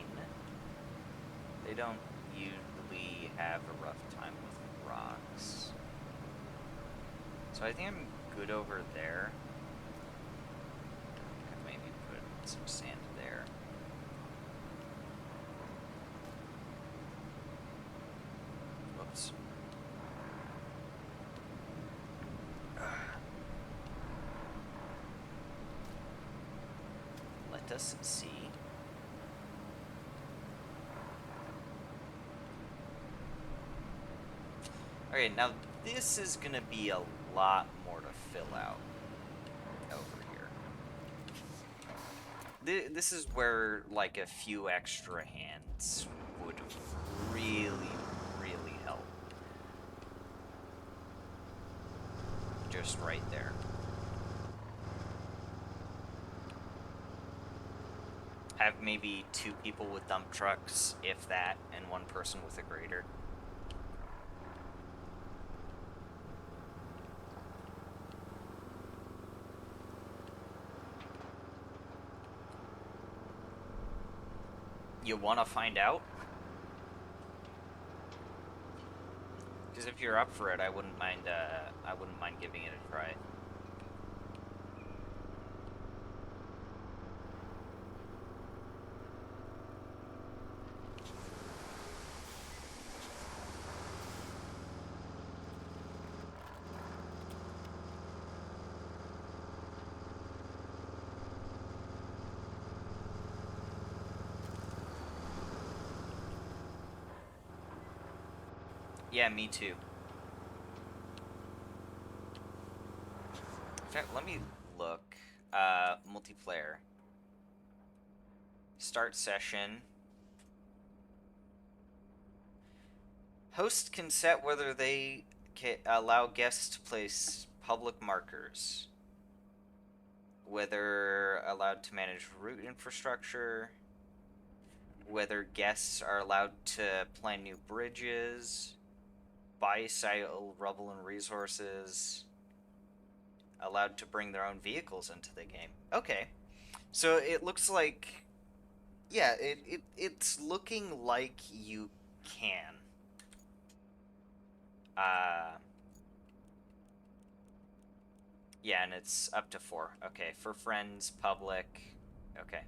They don't usually have a rough time with rocks. So I think I'm good over there. Maybe put some sand there. Whoops. Let us see. Okay, now this is gonna be a lot more to fill out over here. This is where like a few extra hands would really, really help. Just right there. Have maybe 2 people with dump trucks, if that, and 1 person with a grader. You want to find out? Because if you're up for it, I wouldn't mind giving it a try. Yeah, me too. In fact, let me look. Multiplayer. Start session. Host can set whether they allow guests to place public markers, whether allowed to manage route infrastructure, whether guests are allowed to plan new bridges, buy, sell rubble and resources, allowed to bring their own vehicles into the game. Okay, so it looks like, yeah, it's looking like you can. Uh, yeah, and it's up to 4. Okay, for friends, public. Okay.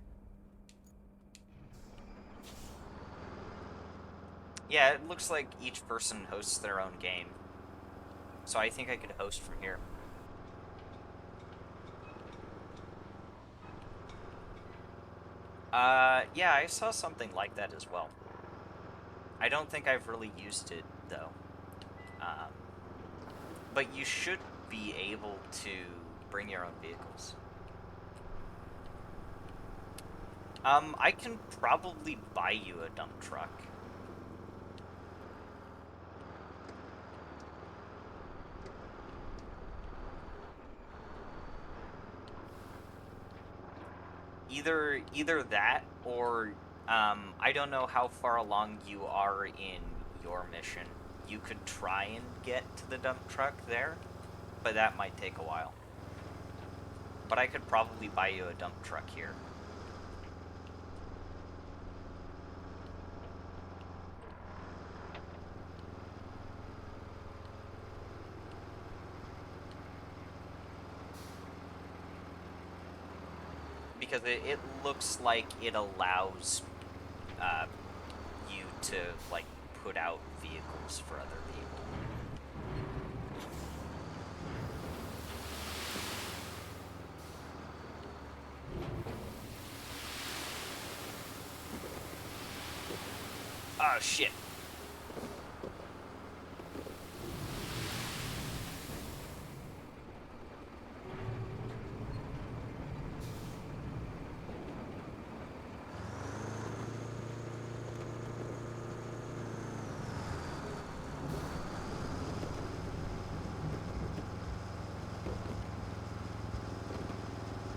Yeah, it looks like each person hosts their own game. So I think I could host from here. Yeah, I saw something like that as well. I don't think I've really used it, though. Um, but you should be able to bring your own vehicles. I can probably buy you a dump truck. Either that or I don't know how far along you are in your mission. You could try and get to the dump truck there, but that might take a while. But I could probably buy you a dump truck here. Because it looks like it allows uh, you to, like, put out vehicles for other people. Oh, shit.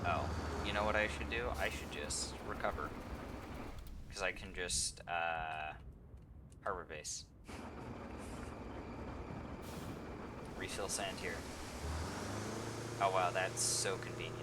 Oh, you know what I should do? I should just recover. Because I can just, harbor base. Refill sand here. Oh wow, that's so convenient.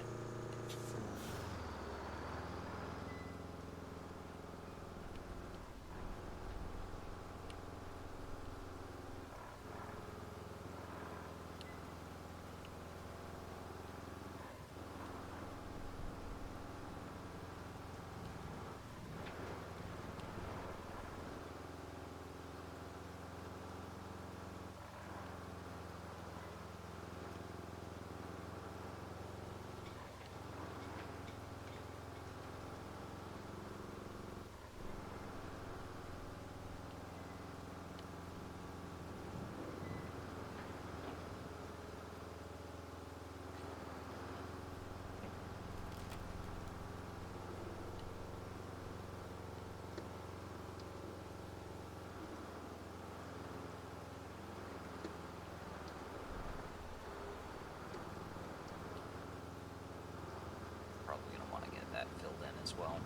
Probably gonna want to get that filled in as well.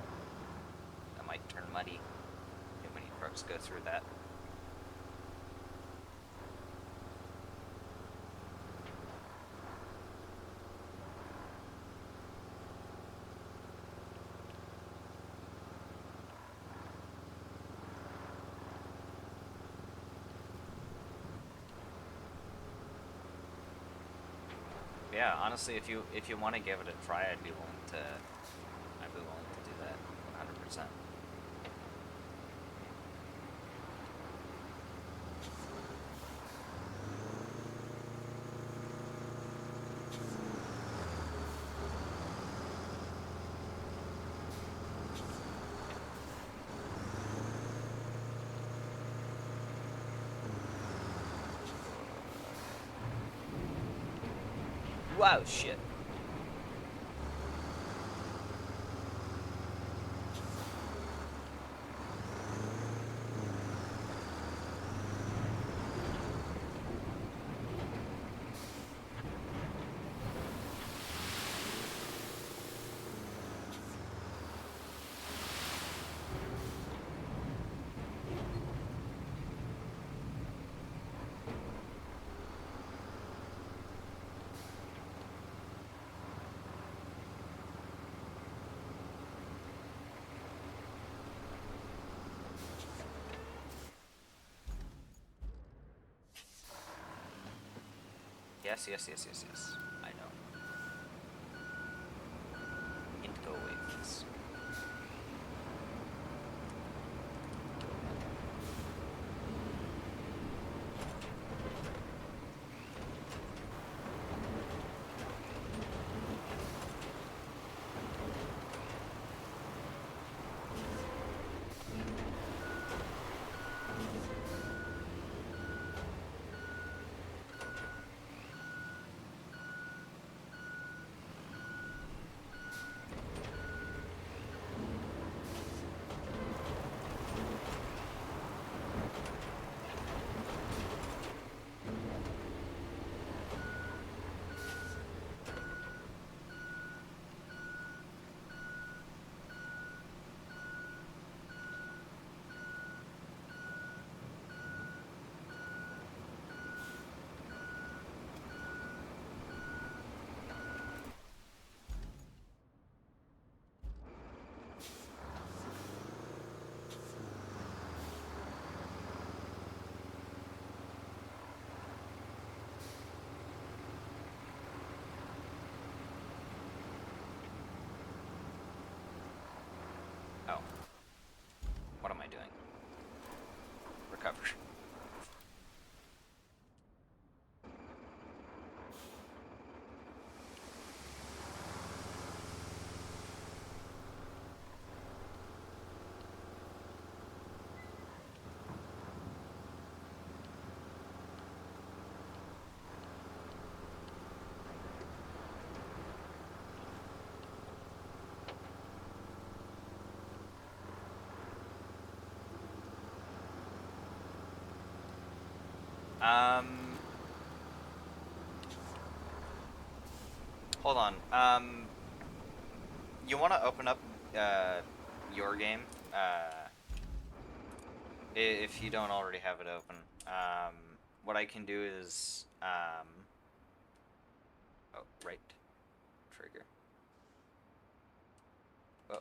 That might turn muddy. Too many trucks go through that. Yeah, honestly, if you want to give it a try, I'd be willing to do that 100%. Wow, shit. Yes, yes, yes, yes, yes. I know. Indigo waves. Oh. What am I doing? Recover. Um, Hold on. You want to open up your game? If you don't already have it open. What I can do is oh, right trigger. Oh,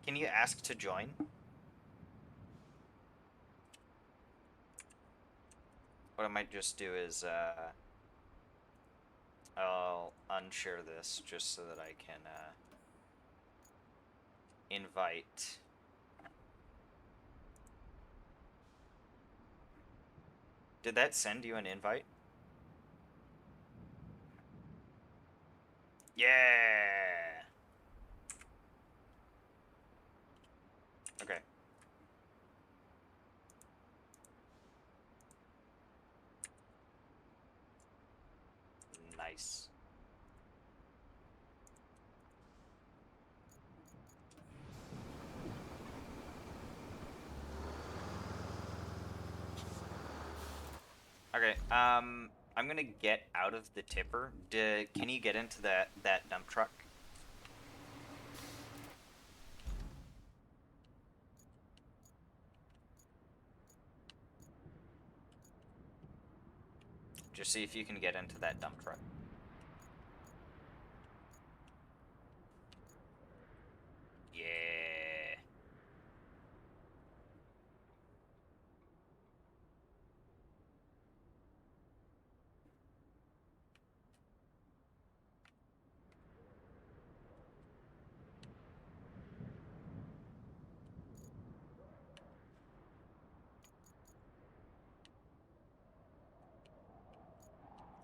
can you ask to join? What I might just do is I'll unshare this just so that I can invite. Did that send you an invite? Yeah. Okay. Nice. Okay. I'm gonna get out of the tipper. Can you get into that dump truck? Just see if you can get into that dump truck. Yeah.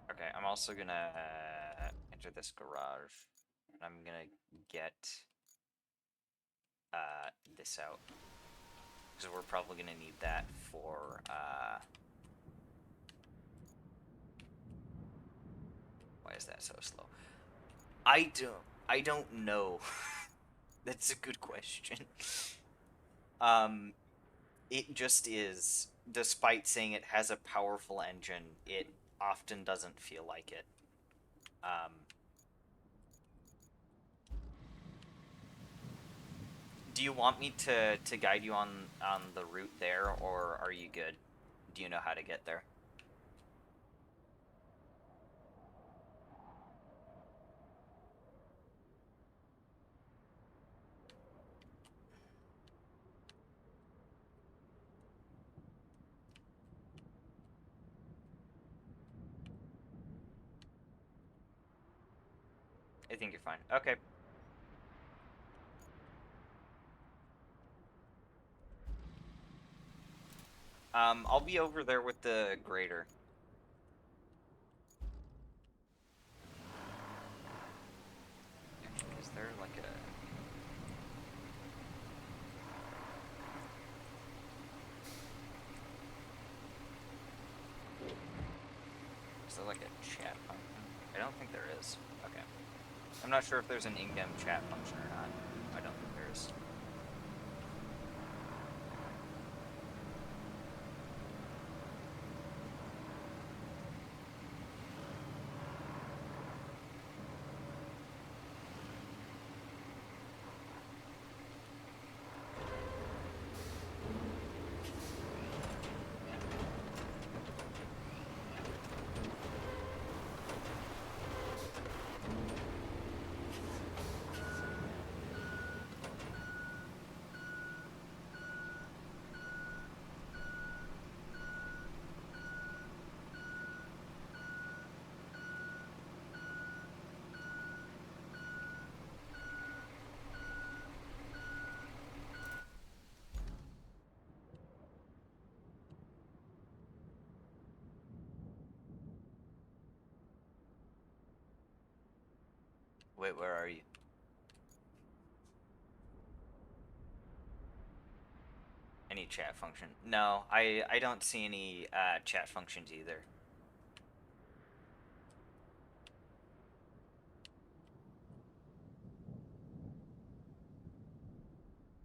Okay, I'm also gonna enter this garage. And I'm gonna get this out. Because we're probably gonna need that for Why is that so slow? I don't know. That's a good question. Um, it just is. Despite saying it has a powerful engine, it often doesn't feel like it. Um, do you want me to guide you on the route there, or are you good? Do you know how to get there? I think you're fine. Okay. I'll be over there with the grader. Is there like a... Is there like a chat function? I don't think there is. Okay. I'm not sure if there's an in-game chat function or not. I don't think there is. Wait, where are you? Any chat function? No, I don't see any chat functions either.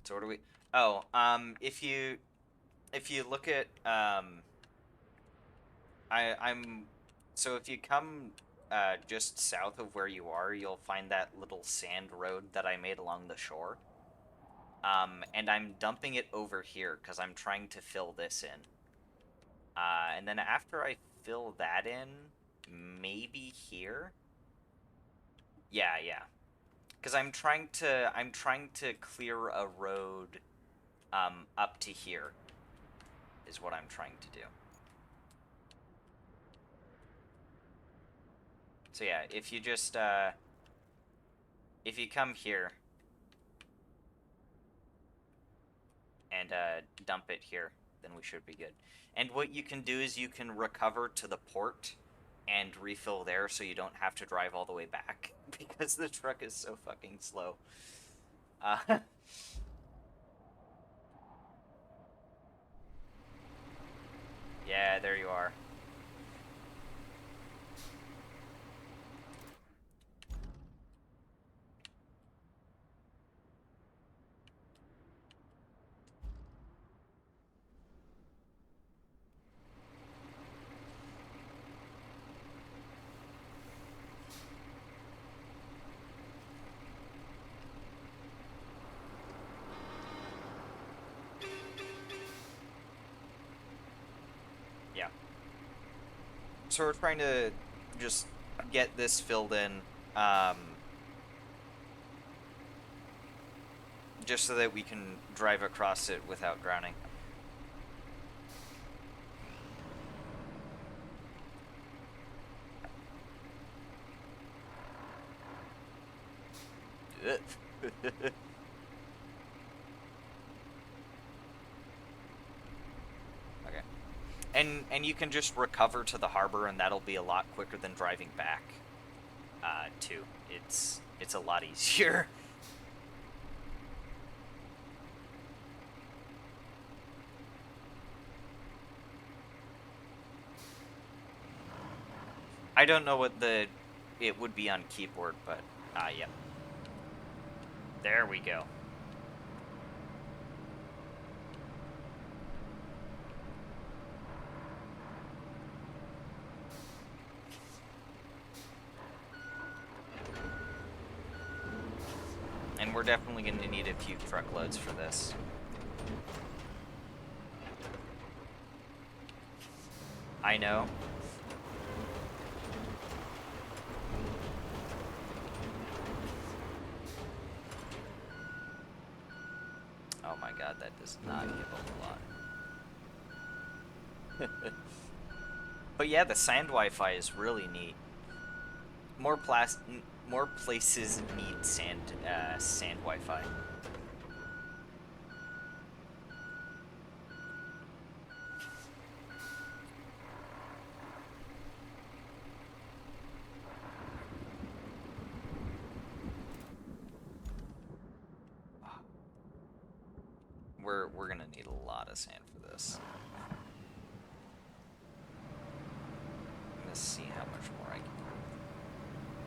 So what do we... Oh, if you look at I'm so if you come just south of where you are, you'll find that little sand road that I made along the shore. And I'm dumping it over here because I'm trying to fill this in. And then after I fill that in, maybe here. Yeah, yeah. Because I'm trying to clear a road up to here is what I'm trying to do. So yeah, if you come here and dump it here, then we should be good. And what you can do is you can recover to the port and refill there so you don't have to drive all the way back because the truck is so fucking slow. Uh, yeah, there you are. Yeah. So we're trying to just get this filled in, um, just so that we can drive across it without drowning. Okay. And you can just recover to the harbor, and that'll be a lot quicker than driving back. Too. It's a lot easier. I don't know what the it would be on keyboard, but yep. There we go. And we're definitely going to need a few truckloads for this. I know. Oh my god, that does not give up a lot. But yeah, the sand Wi-Fi is really neat. More places need sand Wi-Fi. We're gonna need a lot of sand for this. Let's see how much more I can do.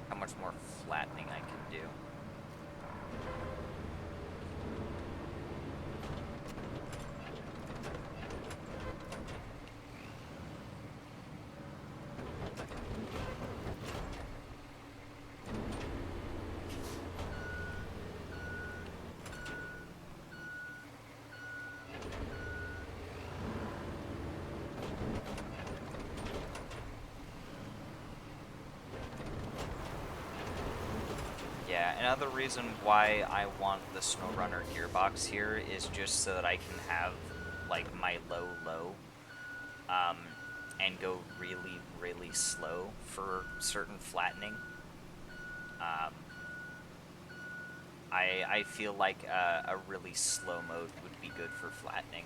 How much more flattening I can do. Yeah, another reason why I want the SnowRunner gearbox here is just so that I can have, like, my low, and go really, really slow for certain flattening. I feel like a really slow mode would be good for flattening.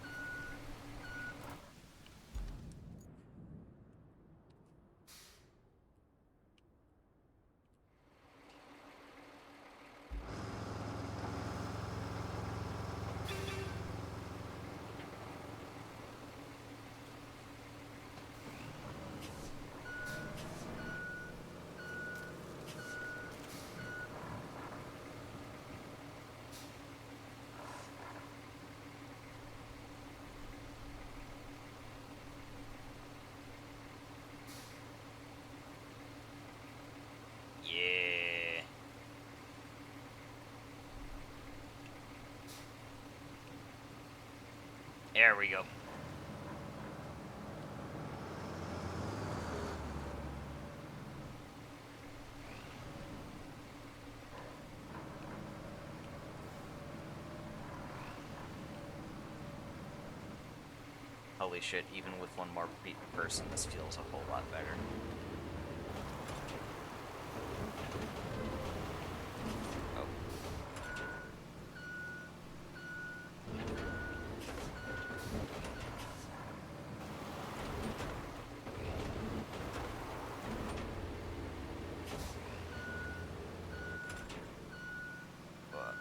Yeah. There we go. Holy shit, even with one more person, this feels a whole lot better. Oh. Fuck.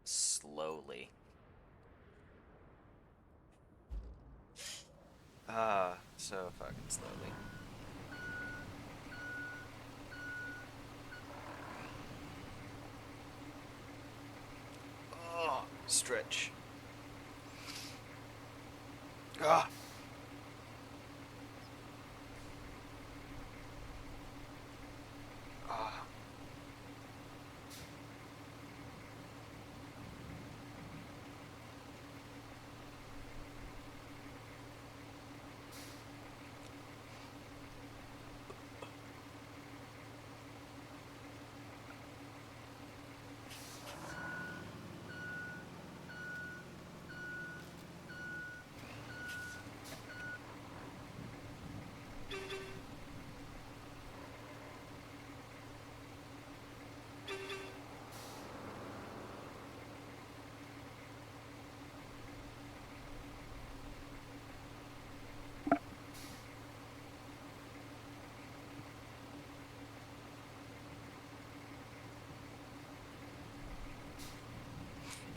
Slowly. So fucking slowly. Oh, stretch. Ah. Ah.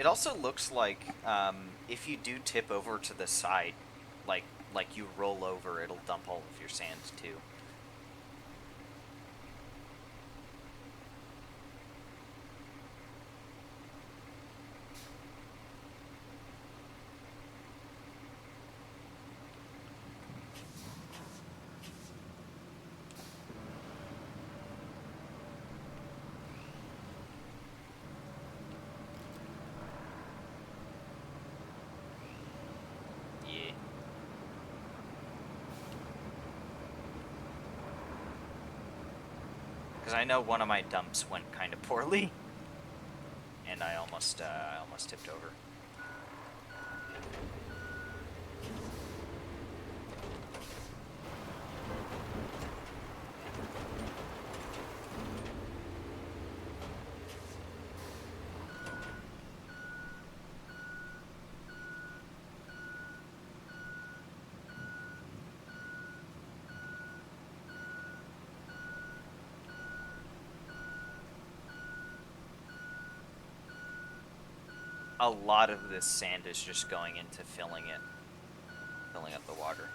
It also looks like if you do tip over to the side, like you roll over, it'll dump all of your sand too. Yeah. Because I know one of my dumps went kind of poorly, and I almost tipped over. A lot of this sand is just going into filling up the water.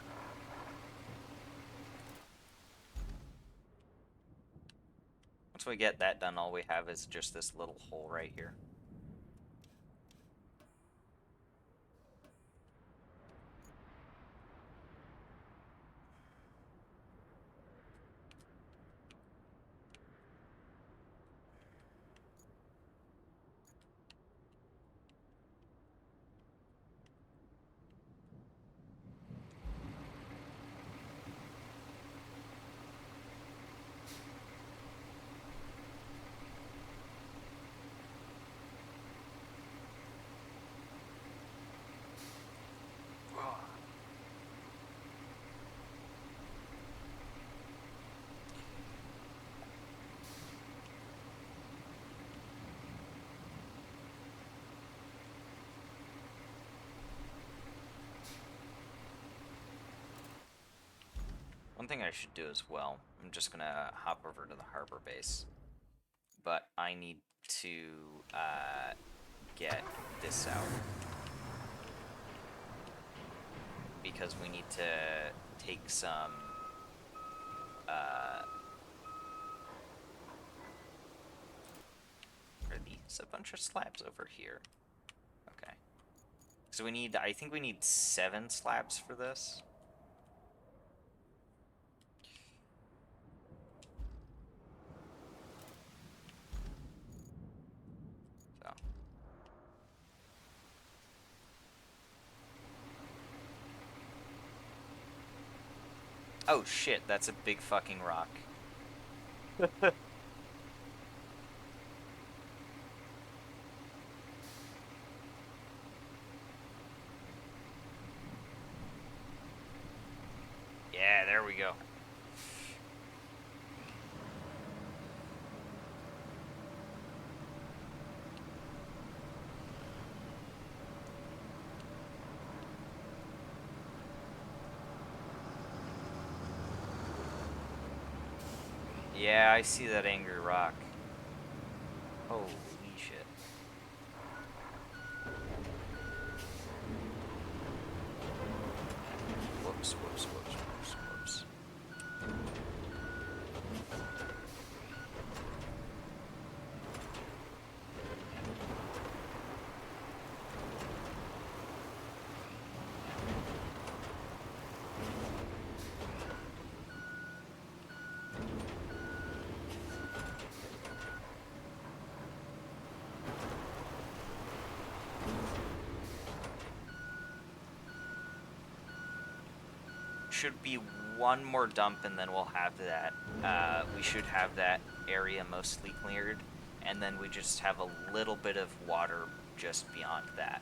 Once we get that done, all we have is just this little hole right here. One thing I should do as well, I'm just gonna hop over to the harbor base, but I need to get this out because we need to take some are these a bunch of slabs over here? Okay. So we need, I think we need 7 slabs for this. So. Oh shit, that's a big fucking rock. Yeah, there we go. Yeah, I see that angry rock. Holy shit. Whoops, whoops, whoops, whoops, whoops. Should be one more dump and then we'll have that. We should have that area mostly cleared, and then we just have a little bit of water just beyond that.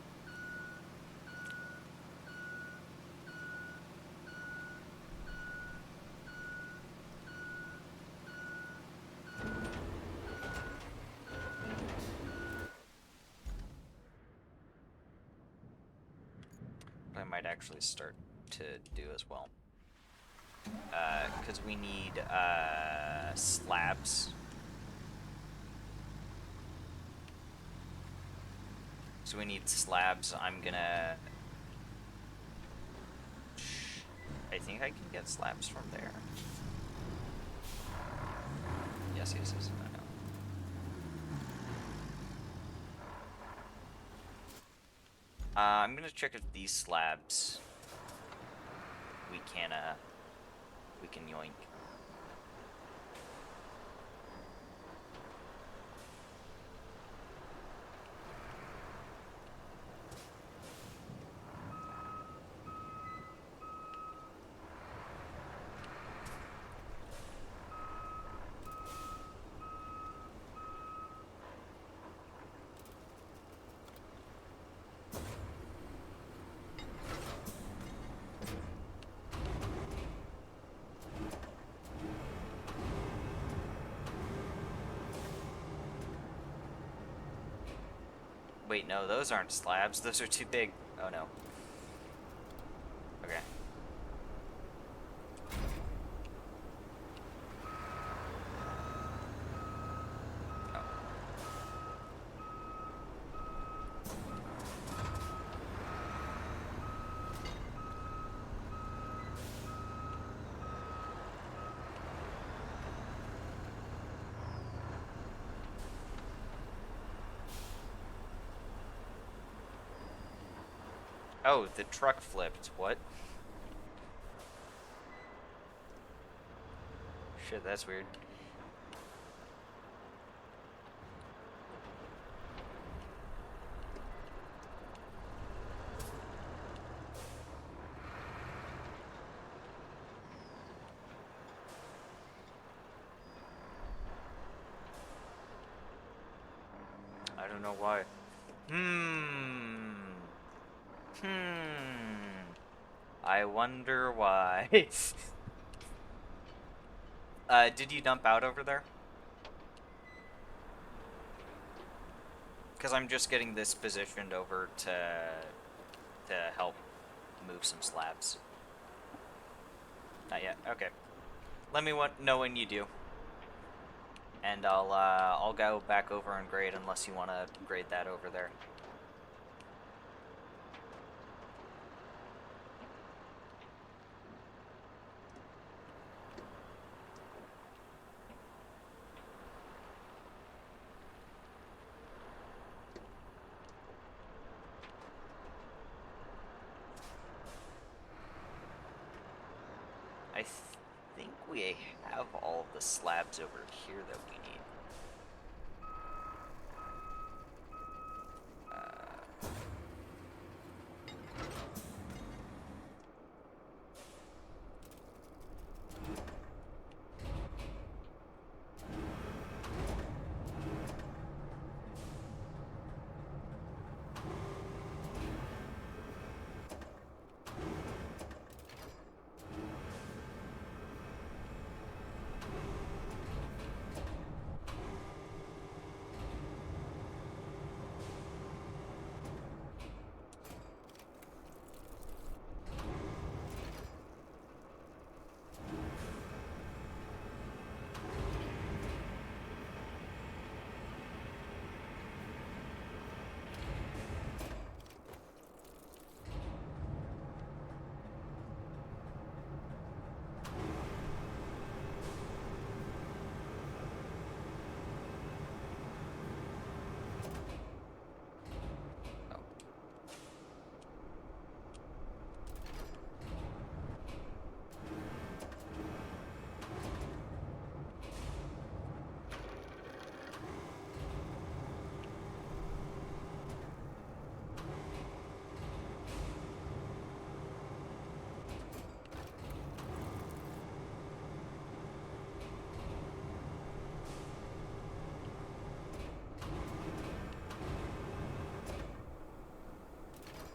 I might actually start to do as well. Because we need slabs. So we need slabs. I'm gonna... I think I can get slabs from there. Yes, yes, yes. I know. I'm gonna check if these slabs we can yoink. Wait, no, those aren't slabs. Those are too big. Oh no. Okay. Oh. Oh, the truck flipped. What? Shit, that's weird. I don't know why. I wonder why. Did you dump out over there? Because I'm just getting this positioned over to help move some slabs. Not yet. Okay. Let me know when you do. And I'll go back over and grade unless you want to grade that over there. I think we have all the slabs over here that we need.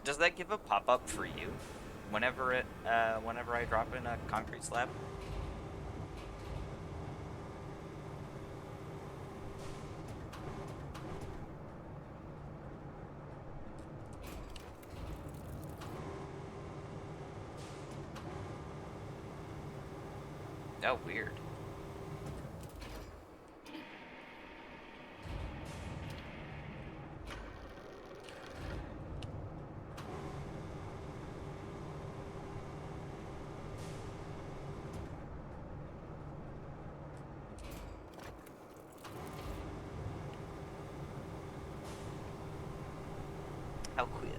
Does that give a pop-up for you whenever I drop in a concrete slab? Oh, weird. How queer.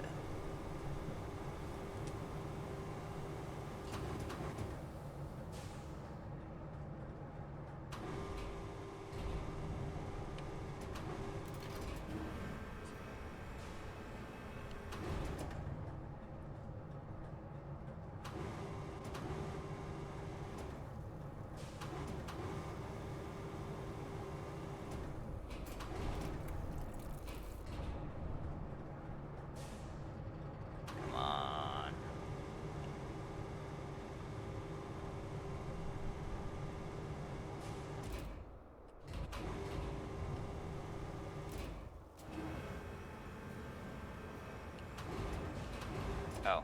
Come on. Oh.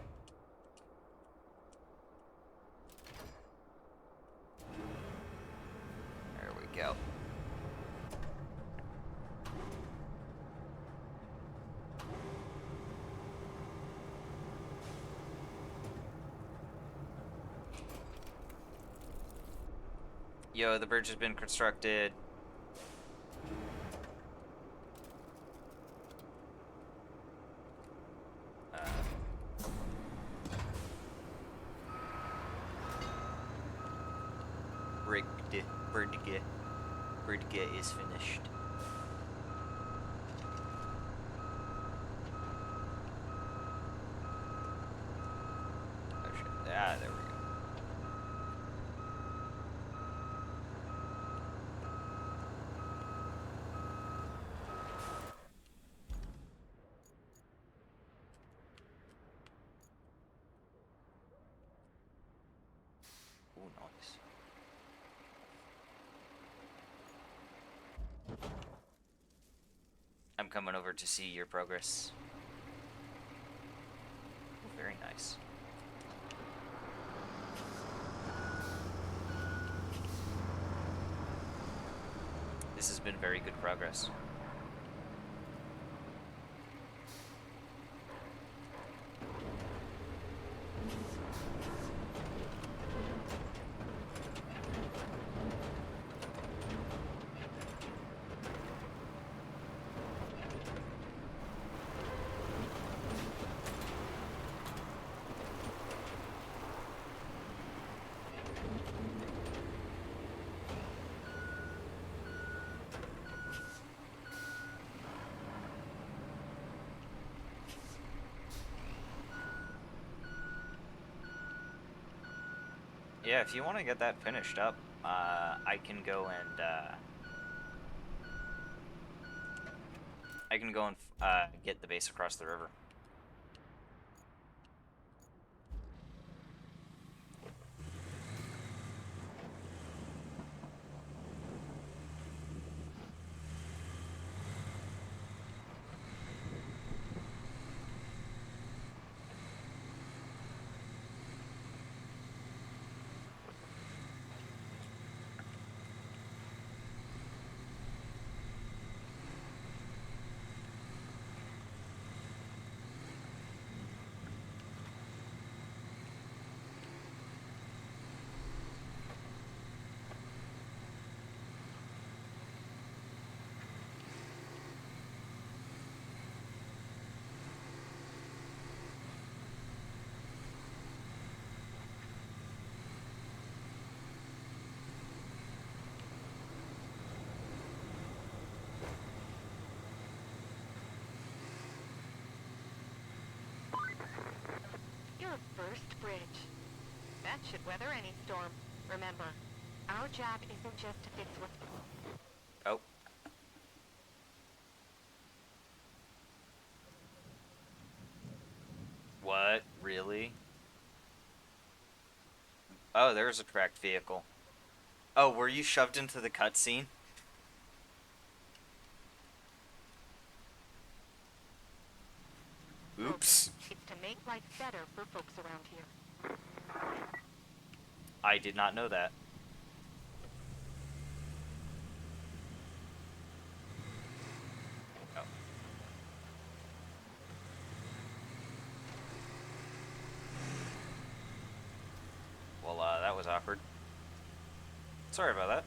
There we go. Yo, the bridge has been constructed. Bridge is finished. Oh shit. Ah, there we go. Ooh, nice. I'm coming over to see your progress. Ooh, very nice. This has been very good progress. Yeah, if you want to get that finished up, I can go and get the base across the river. Your first bridge. That should weather any storm. Remember, our job isn't just to fix what's... Oh. What? Really? Oh, there's a tracked vehicle. Oh, were you shoved into the cutscene? Oops. It's to make life better for folks around here. I did not know that. Oh. Well, that was awkward. Sorry about that.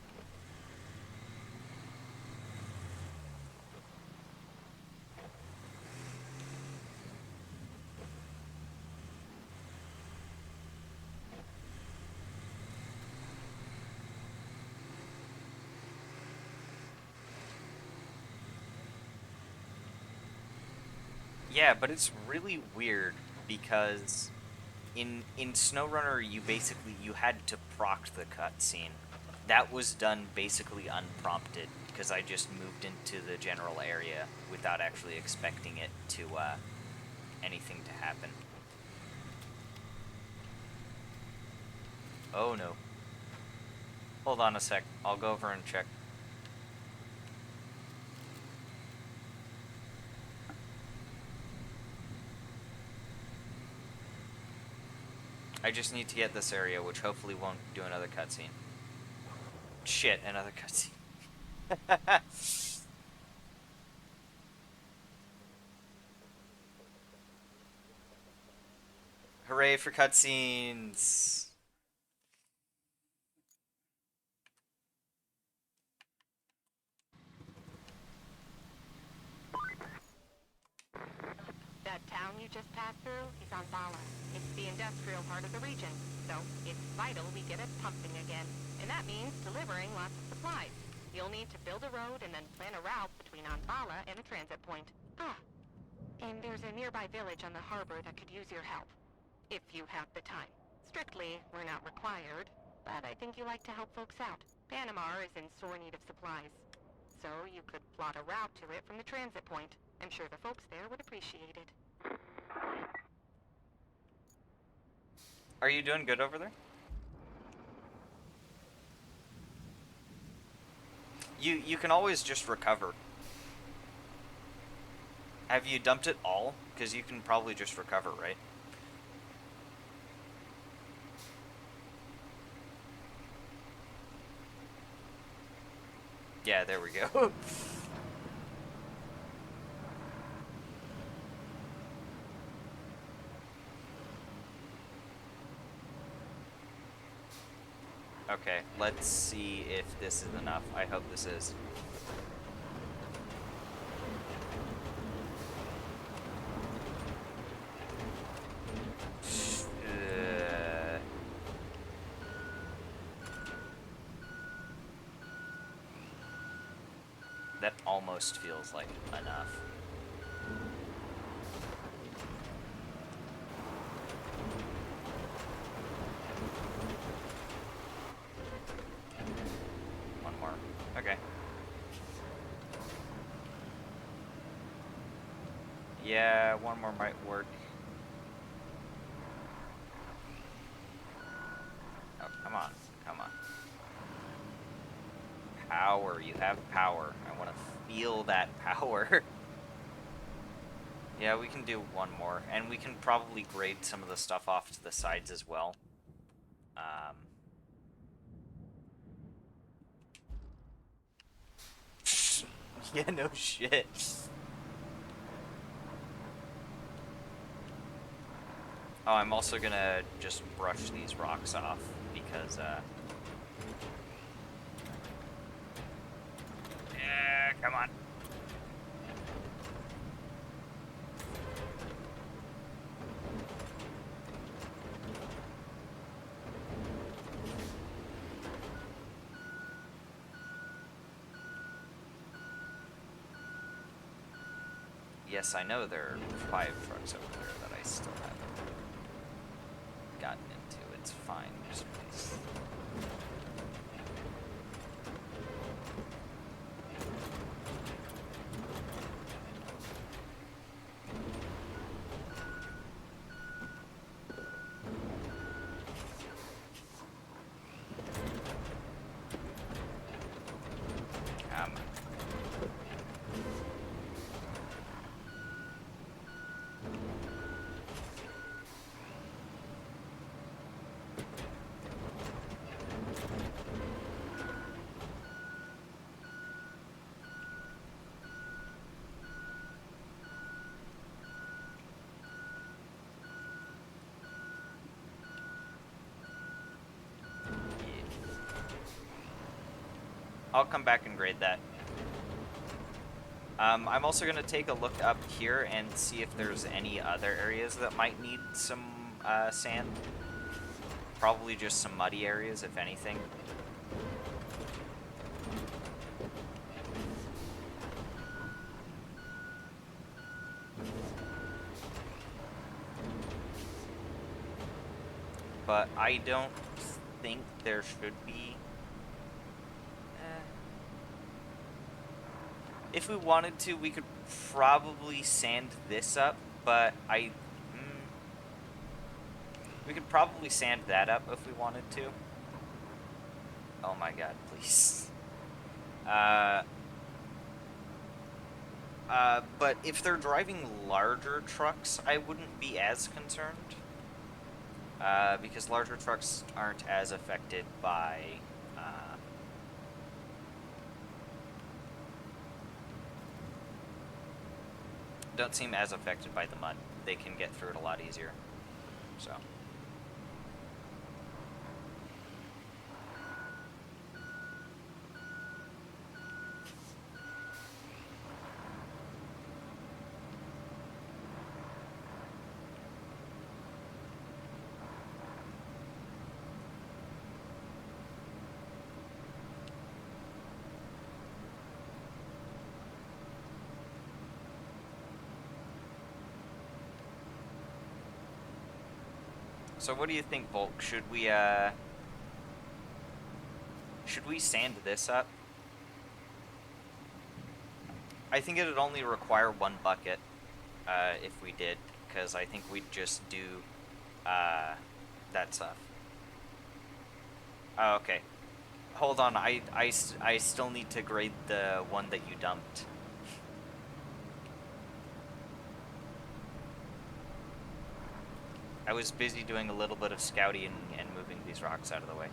Yeah, but it's really weird because in SnowRunner you had to proc the cutscene. That was done basically unprompted because I just moved into the general area without actually expecting it to anything to happen. Oh no. Hold on a sec. I'll go over and check. I just need to get this area, which hopefully won't do another cutscene. Shit, another cutscene. Hooray for cutscenes! That town you just passed through is on Bala. It's the industrial part of the region, so it's vital we get it pumping again. And that means delivering lots of supplies. You'll need to build a road and then plan a route between Anbala and a transit point. Ah, and there's a nearby village on the harbor that could use your help. If you have the time. Strictly, we're not required, but I think you like to help folks out. Panama is in sore need of supplies. So you could plot a route to it from the transit point. I'm sure the folks there would appreciate it. Are you doing good over there? You can always just recover. Have you dumped it all? Because you can probably just recover, right? Yeah, there we go. Okay, let's see if this is enough. I hope this is. That almost feels like enough. One more. Okay. Yeah, one more might work. Oh, come on. Come on. Power. You have power. I want to feel that power. Yeah, we can do one more. And we can probably grade some of the stuff off to the sides as well. Yeah, no shit. Oh, I'm also gonna just brush these rocks off because, yeah, come on. Yes, I know there are 5 trucks over there that I still haven't gotten into. It's fine, just please. Come on. I'll come back and grade that. I'm also going to take a look up here and see if there's any other areas that might need some sand. Probably just some muddy areas, if anything. but I don't think there should be. If we wanted to, we could probably sand this up, but we could probably sand that up if we wanted to. Oh my god, please. But if they're driving larger trucks, I wouldn't be as concerned. Because larger trucks aren't as affected by, don't seem as affected by the mud. They can get through it a lot easier. So. So what do you think, Volk? Should we sand this up? I think it'd only require one bucket, if we did, because I think we'd just do, that stuff. Oh, okay. Hold on, I still need to grade the one that you dumped. I was busy doing a little bit of scouting and moving these rocks out of the way.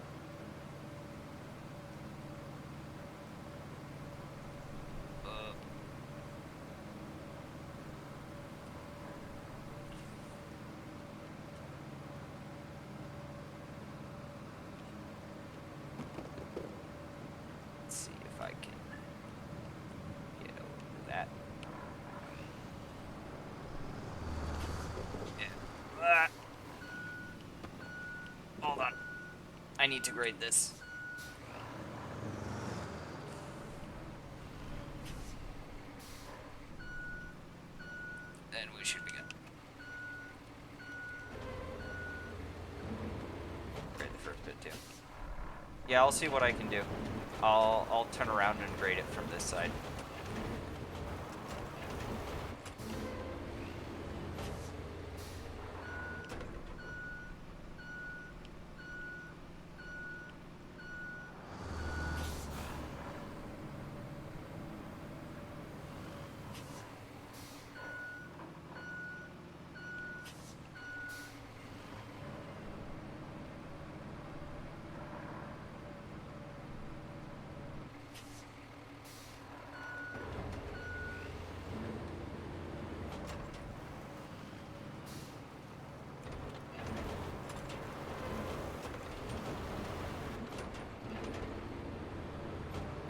Let's see if I can get over that. Yeah. Hold on. I need to grade this. Then we should be good. Grade the first bit too. Yeah, I'll see what I can do. I'll turn around and grade it from this side.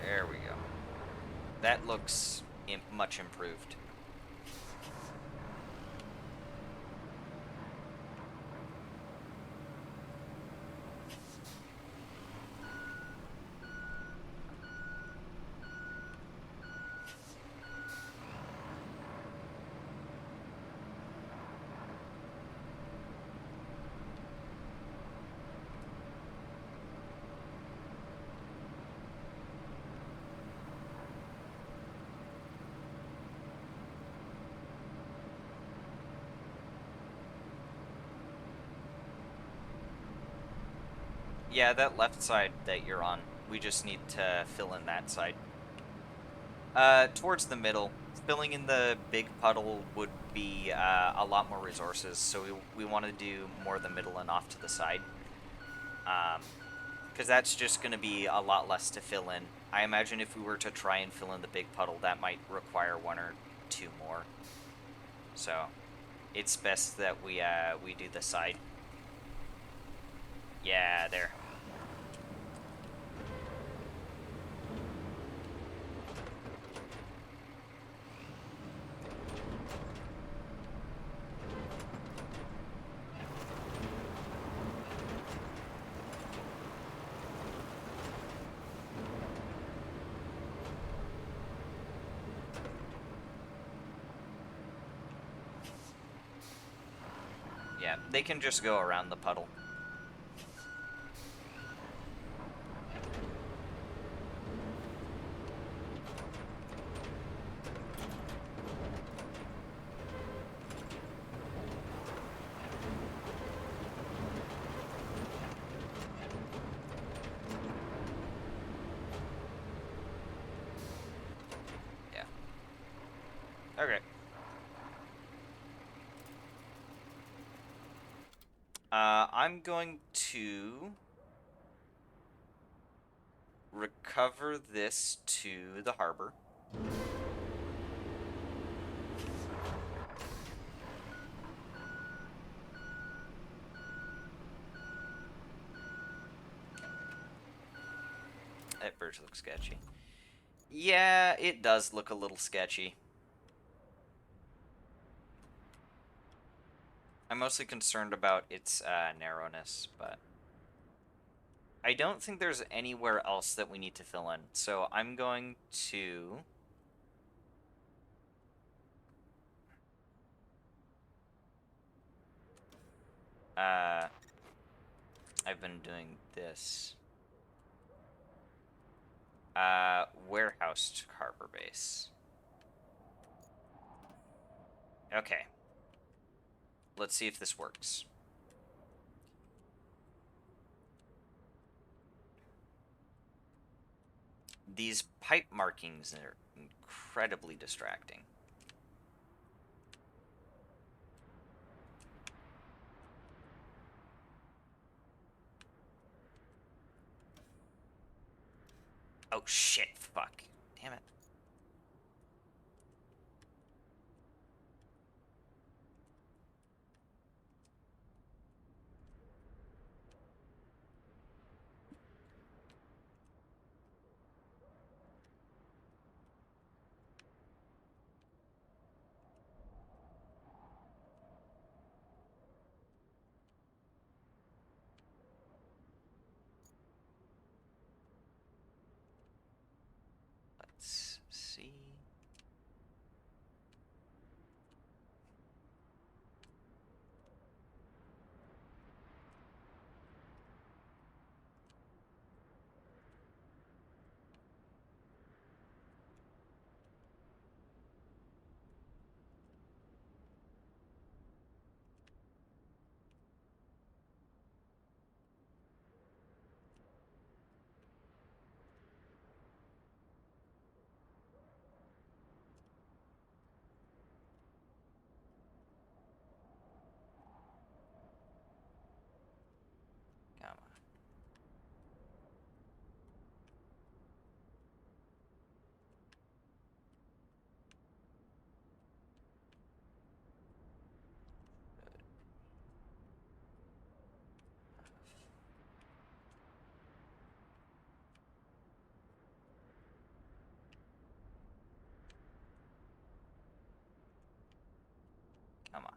There we go. That looks much improved. Yeah, that left side that you're on, we just need to fill in that side. Towards the middle, filling in the big puddle would be a lot more resources, so we want to do more the middle and off to the side. Because that's just going to be a lot less to fill in. I imagine if we were to try and fill in the big puddle, that might require one or two more. So, it's best that we do the side. Yeah, there. Yeah, they can just go around the puddle. I'm going to recover this to the harbor. That bridge looks sketchy. Yeah, it does look a little sketchy. I'm mostly concerned about its narrowness, but I don't think there's anywhere else that we need to fill in. So I'm going to... I've been doing this. Warehouse to harbor base. Okay. Let's see if this works. These pipe markings are incredibly distracting. Oh shit, fuck. Damn it. Let's see. Come on. Come on.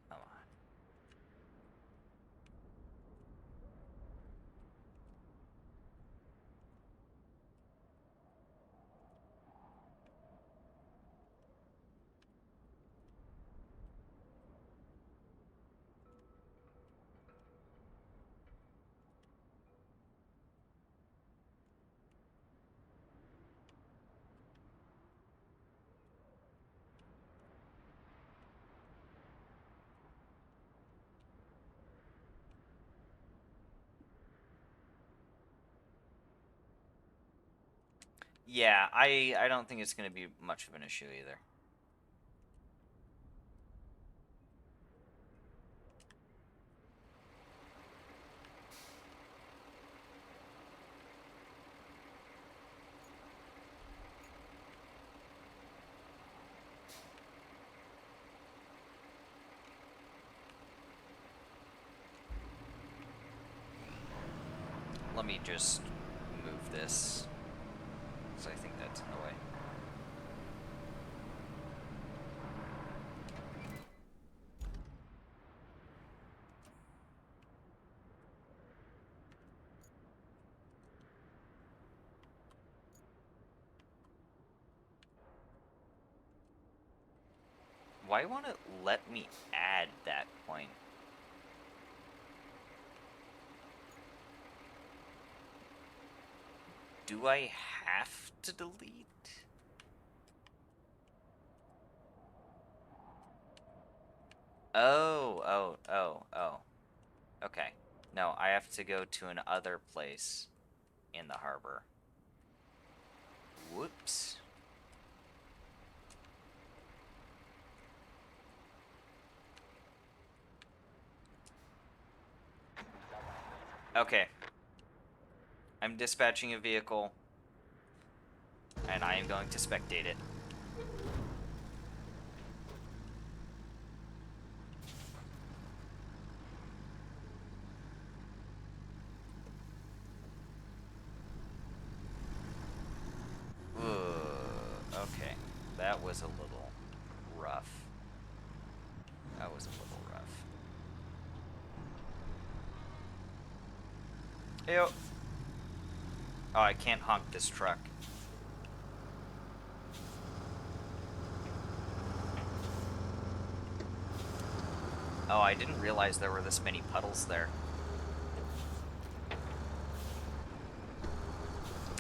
Come on. Yeah, I don't think it's going to be much of an issue either. Let me just move this, because I think that's in the way. Why won't it let me add that point? Do I have to delete? Oh. Okay. No, I have to go to another place in the harbor. Whoops. Okay. I'm dispatching a vehicle, and I am going to spectate it. Okay. That was a little rough. That was a little rough. Ew. Oh, I can't honk this truck. Oh, I didn't realize there were this many puddles there.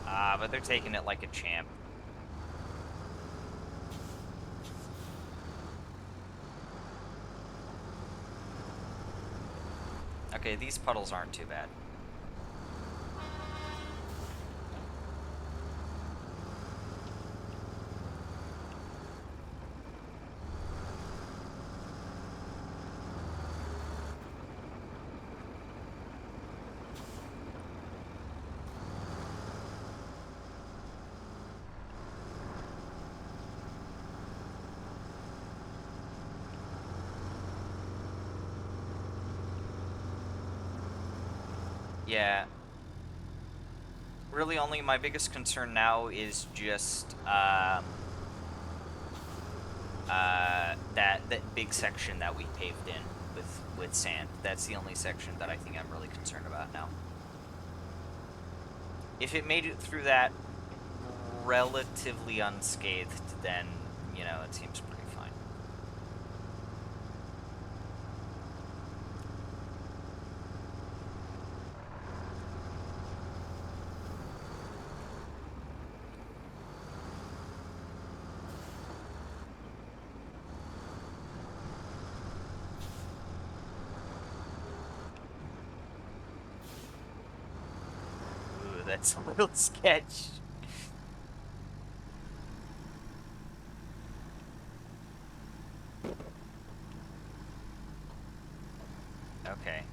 Ah, but they're taking it like a champ. Okay, these puddles aren't too bad. Yeah. Really, only my biggest concern now is just that big section that we paved in with sand. That's the only section that I think I'm really concerned about now. If it made it through that relatively unscathed, then, you know, it seems pretty fine. Ooh, that's a little sketch. Okay.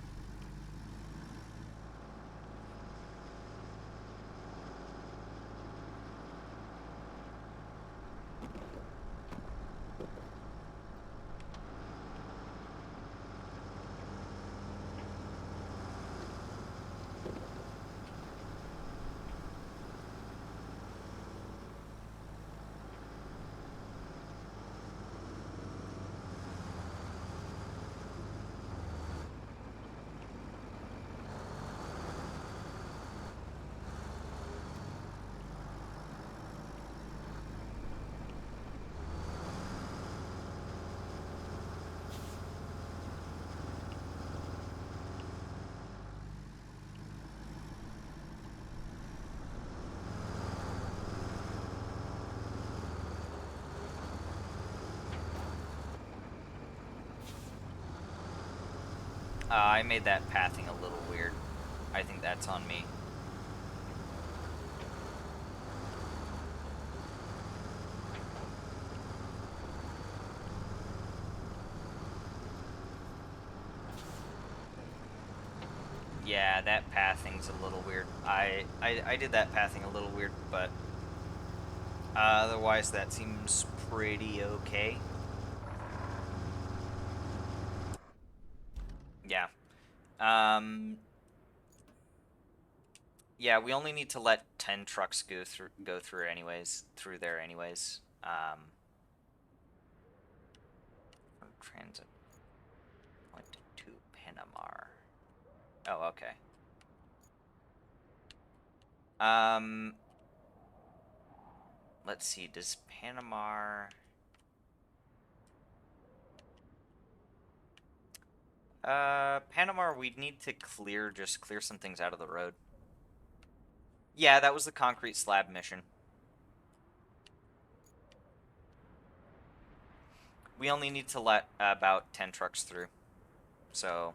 I made that pathing a little weird. I think that's on me. Yeah, that pathing's a little weird. I did that pathing a little weird, but otherwise that seems pretty okay. Yeah. Um, yeah, we only need to let 10 trucks go through anyways, through there anyways. For transit point to Panama. Oh, okay. Um, let's see. Does Panama? Panama, we'd need to just clear some things out of the road. Yeah, that was the concrete slab mission. We only need to let about 10 trucks through. So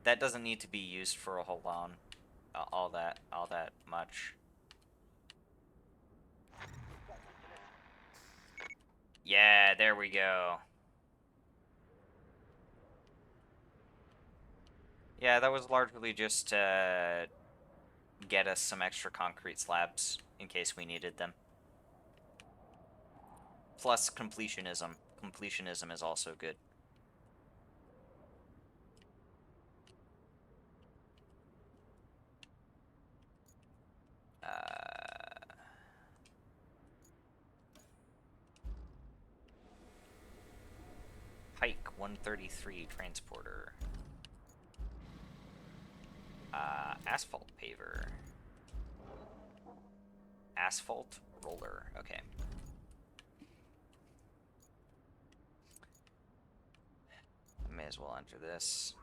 that doesn't need to be used for a whole long, all that much. Yeah, there we go. Yeah, that was largely just to get us some extra concrete slabs in case we needed them. Plus completionism. Completionism is also good. Pike 133 transporter. Asphalt paver. Asphalt roller. Okay. I may as well enter this.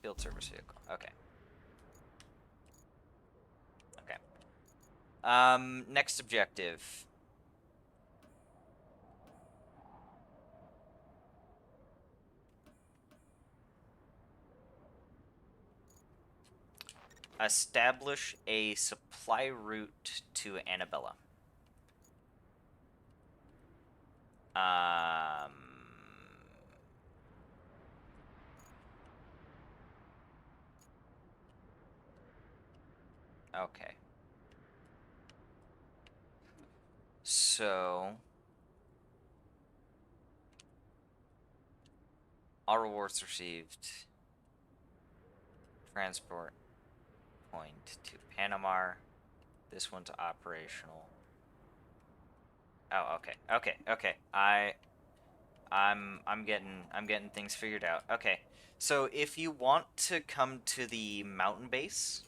Field service vehicle. Okay. Okay. Next objective. Establish a supply route to Annabella. Okay. So, all rewards received. Transport point to Panama. This one's operational. Oh, okay. Okay. I'm getting things figured out. Okay. So if you want to come to the mountain base,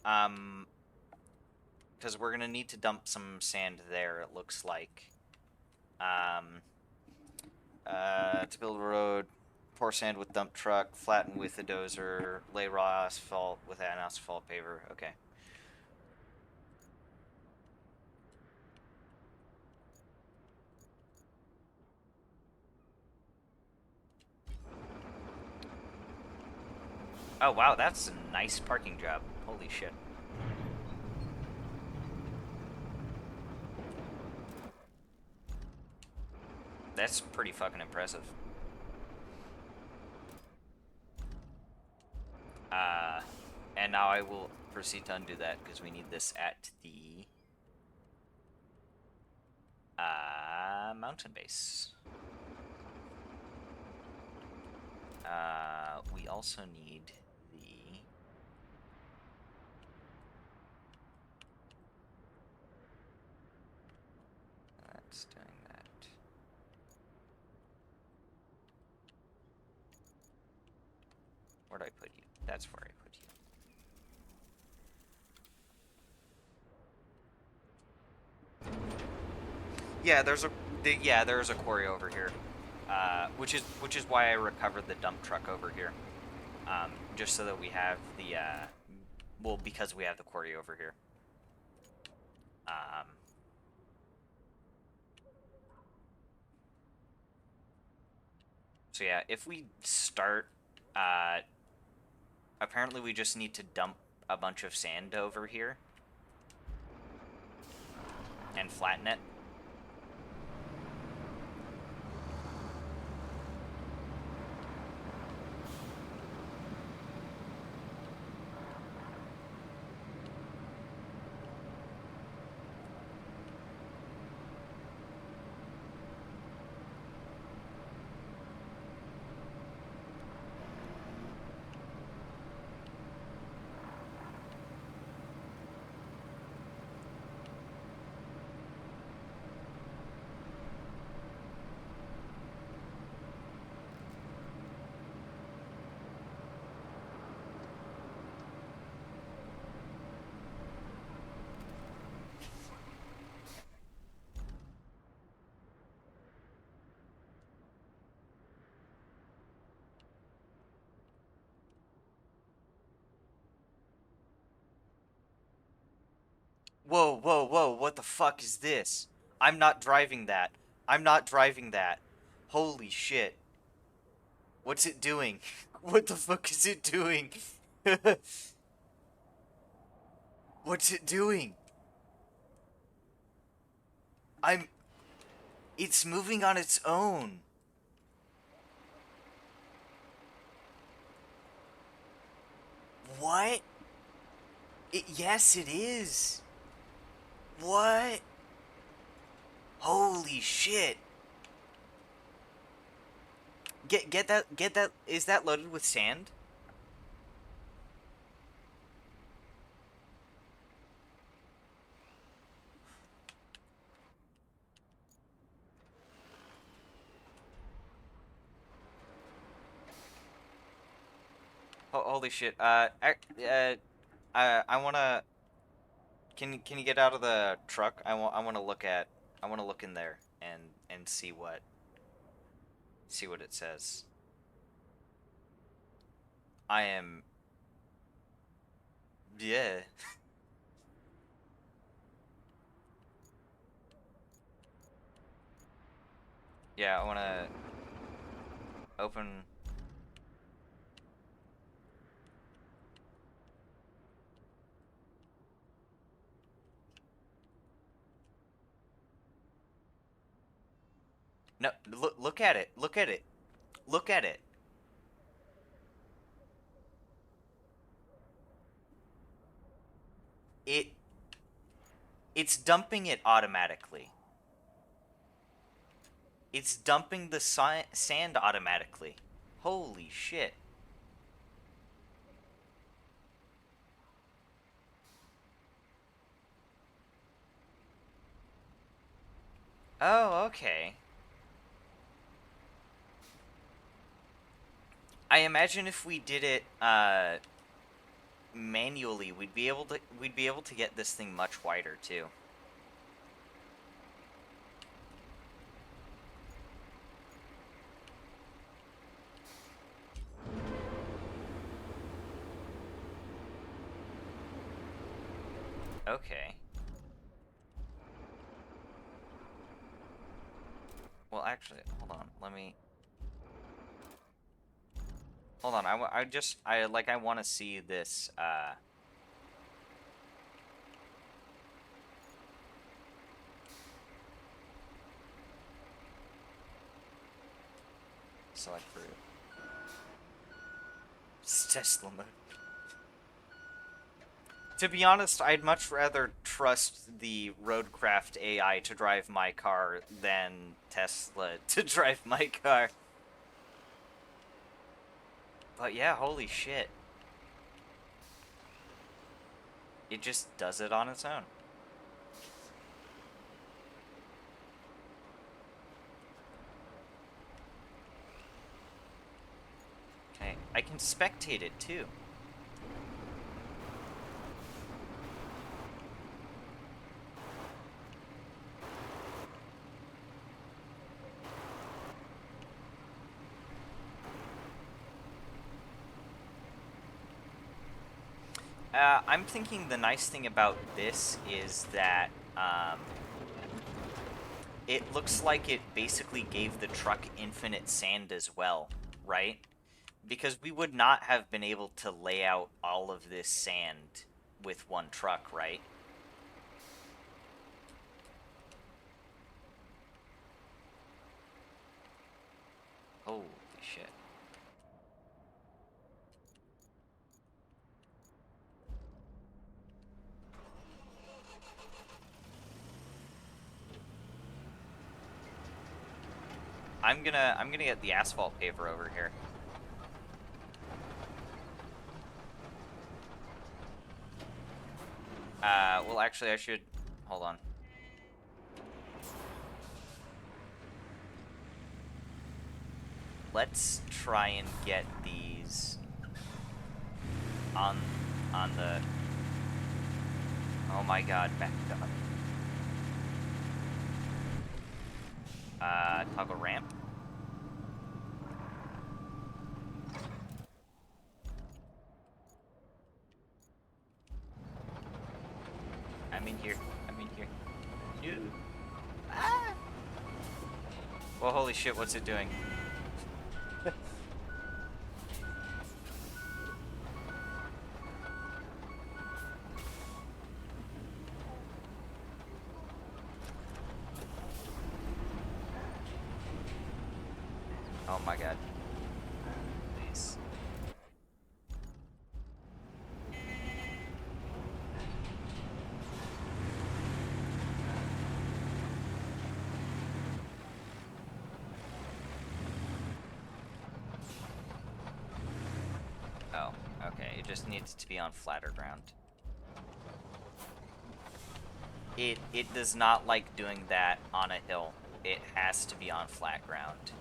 because we're gonna need to dump some sand there, it looks like. To build a road, pour sand with dump truck, flatten with a dozer, lay raw asphalt with an asphalt paver. Okay. Oh wow, that's a nice parking job. Holy shit. That's pretty fucking impressive. Uh, and now I will proceed to undo that because we need this at the mountain base. We also need the that's doing that. Where'd I put you? That's where I put you. Yeah, there's a quarry over here, which is why I recovered the dump truck over here, just so that we have the well, because we have the quarry over here. So yeah, if we start, apparently we just need to dump a bunch of sand over here and flatten it. Whoa, what the fuck is this? I'm not driving that. I'm not driving that. Holy shit. What's it doing? What the fuck is it doing? What's it doing? I'm... It's moving on its own. What? Yes, it is. What? Holy shit. Get that. Is that loaded with sand? Oh, holy shit. I wanna. Can you get out of the truck? I wanna look at. I wanna look in there and see what it says. I am. Yeah. Yeah. I wanna open. No. Look at it. Look at it. Look at it. It. It's dumping it automatically. It's dumping the sand automatically. Holy shit. Oh, okay. I imagine if we did it manually, we'd be able to get this thing much wider too. Okay. Well, actually, hold on. Let me. Hold on. I want to see this. Select route. Tesla mode. To be honest, I'd much rather trust the RoadCraft AI to drive my car than Tesla to drive my car. But yeah, holy shit. It just does it on its own. Okay, I can spectate it too. I'm thinking the nice thing about this is that it looks like it basically gave the truck infinite sand as well, right? Because we would not have been able to lay out all of this sand with one truck, right? Holy shit. I'm gonna get the asphalt paver over here. Well, actually, I should. Hold on. Let's try and get these on the. Oh my god, back up. Toggle ramp. I'm in here. I'm in here. Dude. Ah! Well, holy shit, what's it doing? my god. Please. Oh, okay. It just needs to be on flatter ground. It does not like doing that on a hill. It has to be on flat ground.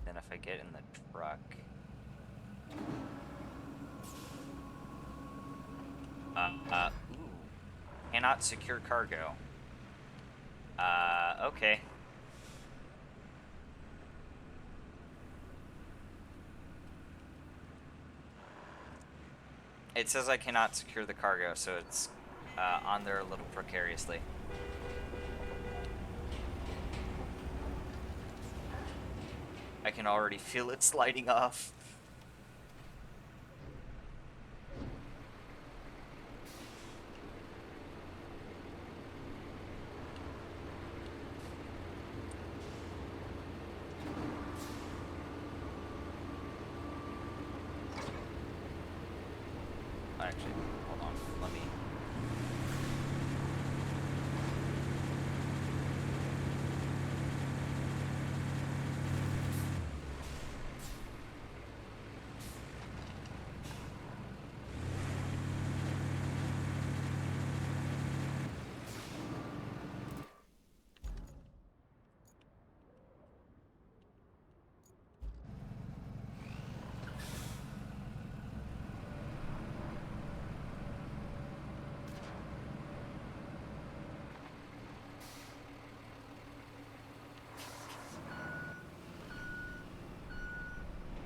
Then if I get in the truck... ooh. Cannot secure cargo. Okay. It says I cannot secure the cargo, so it's on there a little precariously. I can already feel it sliding off. Actually, hold on. Let me...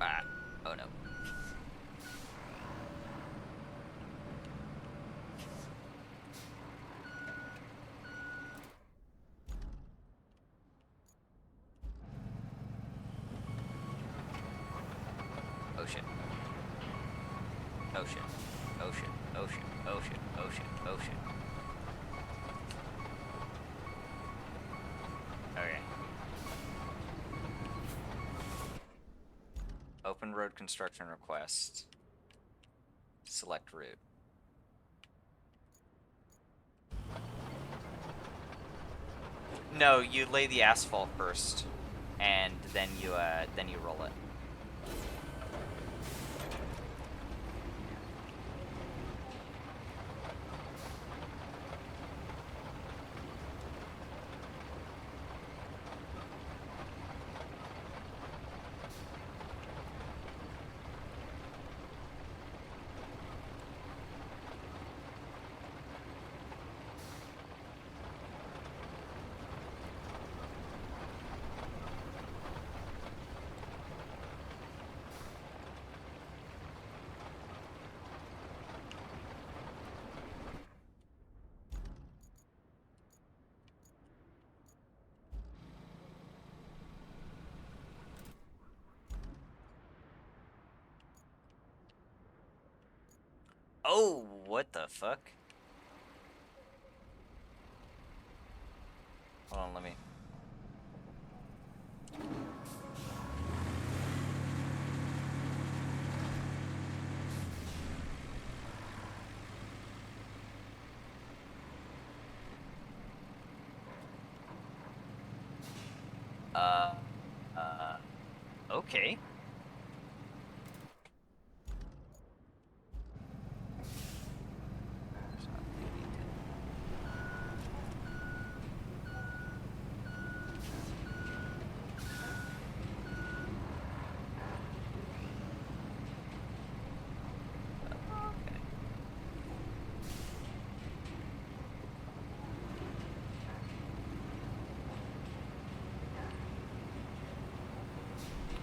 Ah. Oh no. Oh shit. Oh shit. Oh shit. Oh shit. Oh shit. Oh shit. Oh shit. Okay. Open road construction request. Select route. No, you lay the asphalt first, and then you roll it. Oh, what the fuck? Hold on, let me... Okay.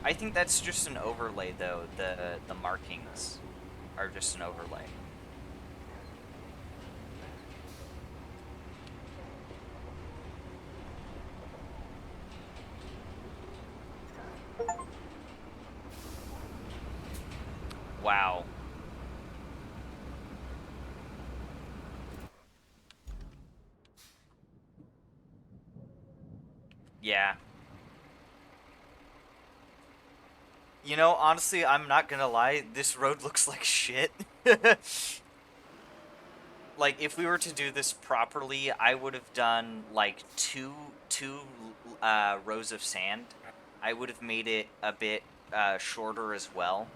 I think that's just an overlay, though. The markings are just an overlay. Yeah. You know, honestly, I'm not gonna lie, this road looks like shit. Like, if we were to do this properly, I would have done like two rows of sand. I would have made it a bit shorter as well.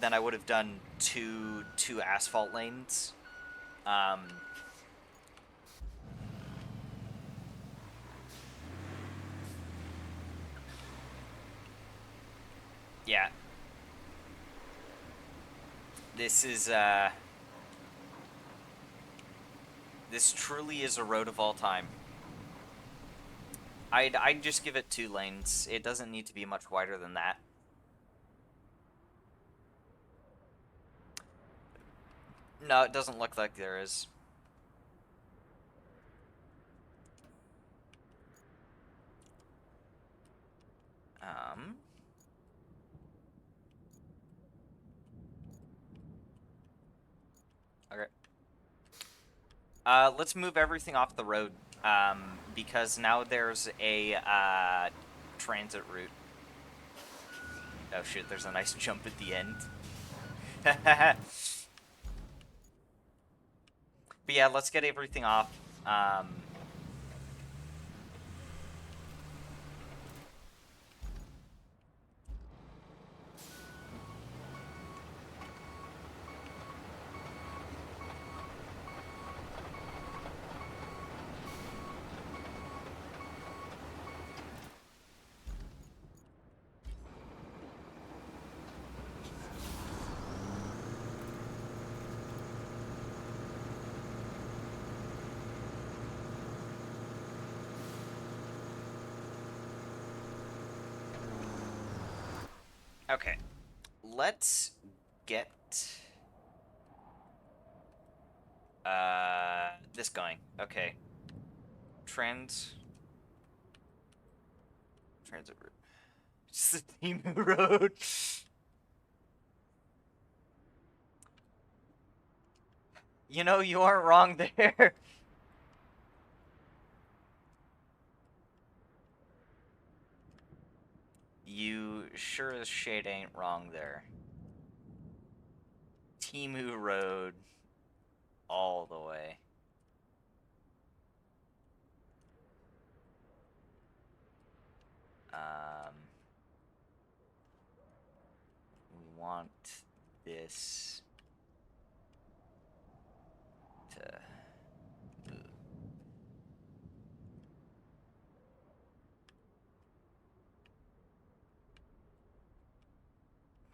Then I would have done two asphalt lanes. Um, yeah, this is this truly is a road of all time. I'd just give it 2 lanes. It doesn't need to be much wider than that. No, it doesn't look like there is. Um, okay. Let's move everything off the road. Because now there's a transit route. Oh shit, there's a nice jump at the end. But yeah, let's get everything off. Um, okay, let's get this going. Okay, trans transit route. It's the Timu Road. You know, you aren't wrong there. You sure as shit ain't wrong there. Timu Road all the way. Um, we want this to.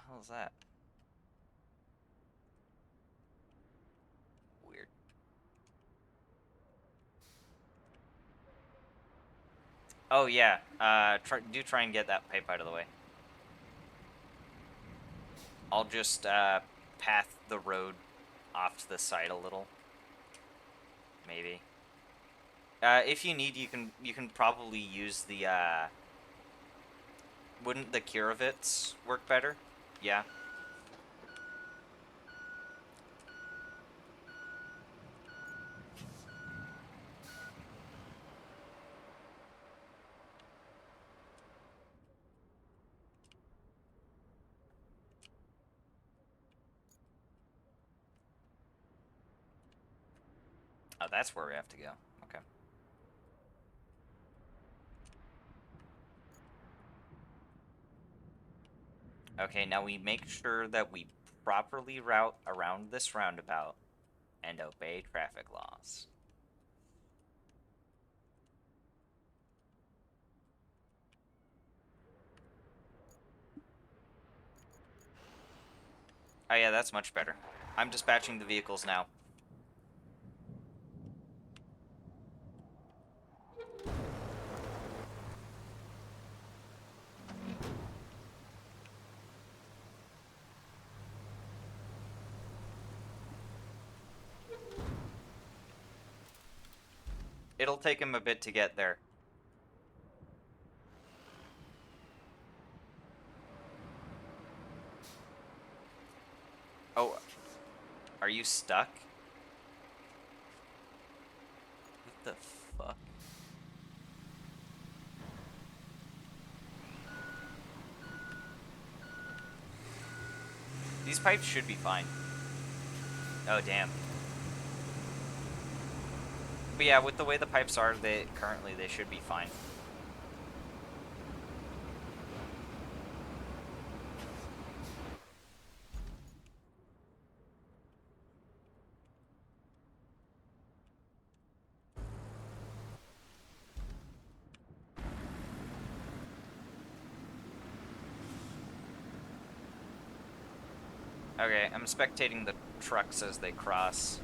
How's that? Weird. Oh yeah. Try and get that pipe out of the way. I'll just path the road off to the side a little. Maybe. If you need, you can probably use the wouldn't the Kirovits work better? Yeah. Oh, that's where we have to go. Okay. Okay, now we make sure that we properly route around this roundabout and obey traffic laws. Oh yeah, that's much better. I'm dispatching the vehicles now. It'll take him a bit to get there. Oh, are you stuck? What the fuck? pipes should be fine. Oh, damn. But yeah, with the way the pipes are, currently they should be fine. Okay, I'm spectating the trucks as they cross.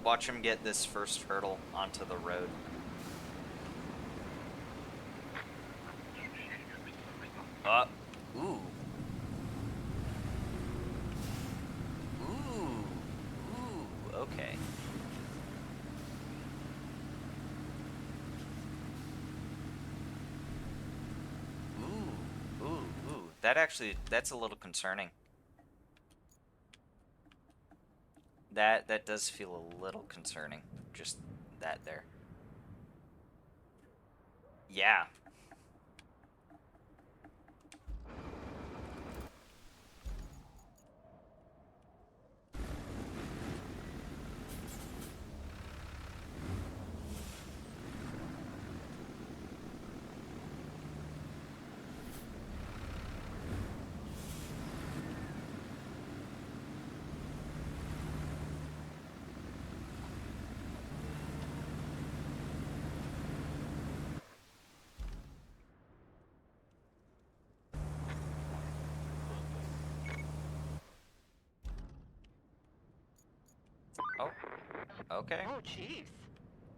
Watch him get this first hurdle onto the road. Ooh. Ooh. Ooh, okay. Ooh. Ooh. Ooh. That's a little concerning. That does feel a little concerning. Just that there. Yeah. Oh. Okay. Oh, jeez.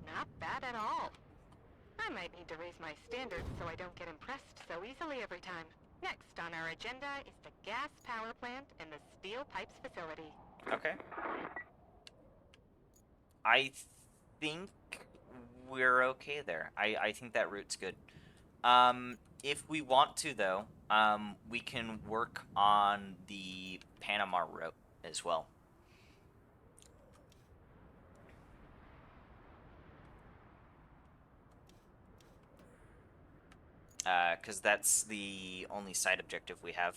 Not bad at all. I might need to raise my standards so I don't get impressed so easily every time. Next on our agenda is the gas power plant and the steel pipes facility. Okay. I think we're okay there. I think that route's good. If we want to, though, we can work on the Panama route as well. Because that's the only side objective we have.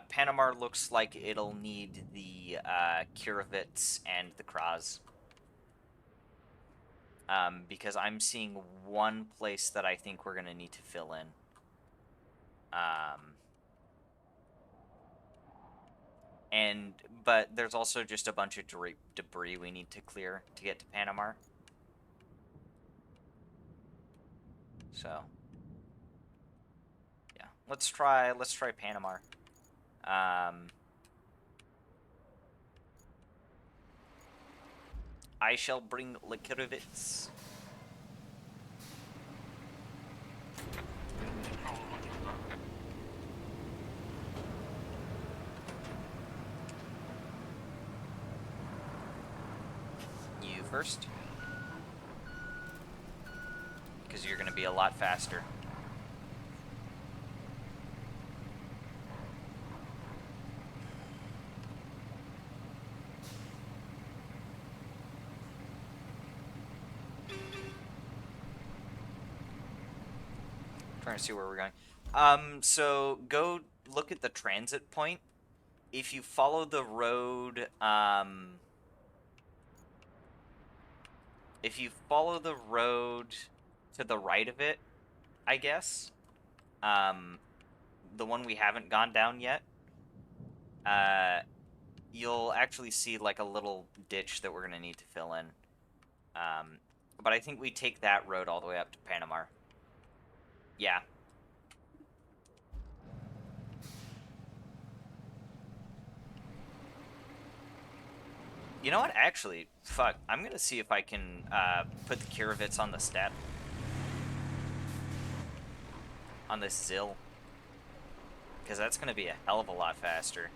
Panama looks like it'll need the Kirovits and the Kraz. Because I'm seeing one place that I think we're going to need to fill in. But there's also just a bunch of debris we need to clear to get to Panama. So, yeah, let's try Panama. I shall bring Likirovitz. You first. Because you're going to be a lot faster. Trying to see where we're going. So go look at the transit point. If you follow the road, to the right of it, I guess, the one we haven't gone down yet, you'll actually see like a little ditch that we're gonna need to fill in. But I think we take that road all the way up to Panama. Yeah. You know what? Actually, fuck. I'm gonna see if I can put the Kirovits on the step. On this Zill. Because that's going to be a hell of a lot faster.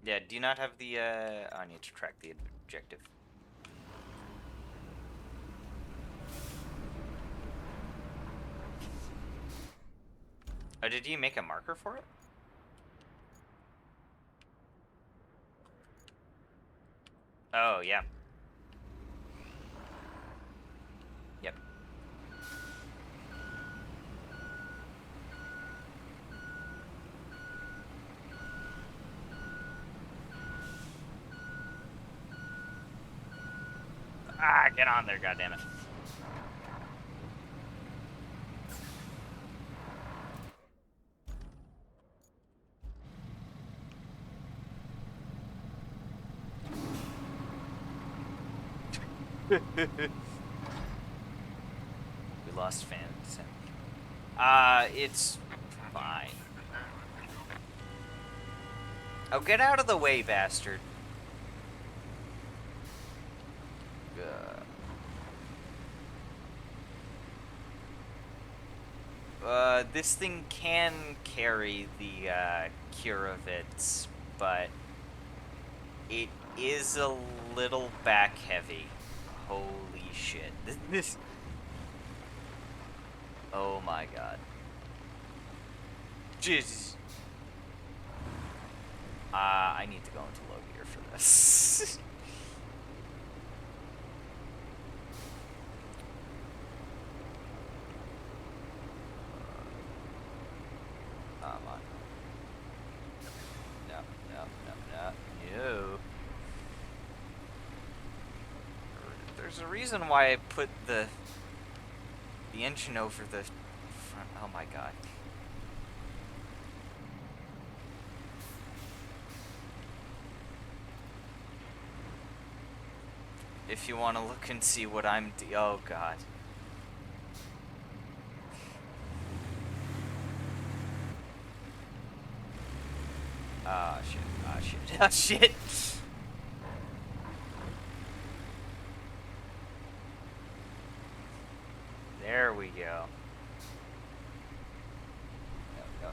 Yeah, do you not have the, I need to track the objective. Oh, did you make a marker for it? Oh, yeah. Yep. Ah, get on there, goddammit. We lost fans. It's fine. Oh, get out of the way, bastard. This thing can carry the, cure of it, but it is a little back heavy. Holy shit. This. Oh my god. Jesus. I need to go into low gear for this. Come on. No. There's a reason why I put the engine over the front. Oh my god. If you want to look and see what I'm oh god. Ah shit. Ah shit. There we go. No.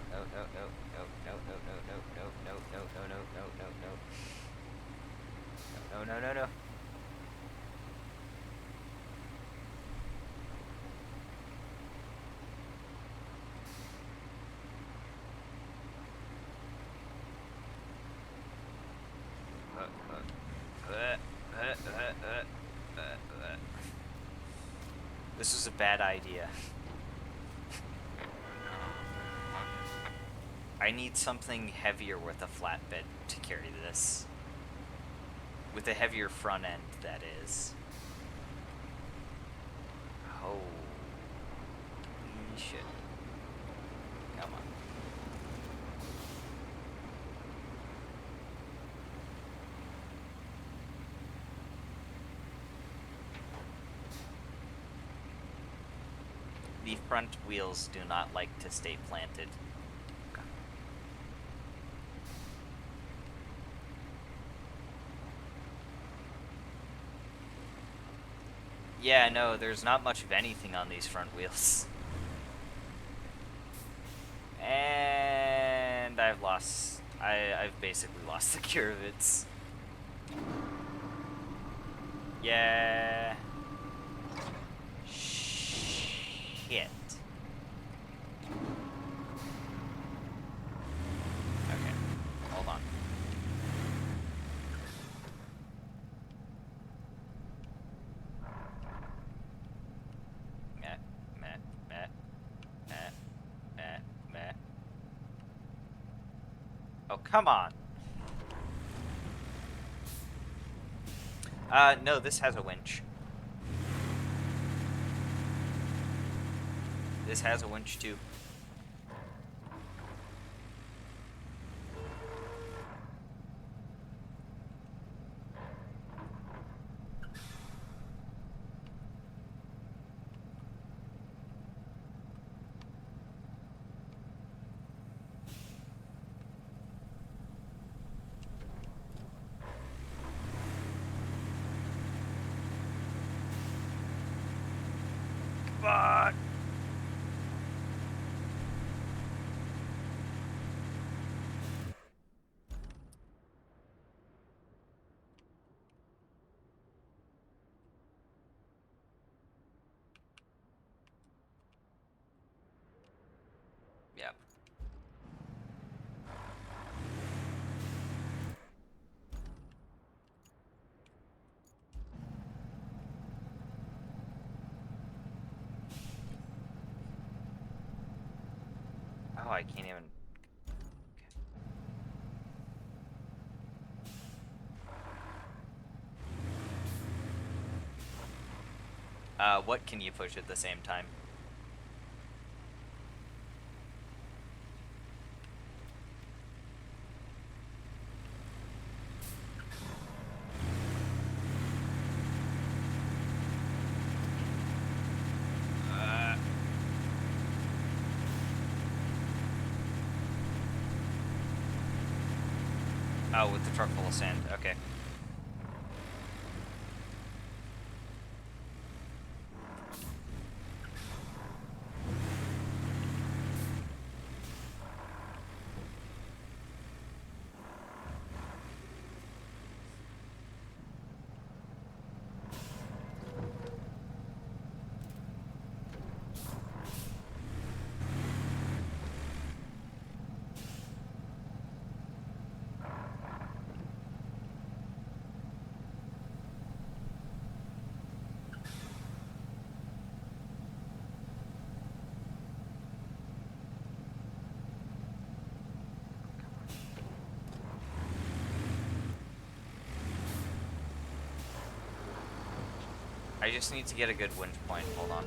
This was a bad idea. I need something heavier with a flatbed to carry this. With a heavier front end, that is. Holy shit. Come on. The front wheels do not like to stay planted. Yeah, no, there's not much of anything on these front wheels. And I've basically lost the cure of it. Yeah. Shit. Okay, hold on. Oh, come on. No, this has a winch. This has a winch too. Come on! Yeah. Oh, I can't even... what can you push at the same time? Oh, with the truck full of sand. Okay. I just need to get a good winch point. Hold on.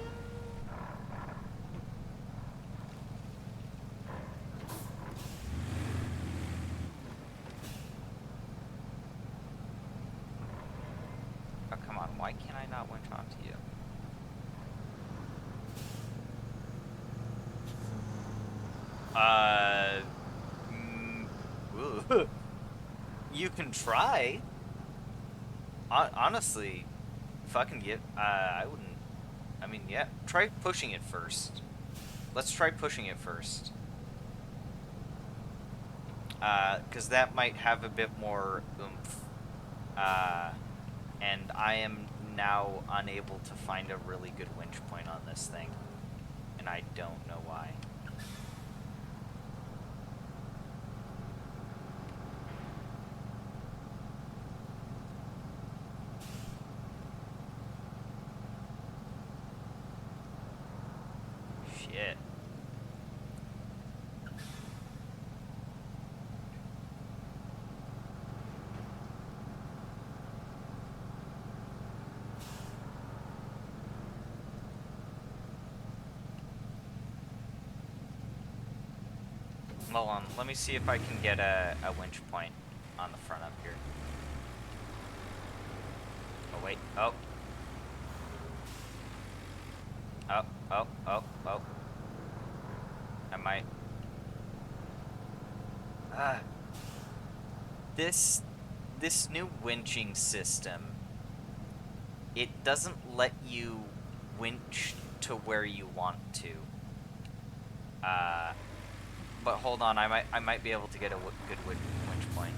Oh, come on. Why can't I not winch onto you? You can try. Honestly, fucking get. I wouldn't. I mean, yeah. Try pushing it first. Let's try pushing it first. Because that might have a bit more oomph. And I am now unable to find a really good winch point on this thing. And I don't know why. Shit. Hold on, let me see if I can get a winch point on the front up here. Oh, wait. Oh. Oh, oh, oh, oh. I might. This new winching system, it doesn't let you winch to where you want to. But hold on, I might be able to get a good winch point.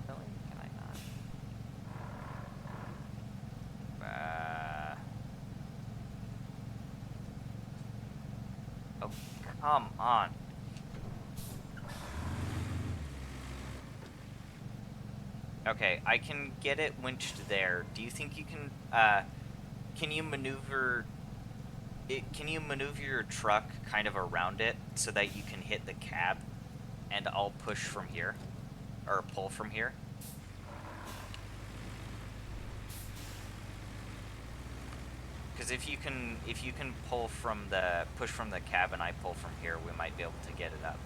Really? Can I not? Oh, come on. Okay, I can get it winched there. Do you think you can you maneuver it? Can you maneuver your truck kind of around it so that you can hit the cab, and I'll push from here, or pull from here? Because if you can pull from the push from the cab and I pull from here, we might be able to get it up.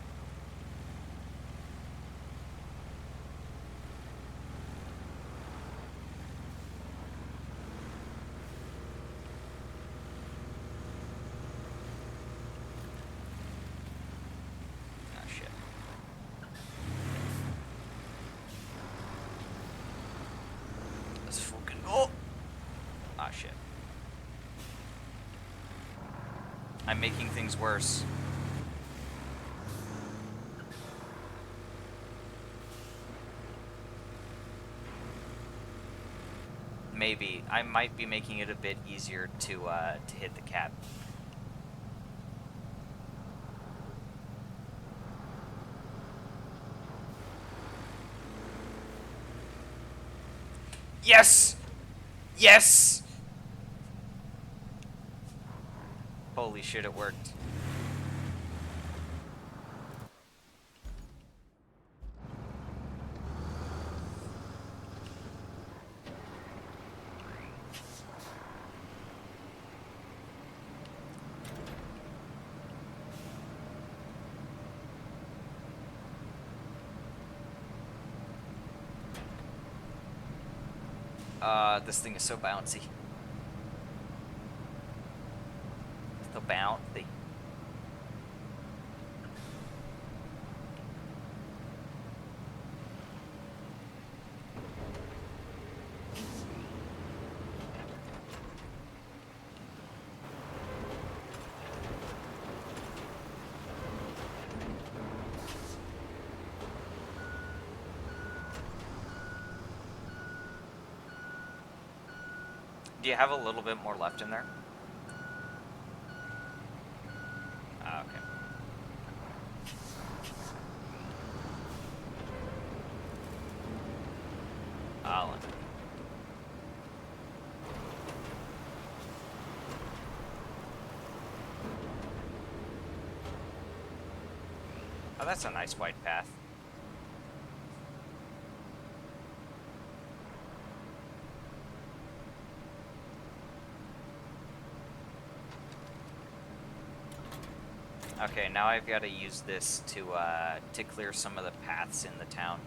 Ah, shit. Let's fucking go. Ah, shit. I'm making things worse. Maybe. I might be making it a bit easier to hit the cab. Yes! Yes! Holy shit, it worked. This thing is so bouncy. So bouncy. Do you have a little bit more left in there? Ah, okay. Alan. Oh, that's a nice wide path. Okay, now I've got to use this to clear some of the paths in the town.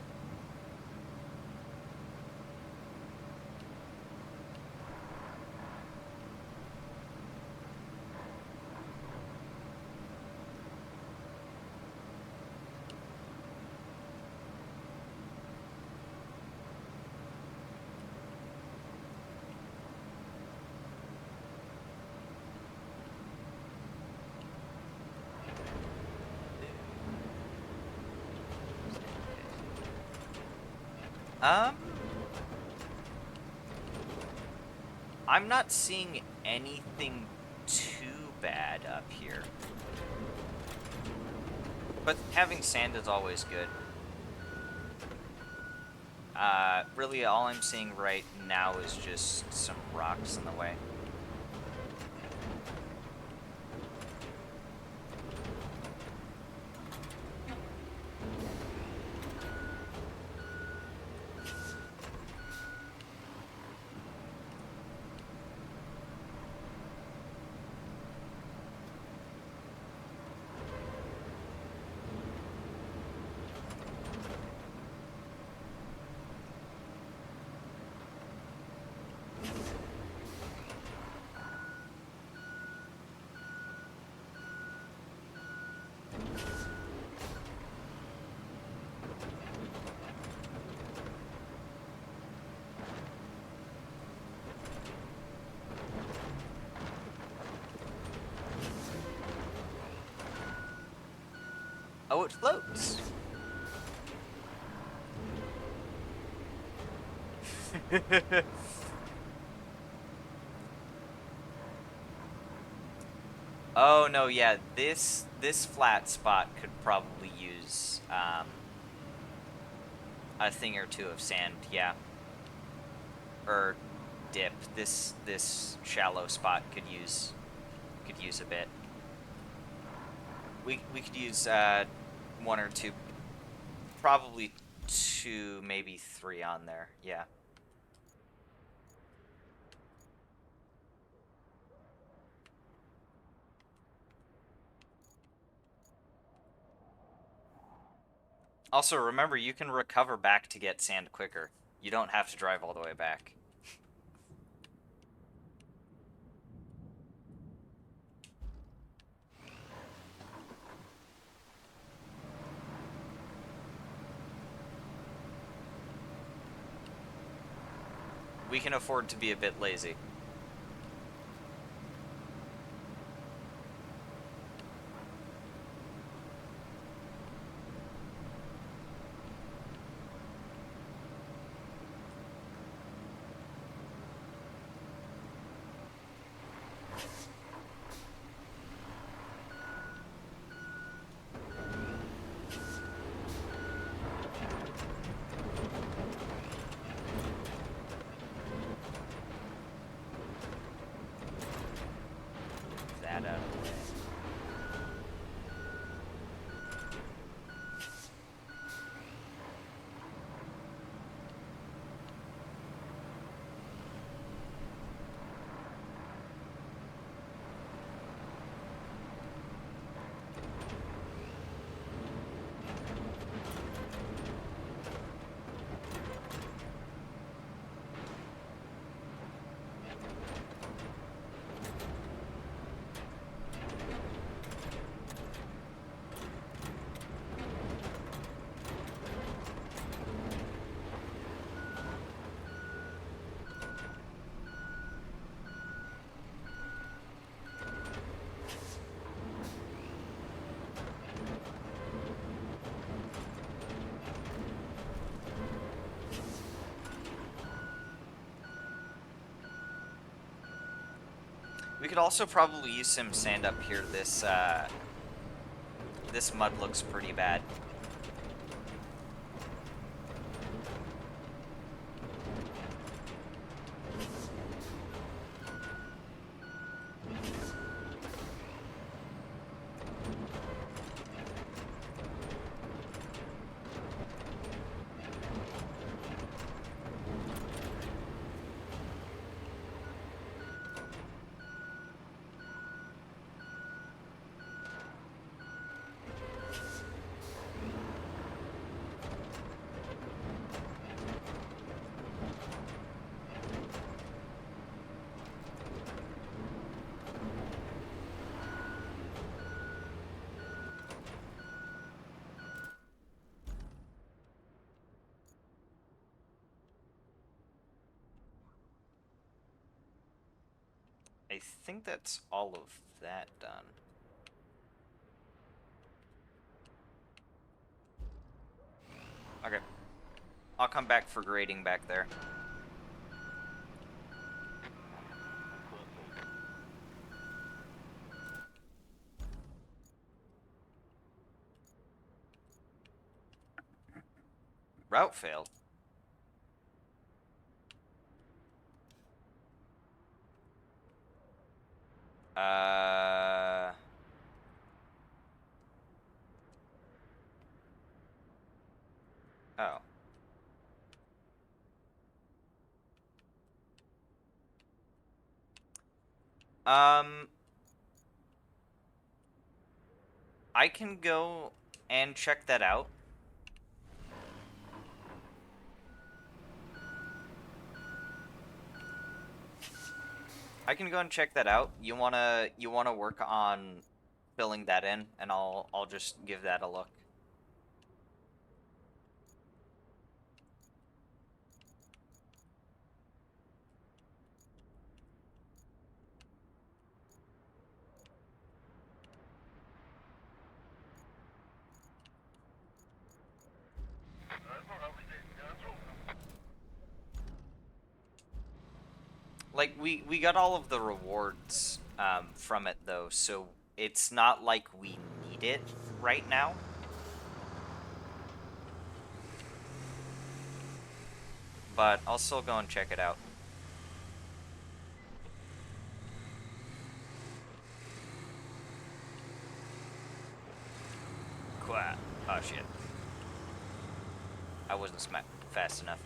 Um, I'm not seeing anything too bad up here. But having sand is always good. Really all I'm seeing right now is just some rocks in the way. Oh, it floats! Oh, no, yeah, this flat spot could probably use, a thing or two of sand, yeah. Or dip. This shallow spot could use a bit. We could use one or two, probably two, maybe three on there. Yeah. Also, remember, you can recover back to get sand quicker. You don't have to drive all the way back. We can afford to be a bit lazy. That out of the way. We could also probably use some sand up here. This mud looks pretty bad. I think that's all of that done. Okay. I'll come back for grading back there. Route failed. Uh... Oh. I can go and check that out. I can go and check that out. You wanna work on filling that in, and I'll just give that a look. Like we got all of the rewards from it though, so it's not like we need it right now. but I'll still go and check it out. Quiet. Oh shit. I wasn't fast enough.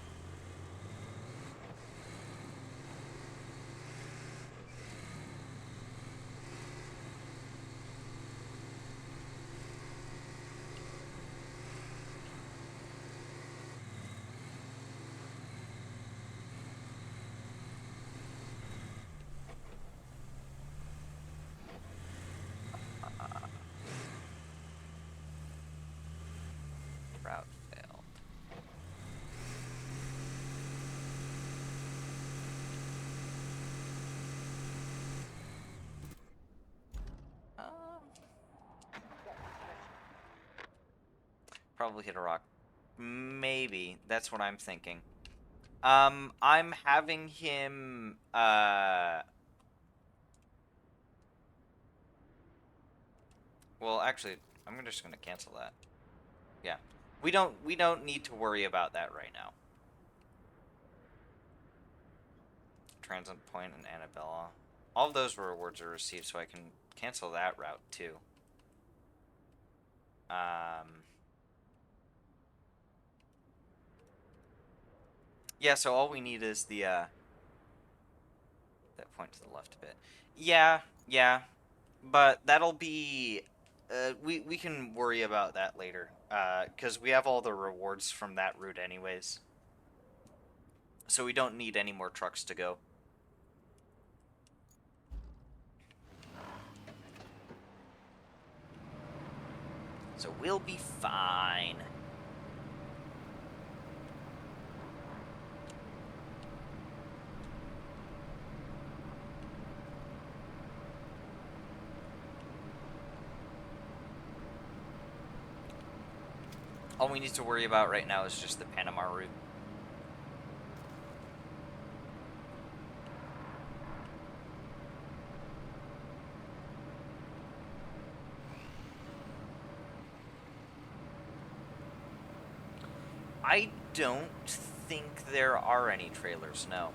Route failed. Probably hit a rock. Maybe. That's what I'm thinking. I'm having him, well, actually, I'm just gonna cancel that. Yeah. We don't need to worry about that right now. Transit Point and Annabella. All of those rewards are received, so I can cancel that route too. Yeah, so all we need is the, that point to the left a bit. Yeah, yeah, but that'll be, we can worry about that later, because we have all the rewards from that route anyways. So we don't need any more trucks to go. So we'll be fine. All we need to worry about right now is just the Panama route. I don't think there are any trailers, no.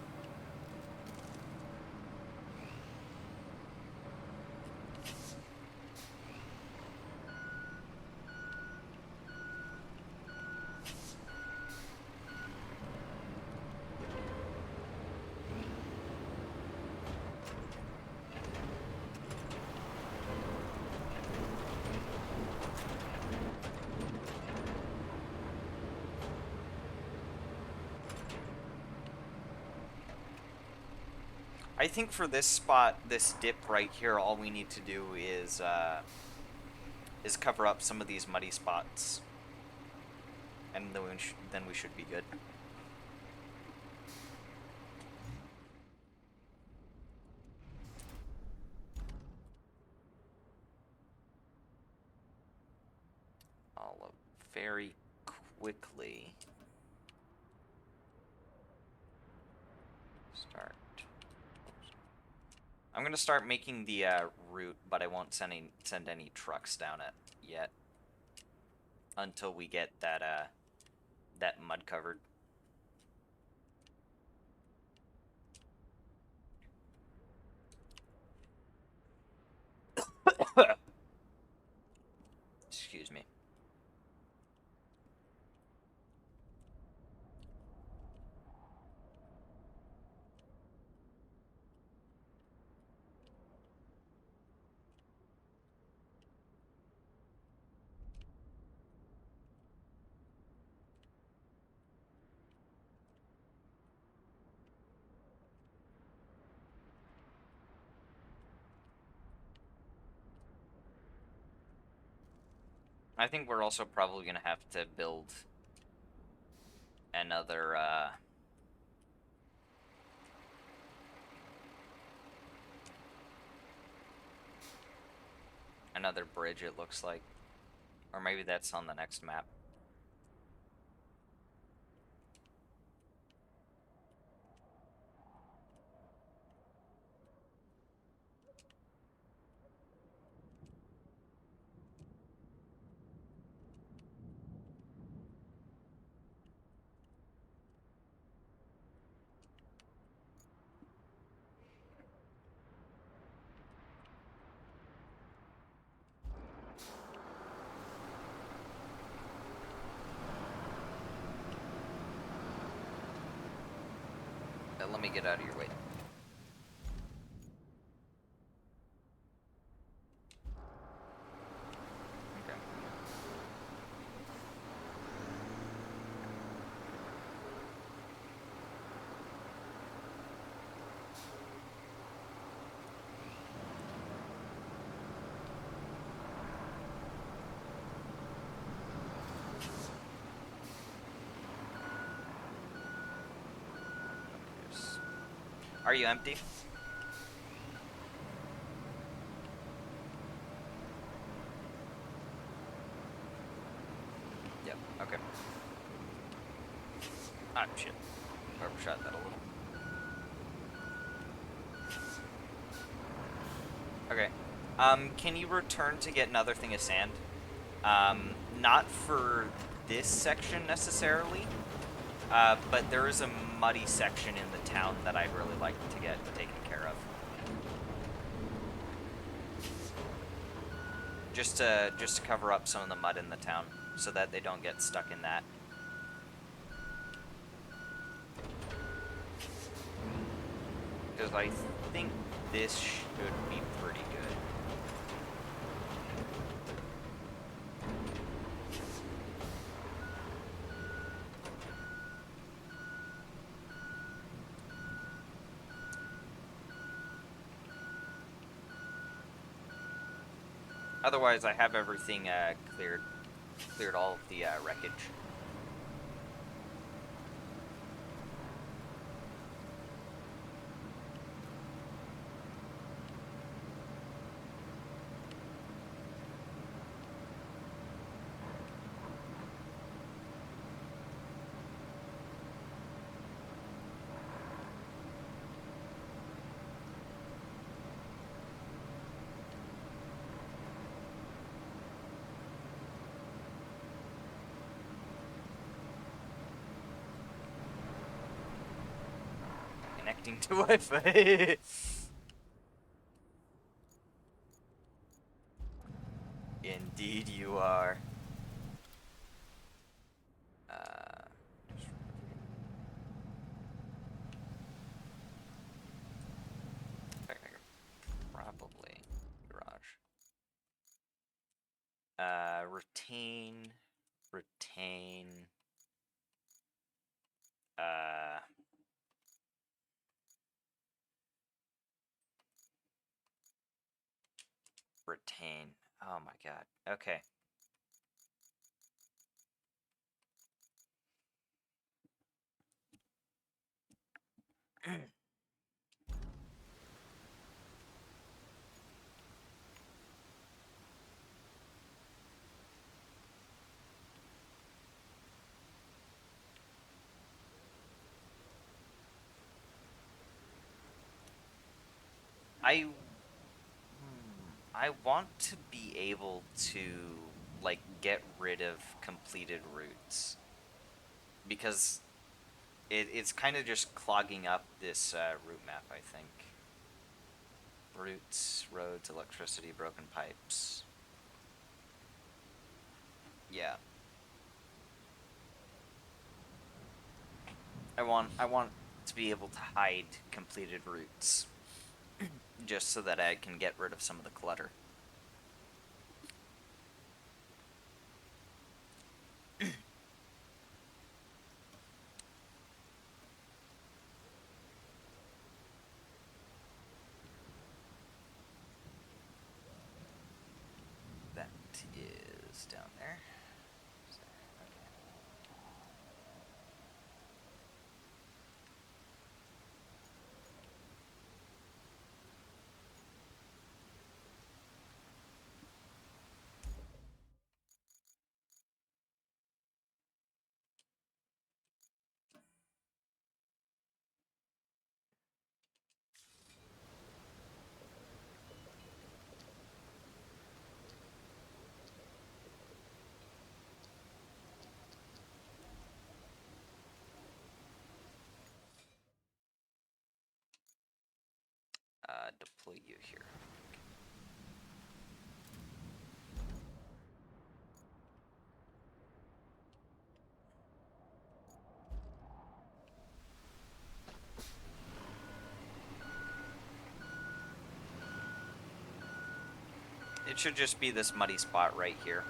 I think for this spot, this dip right here, all we need to do is cover up some of these muddy spots, and then we should be good. I'll look very quickly. Start. I'm gonna start making the route, but I won't send any trucks down it yet until we get that mud covered. Excuse me. I think we're also probably gonna have to build another another bridge, it looks like. Or maybe that's on the next map. let me get out of your way. Okay. Are you empty? Yep, okay. Ah, shit. Overshot that a little. Okay. Can you return to get another thing of sand? Not for this section necessarily, but there is a muddy section in the town that I'd really like to get taken care of. Just to cover up some of the mud in the town, so that they don't get stuck in that. Because I think this should be pretty good. Otherwise, I have everything cleared all of the wreckage. Connecting to Wi-Fi. Indeed you are. Probably garage. Retain. Retain. Oh my god. Okay. I want to be able to like get rid of completed routes, because it's kind of just clogging up this route map, I think. Routes, roads, electricity, broken pipes. Yeah. I want to be able to hide completed routes, just so that I can get rid of some of the clutter. That is down there. Deploy you here. It should just be this muddy spot right here.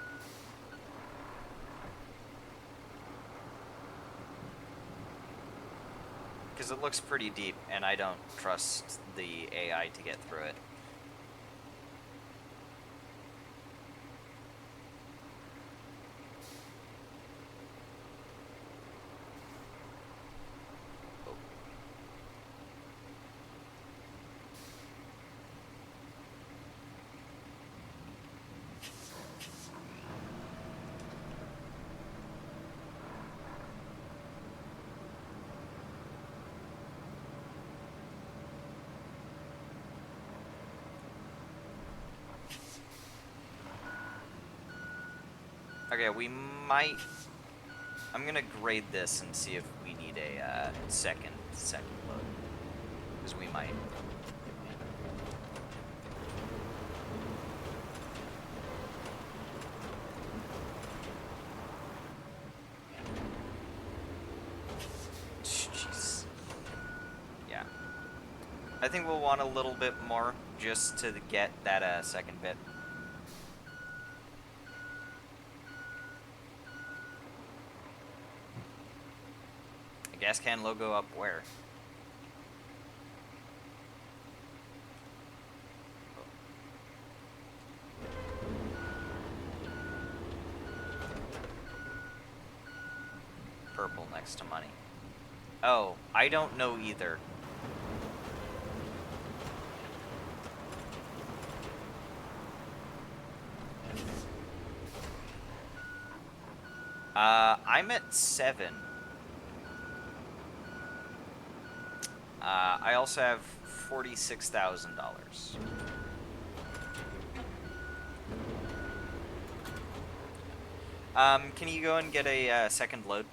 Because it looks pretty deep, and I don't trust the AI to get through it. Okay, we might... I'm gonna grade this and see if we need a second load. Because we might. Jeez. Yeah. I think we'll want a little bit more just to get that second bit. Gas can logo up where? Purple next to money. Oh, I don't know either. I'm at 7. I also have $46,000. Can you go and get a second load?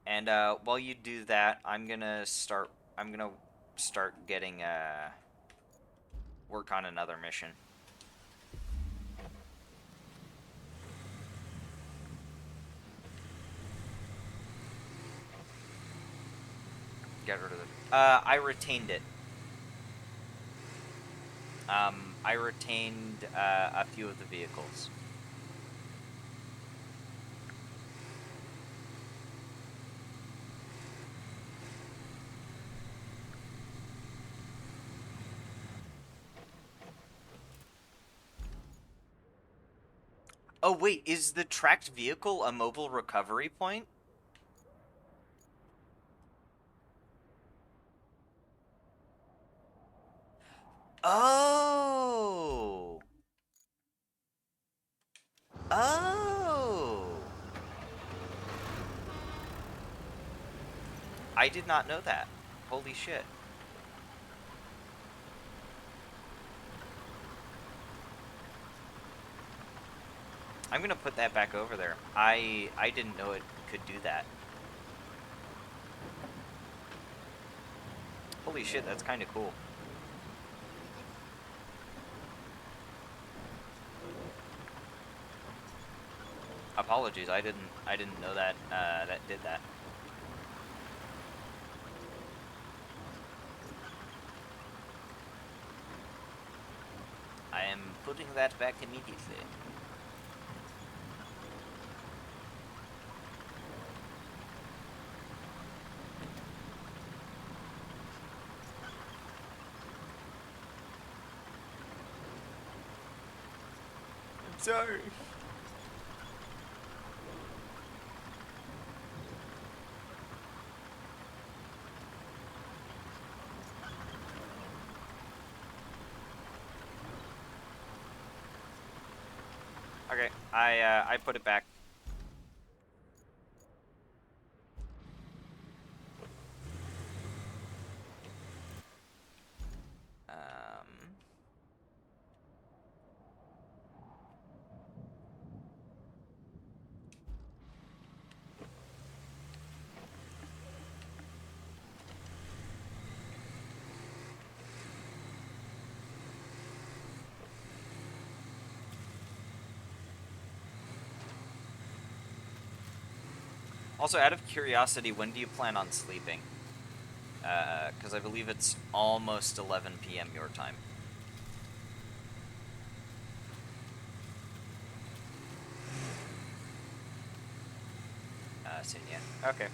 And while you do that, I'm gonna start getting work on another mission. Get rid of it. I retained it. I retained a few of the vehicles. Oh wait, is the tracked vehicle a mobile recovery point? Oh! Oh! I did not know that. Holy shit. I'm gonna put that back over there. I didn't know it could do that. Holy shit, that's kind of cool. Apologies, I didn't know that that did that. I am putting that back immediately. I'm sorry. Okay, I put it back. Also, out of curiosity, when do you plan on sleeping? Because I believe it's almost 11 p.m. your time. Soon, yeah. Okay.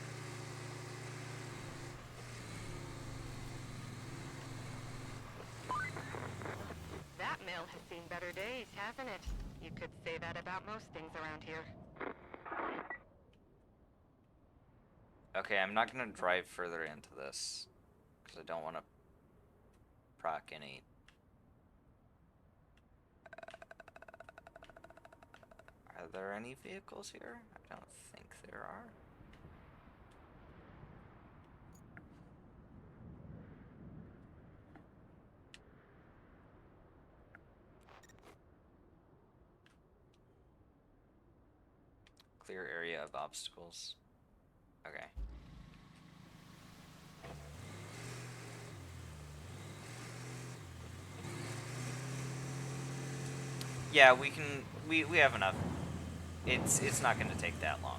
That mill has seen better days, hasn't it? You could say that about most things around here. Okay, I'm not gonna drive further into this because I don't want to proc any. Are there any vehicles here? I don't think there are. Clear area of obstacles. Okay. Yeah, we can. We have enough. It's not going to take that long.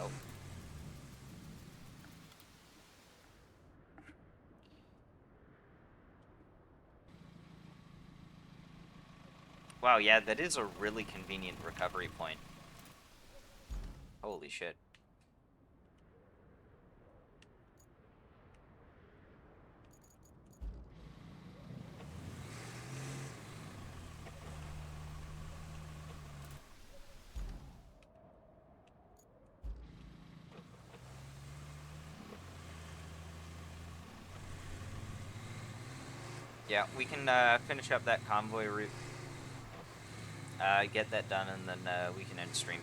Oh. Wow, yeah, that is a really convenient recovery point. Holy shit. Yeah, we can finish up that convoy route. Get that done, and then we can end stream.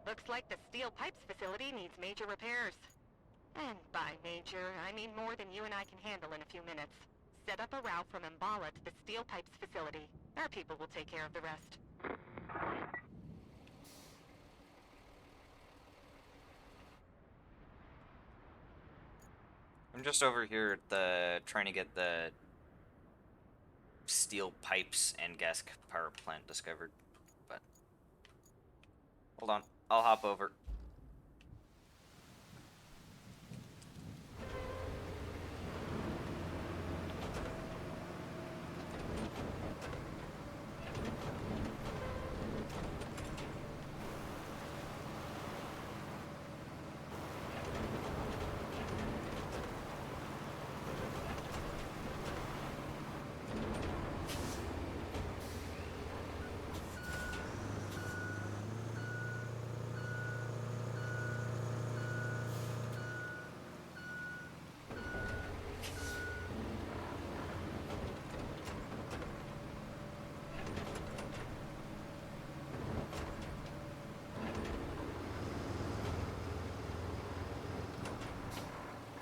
Looks like the steel pipes facility needs major repairs. And by major, I mean more than you and I can handle in a few minutes. Set up a route from Mbala to the steel pipes facility. Our people will take care of the rest. I'm just over here at the trying to get the steel pipes and gas power plant discovered, but hold on, I'll hop over.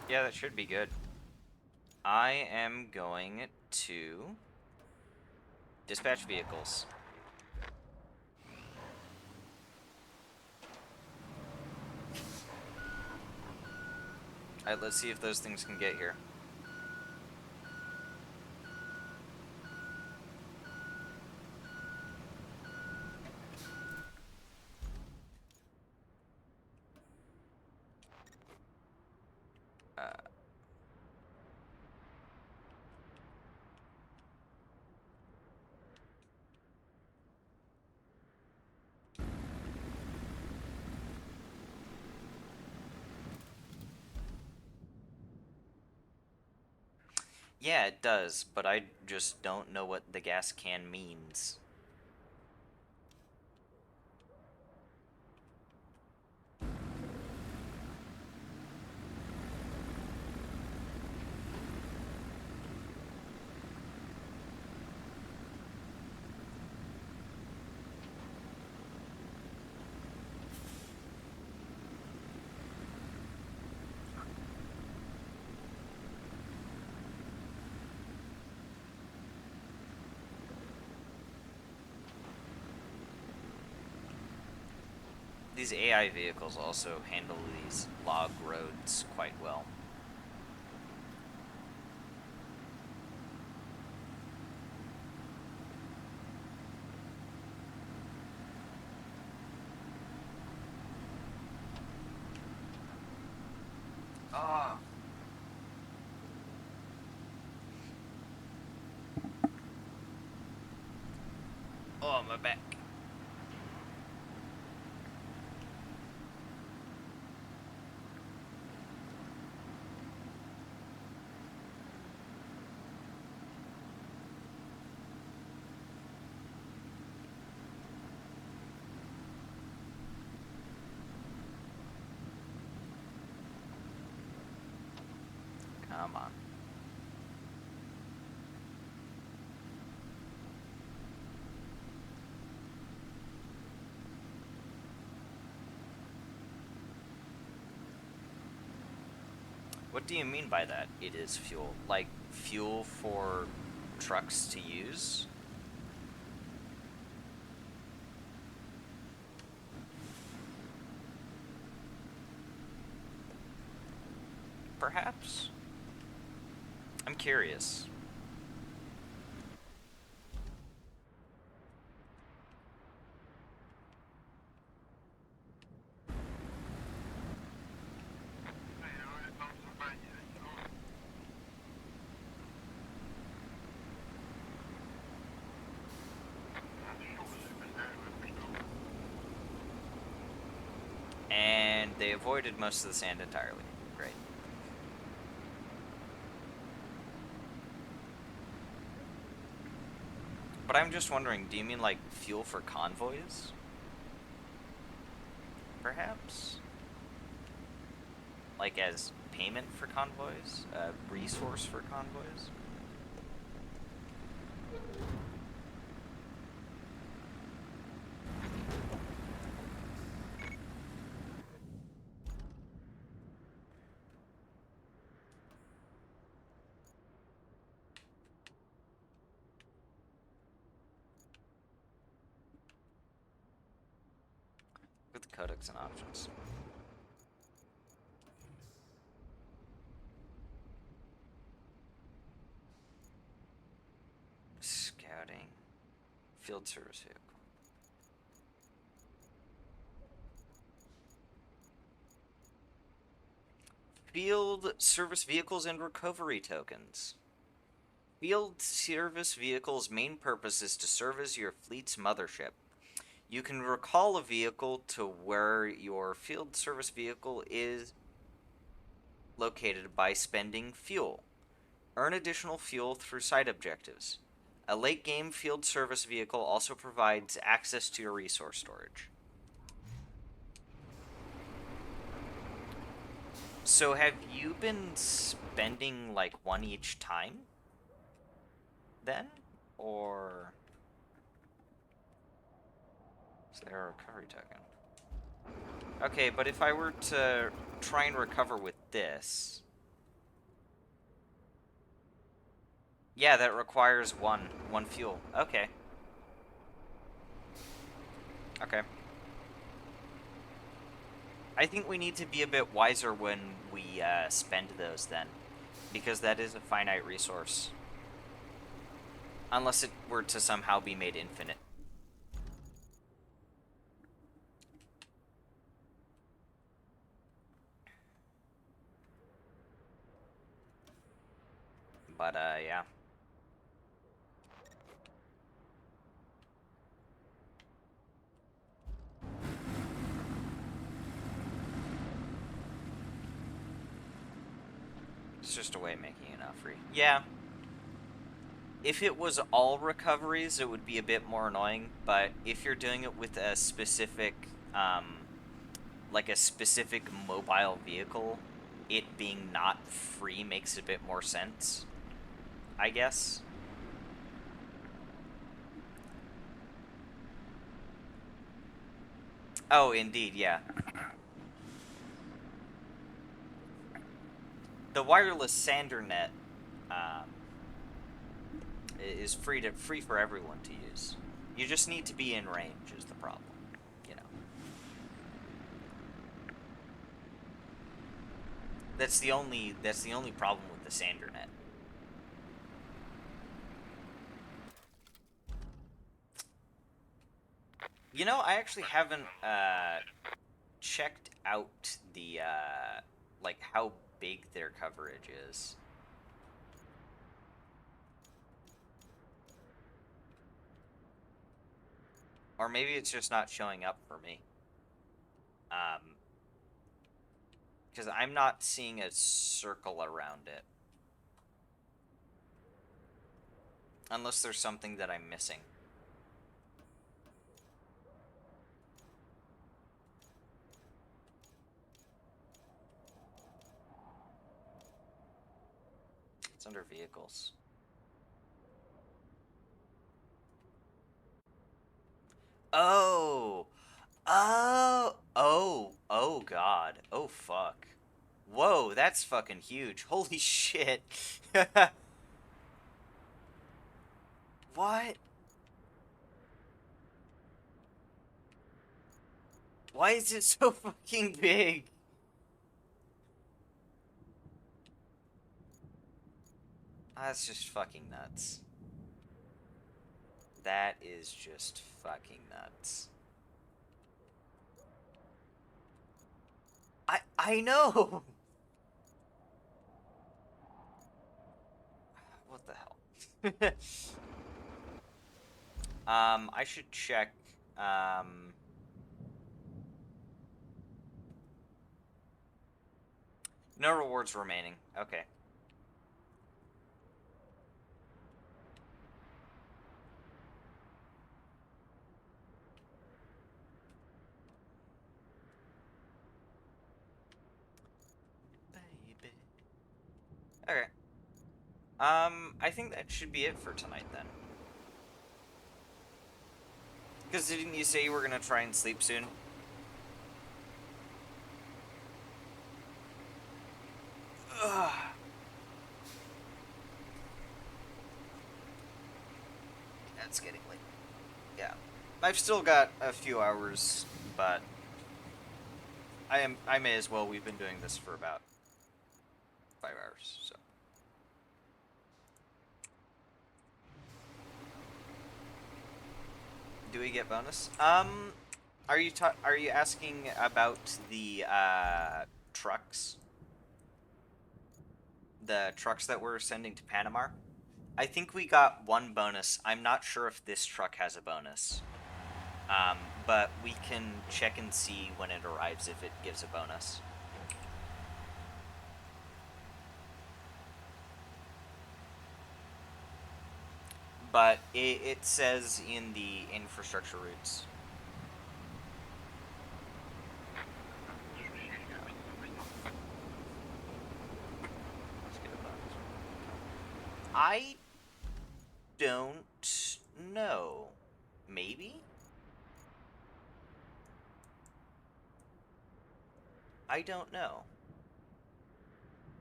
Yeah, that should be good. I am going to dispatch vehicles. Alright, let's see if those things can get here. Yeah, it does, but I just don't know what the gas can means. These AI vehicles also handle these log roads quite well. Ah. Oh, my back. Come on. What do you mean by that? It is fuel. Like, fuel for trucks to use? Perhaps? I'm curious. And they avoided most of the sand entirely. Great. But I'm just wondering, do you mean like fuel for convoys? Perhaps? Like as payment for convoys? Resource for convoys? With codecs and options. Scouting. Field service vehicle. Field service vehicles and recovery tokens. Field service vehicle's main purpose is to serve as your fleet's mothership. You can recall a vehicle to where your field service vehicle is located by spending fuel. Earn additional fuel through side objectives. A late game field service vehicle also provides access to your resource storage. So have you been spending like one each time? Then? Or is there a recovery token? Okay, but if I were to try and recover with this... Yeah, that requires one fuel. Okay. Okay. I think we need to be a bit wiser when we spend those then, because that is a finite resource. Unless it were to somehow be made infinite. But, yeah. It's just a way of making it not free. Yeah. If it was all recoveries, it would be a bit more annoying, but if you're doing it with a specific, like a specific mobile vehicle, it being not free makes a bit more sense, I guess. Oh, indeed, yeah. The wireless sander net um, is free for everyone to use. You just need to be in range is the problem, you know. That's the only problem with the sander net. You know, I actually haven't checked out the like how big their coverage is. Or maybe it's just not showing up for me. Because I'm not seeing a circle around it. Unless there's something that I'm missing. It's under vehicles. Oh! Oh god. Oh fuck. Whoa, that's fucking huge. Holy shit. What? Why is it so fucking big? That's just fucking nuts. That is just fucking nuts. I know. What the hell? I should check no rewards remaining. Okay. Baby. Okay. I think that should be it for tonight then. Because didn't you say you were gonna try and sleep soon? Ugh. It's getting late. Yeah. I've still got a few hours, but I may as well. We've been doing this for about 5 hours, so. Do we get bonus? Are you asking about the trucks? The trucks that we're sending to Panama? I think we got one bonus. I'm not sure if this truck has a bonus. But we can check and see when it arrives if it gives a bonus. But it says in the infrastructure routes. I don't know. Maybe? I don't know.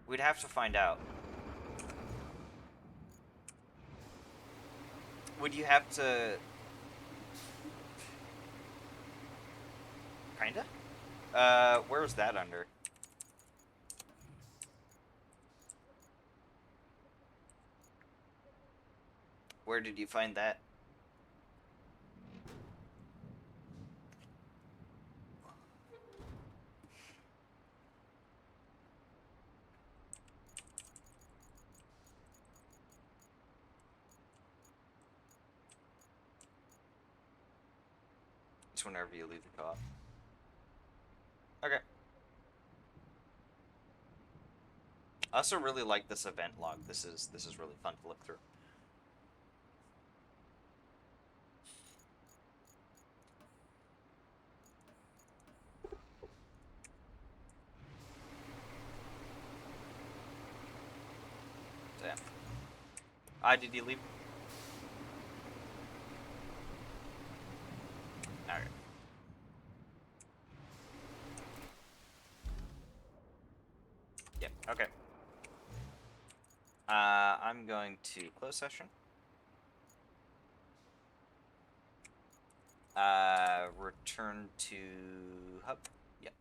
We'd have to find out. Would you have to... Kinda? Where was that under? Where did you find that? starts whenever you leave the co-op. Okay. I also really like this event log. This is really fun to look through. Damn. Did you leave? Alright. Yep, okay. I'm going to close session. Return to hub. Yep.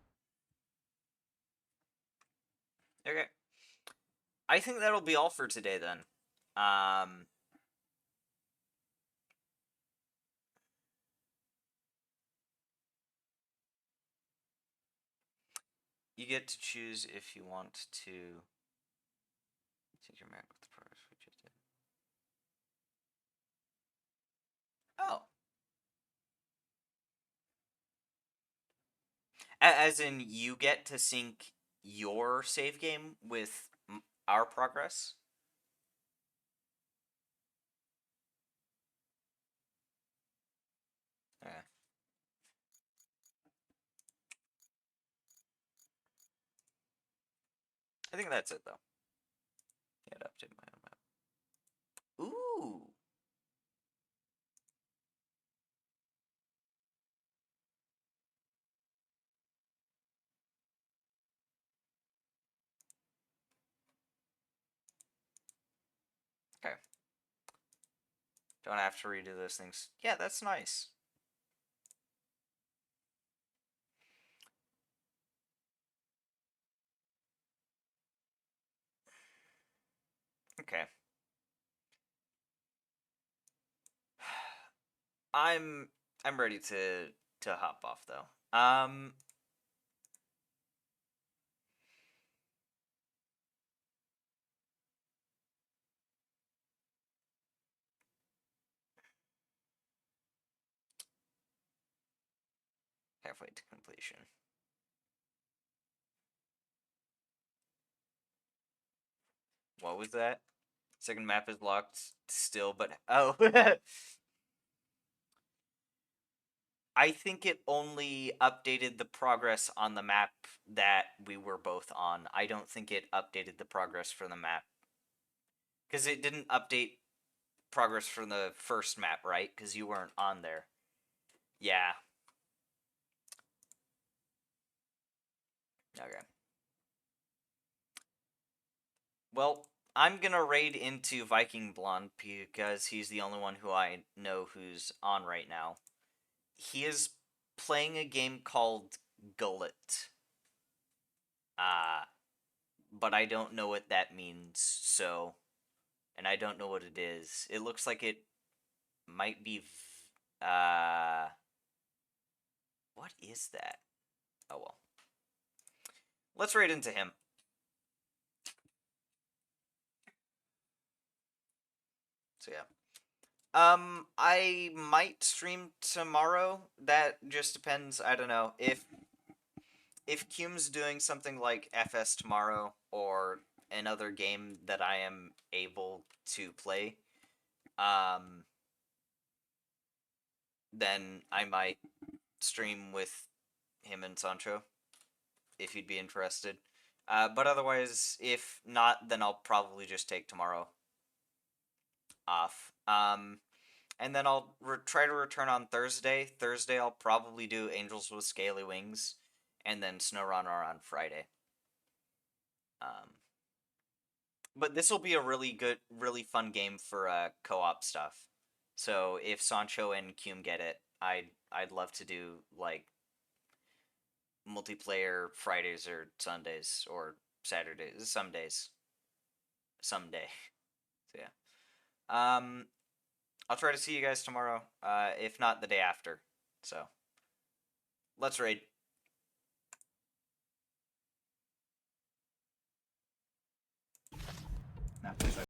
Okay. I think that'll be all for today then. You get to choose if you want to take your Mac with the progress we just did. Oh. As in, you get to sync your save game with our progress? Okay. I think that's it, though. Yeah, to update my own map. Ooh! Okay. Don't have to redo those things. Yeah, that's nice. Okay. I'm ready to hop off though. Halfway to completion. What was that? Second map is locked still, but oh. I think it only updated the progress on the map that we were both on. I don't think it updated the progress for the map. Because it didn't update progress from the first map, right? Because you weren't on there. Yeah. Okay. Well, I'm gonna raid into Viking Blonde because he's the only one who I know who's on right now. He is playing a game called Gullet. But I don't know what that means, so... And I don't know what it is. It looks like it might be... What is that? Oh, well. Let's raid into him. So, yeah. I might stream tomorrow. That just depends. I don't know. If Cume's doing something like FS tomorrow, or another game that I am able to play, then I might stream with him and Sancho, if you'd be interested. But otherwise, if not, then I'll probably just take tomorrow off. And then I'll try to return on Thursday. Thursday, I'll probably do Angels with Scaly Wings, and then SnowRunner on Friday. But this will be a really good, really fun game for co-op stuff. So if Sancho and Cume get it, I'd love to do like multiplayer Fridays or Sundays or Saturdays, some days, someday. So yeah. I'll try to see you guys tomorrow. If not, the day after. So let's raid. Now, please.